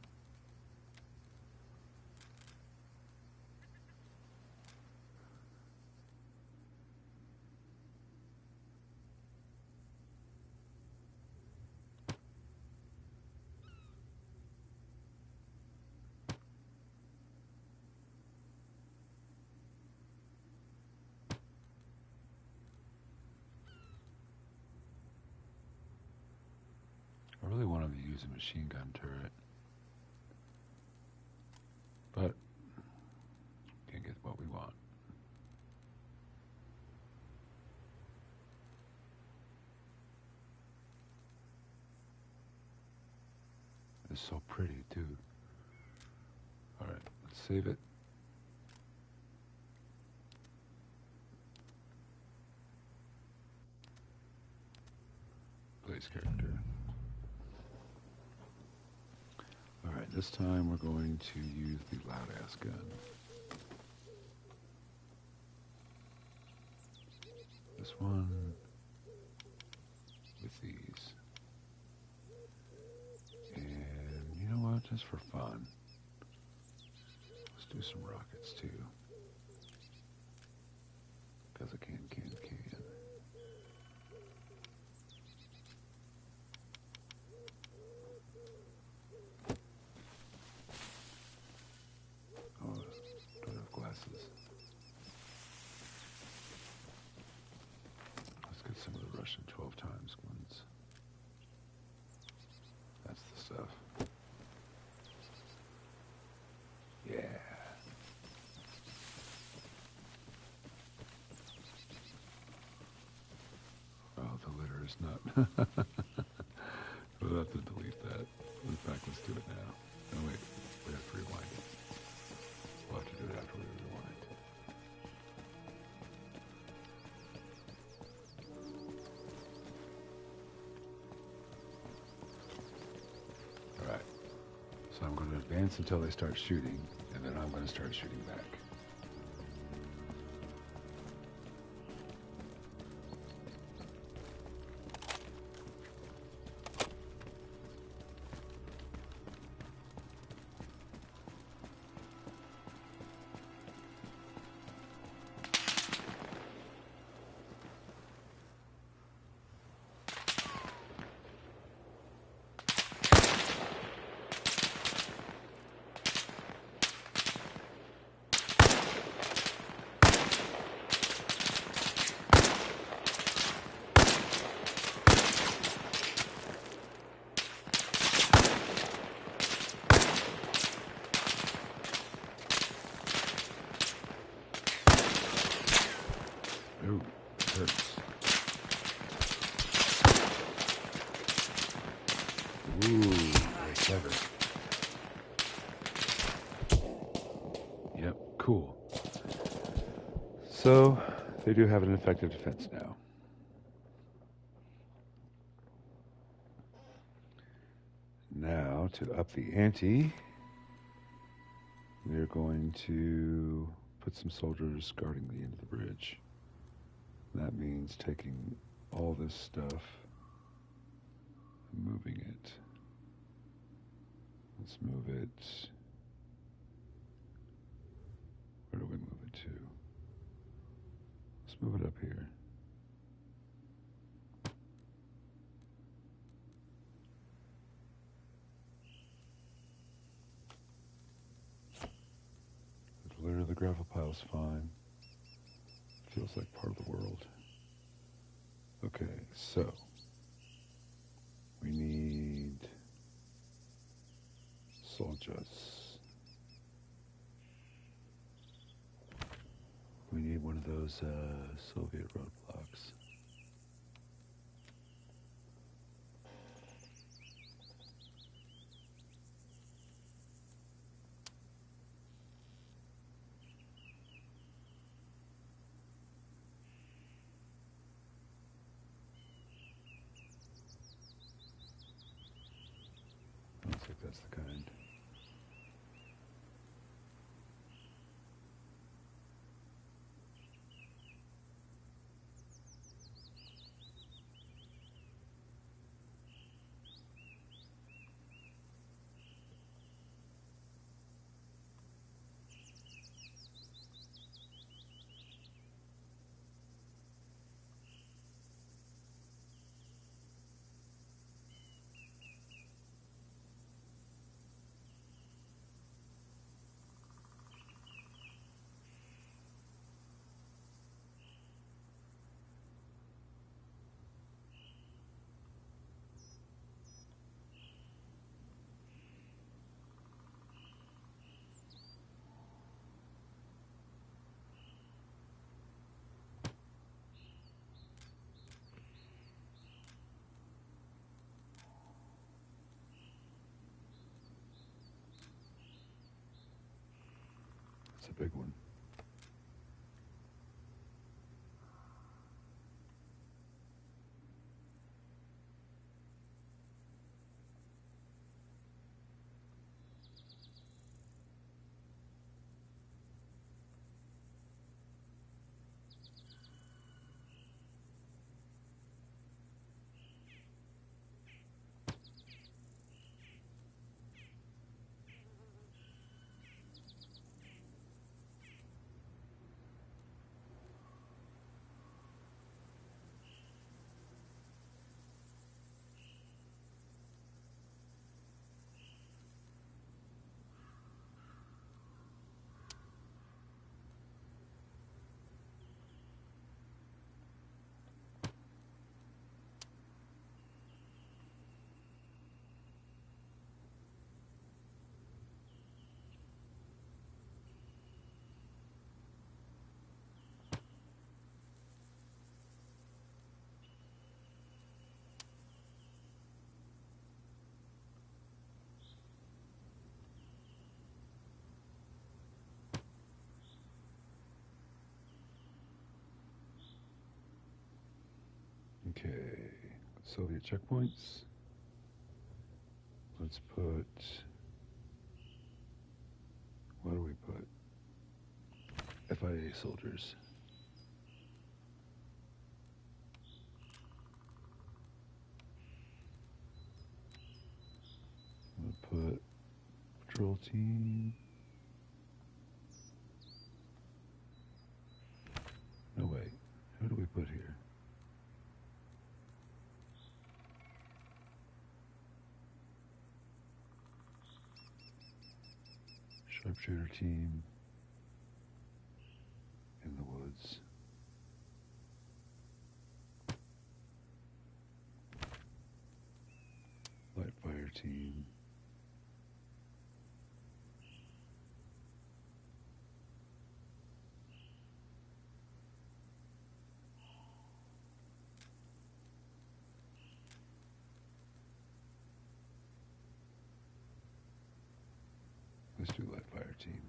use a machine gun turret. But can't get what we want. It's so pretty too. Alright, let's save it. Place character. Alright, this time we're going to use the loud ass gun. This one with these. And you know what? Just for fun, let's do some rockets too. Because I can. Oh, don't have glasses. Let's get some of the Russian 12 times ones. That's the stuff. Yeah. Oh, the litter is not. We'll have to delete that. In fact, let's do it now. No, wait. We have to rewind it. We'll have to do it after we rewind. Alright. So I'm going to advance until they start shooting, and then I'm going to start shooting back. Ooh, hurts. Ooh, very clever. Yep, cool. So, they do have an effective defense now. Now, to up the ante, we're going to put some soldiers guarding the end of the bridge. That means taking all this stuff and moving it. Let's move it. Where do we move it to? Let's move it up here. The litter of the gravel pile is fine. Feels like part of the world. Okay, so we need soldiers. We need one of those Soviet roadblocks. Looks like that's the kind. That's a big one. Okay, Soviet checkpoints. Let's put, what do we put? FIA soldiers. We'll put patrol team. No, wait, who do we put here? Sharpshooter team in the woods. Light fire team. Let's do light fire team.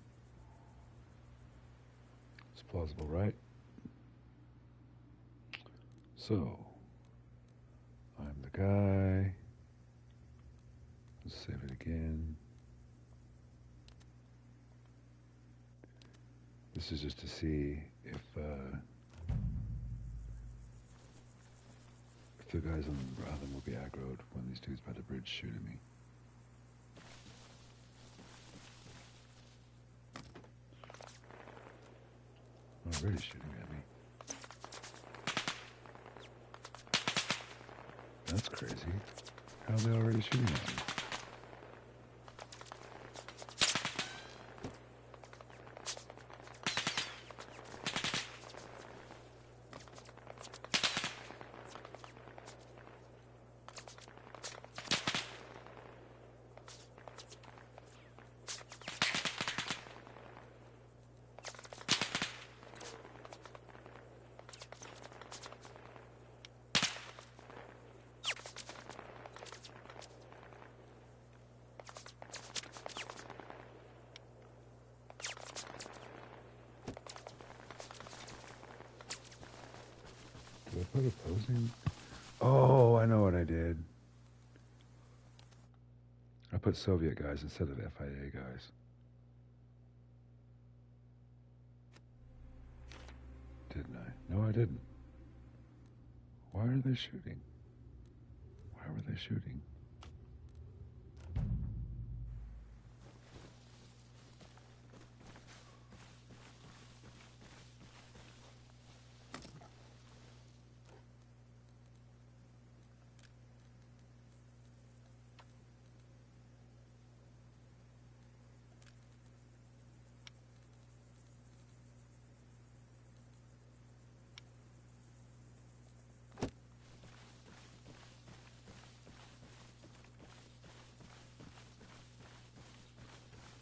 It's plausible, right? So, I'm the guy. Let's save it again. This is just to see if the guys on them will be aggroed when these dudes by the bridge shoot at me. Already shooting at me. That's crazy. How are they already shooting at me? Did I put opposing? Oh, I know what I did. I put Soviet guys instead of FIA guys. Didn't I? No, I didn't. Why are they shooting? Why were they shooting?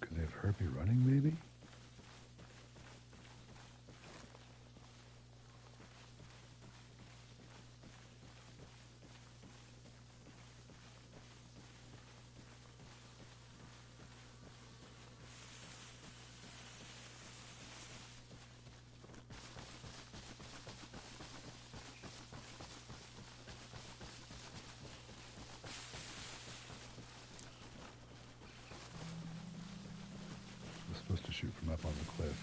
Could they have heard me running, maybe? Supposed to shoot from up on the cliff.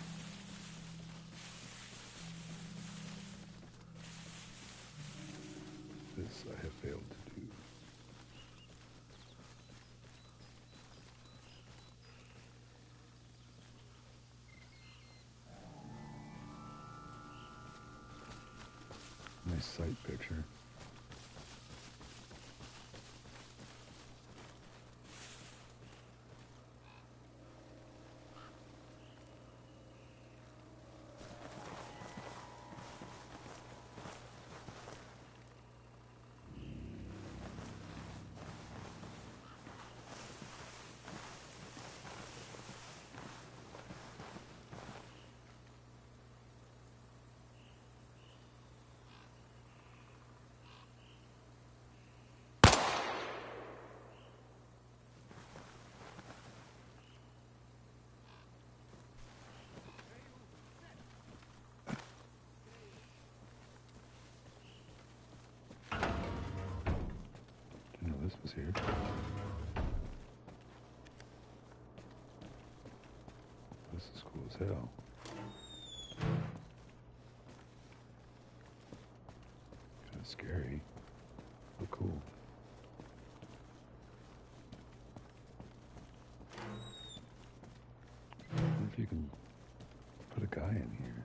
This I have failed to do. Nice sight picture. This was here. This is cool as hell. Kind of scary, but cool. I wonder if you can put a guy in here.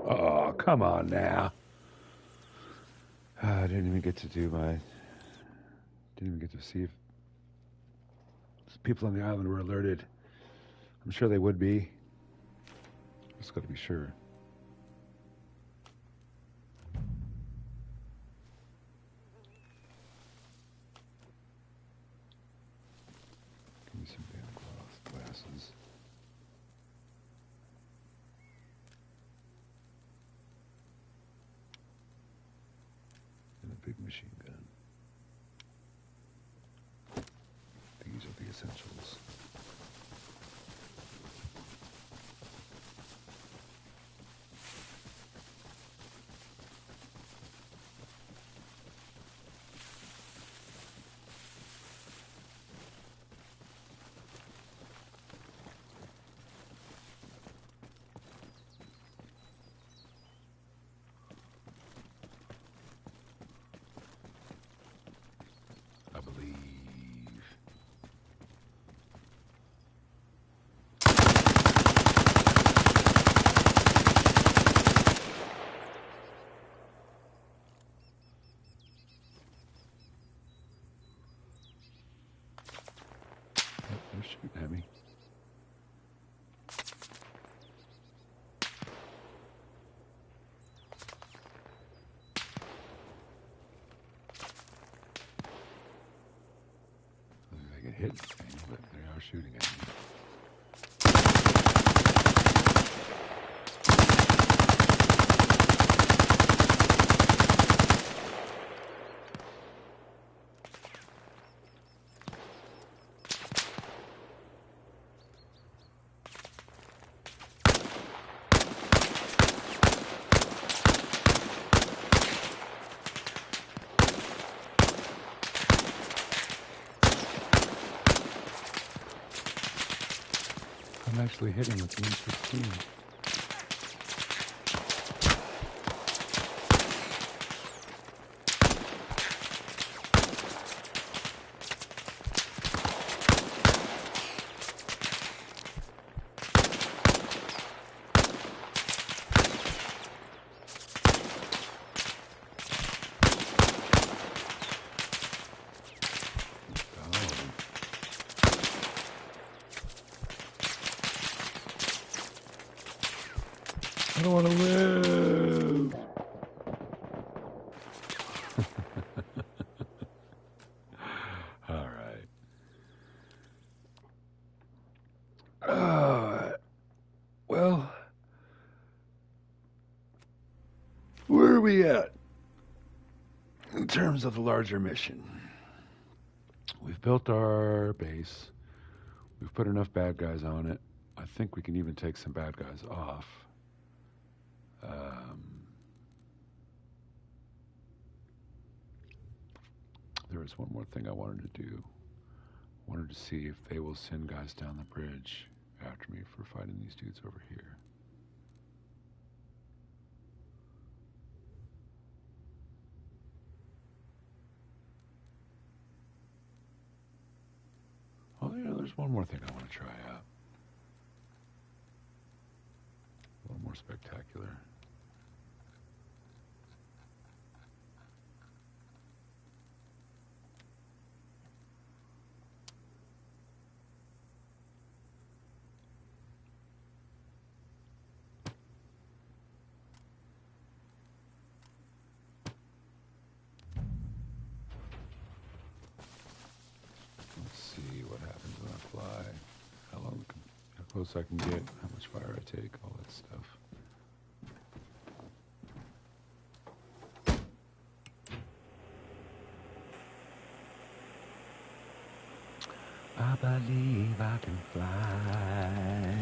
Oh, come on now. I didn't even get to didn't even get to see if people on the island were alerted. I'm sure they would be. Just got to be sure. Give me some damn glasses. Big machine gun. These are the essentials. They're shooting at me. I don't think I can hit anything, but they are shooting at me. I'm actually hitting with the M16. I don't want to live. All right. Well, where are we at in terms of the larger mission? We've built our base. We've put enough bad guys on it. I think we can even take some bad guys off. was one more thing I wanted to do. I wanted to see if they will send guys down the bridge after me for fighting these dudes over here. Oh, there's one more thing I want to try out. A little more spectacular. How close I can get, how much fire I take, all that stuff. I believe I can fly.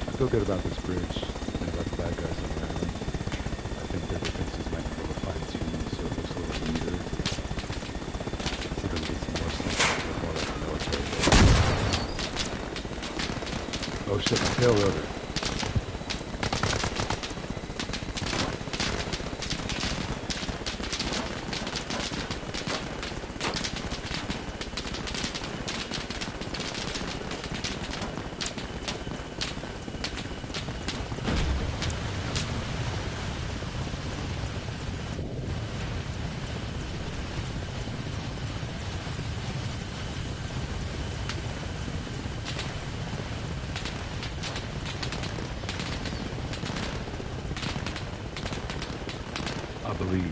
I feel good about this bridge and about the bad guys on the island. I think their defenses might be a little fine-tuned, so it looks a little neater. I think I'm going to get some more stuff, more like the military. Oh shit, my tail rotor. believe.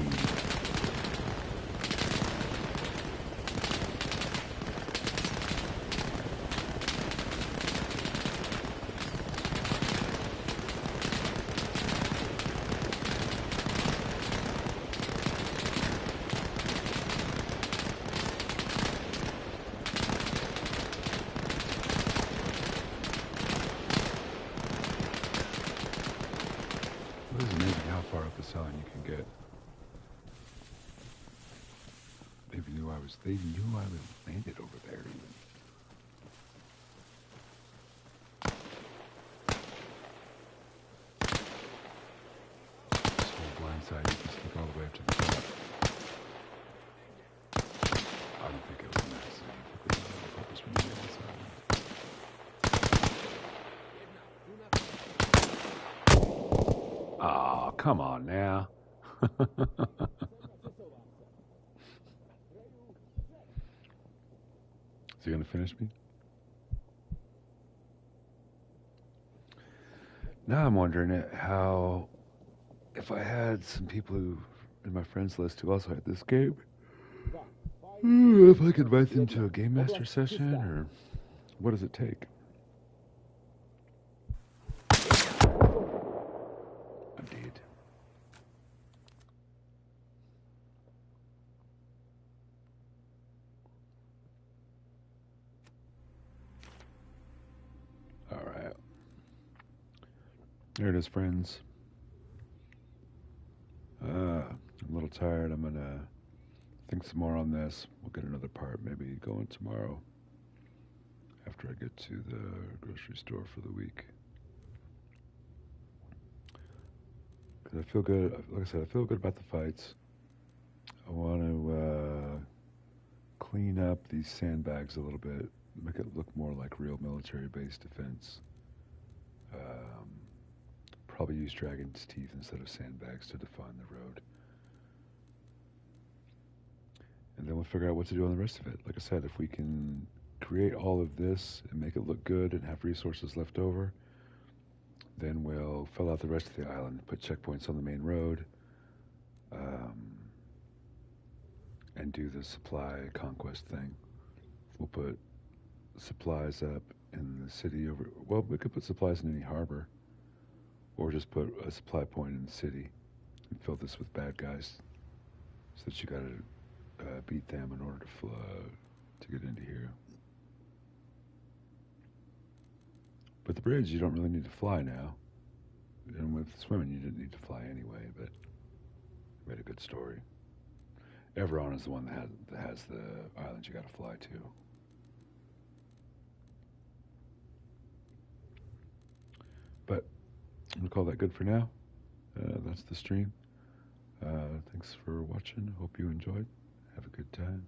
It is amazing how far up the island you can get. They knew I was landed over there even. This whole blind side, you can sneak all the way up to the top. I don't think it was an accident. I think it was on purpose when you get this island. Aw, come on now. Is he gonna finish me? Now I'm wondering how, if I had some people who in my friends list who also had this game, if I could invite them to a game master session, or what does it take? I'm dead. All right. There it is, friends. I'm a little tired. I'm gonna think some more on this. We'll get another part maybe going tomorrow after I get to the grocery store for the week. Because I feel good. Like I said, I feel good about the fights. I want to clean up these sandbags a little bit, make it look more like real military base defense. Probably use dragon's teeth instead of sandbags to define the road. And then we'll figure out what to do on the rest of it. Like I said, if we can create all of this and make it look good and have resources left over, then we'll fill out the rest of the island, put checkpoints on the main road, and do the supply conquest thing. We'll put supplies up in the city over. Well, we could put supplies in any harbor, or just put a supply point in the city and fill this with bad guys, so that you gotta beat them in order to get into here. But the bridge, you don't really need to fly now. And with swimming, you didn't need to fly anyway, but it made a good story. Everon is the one that has the island you gotta fly to. But I'm gonna call that good for now. That's the stream. Thanks for watching. Hope you enjoyed. Have a good time.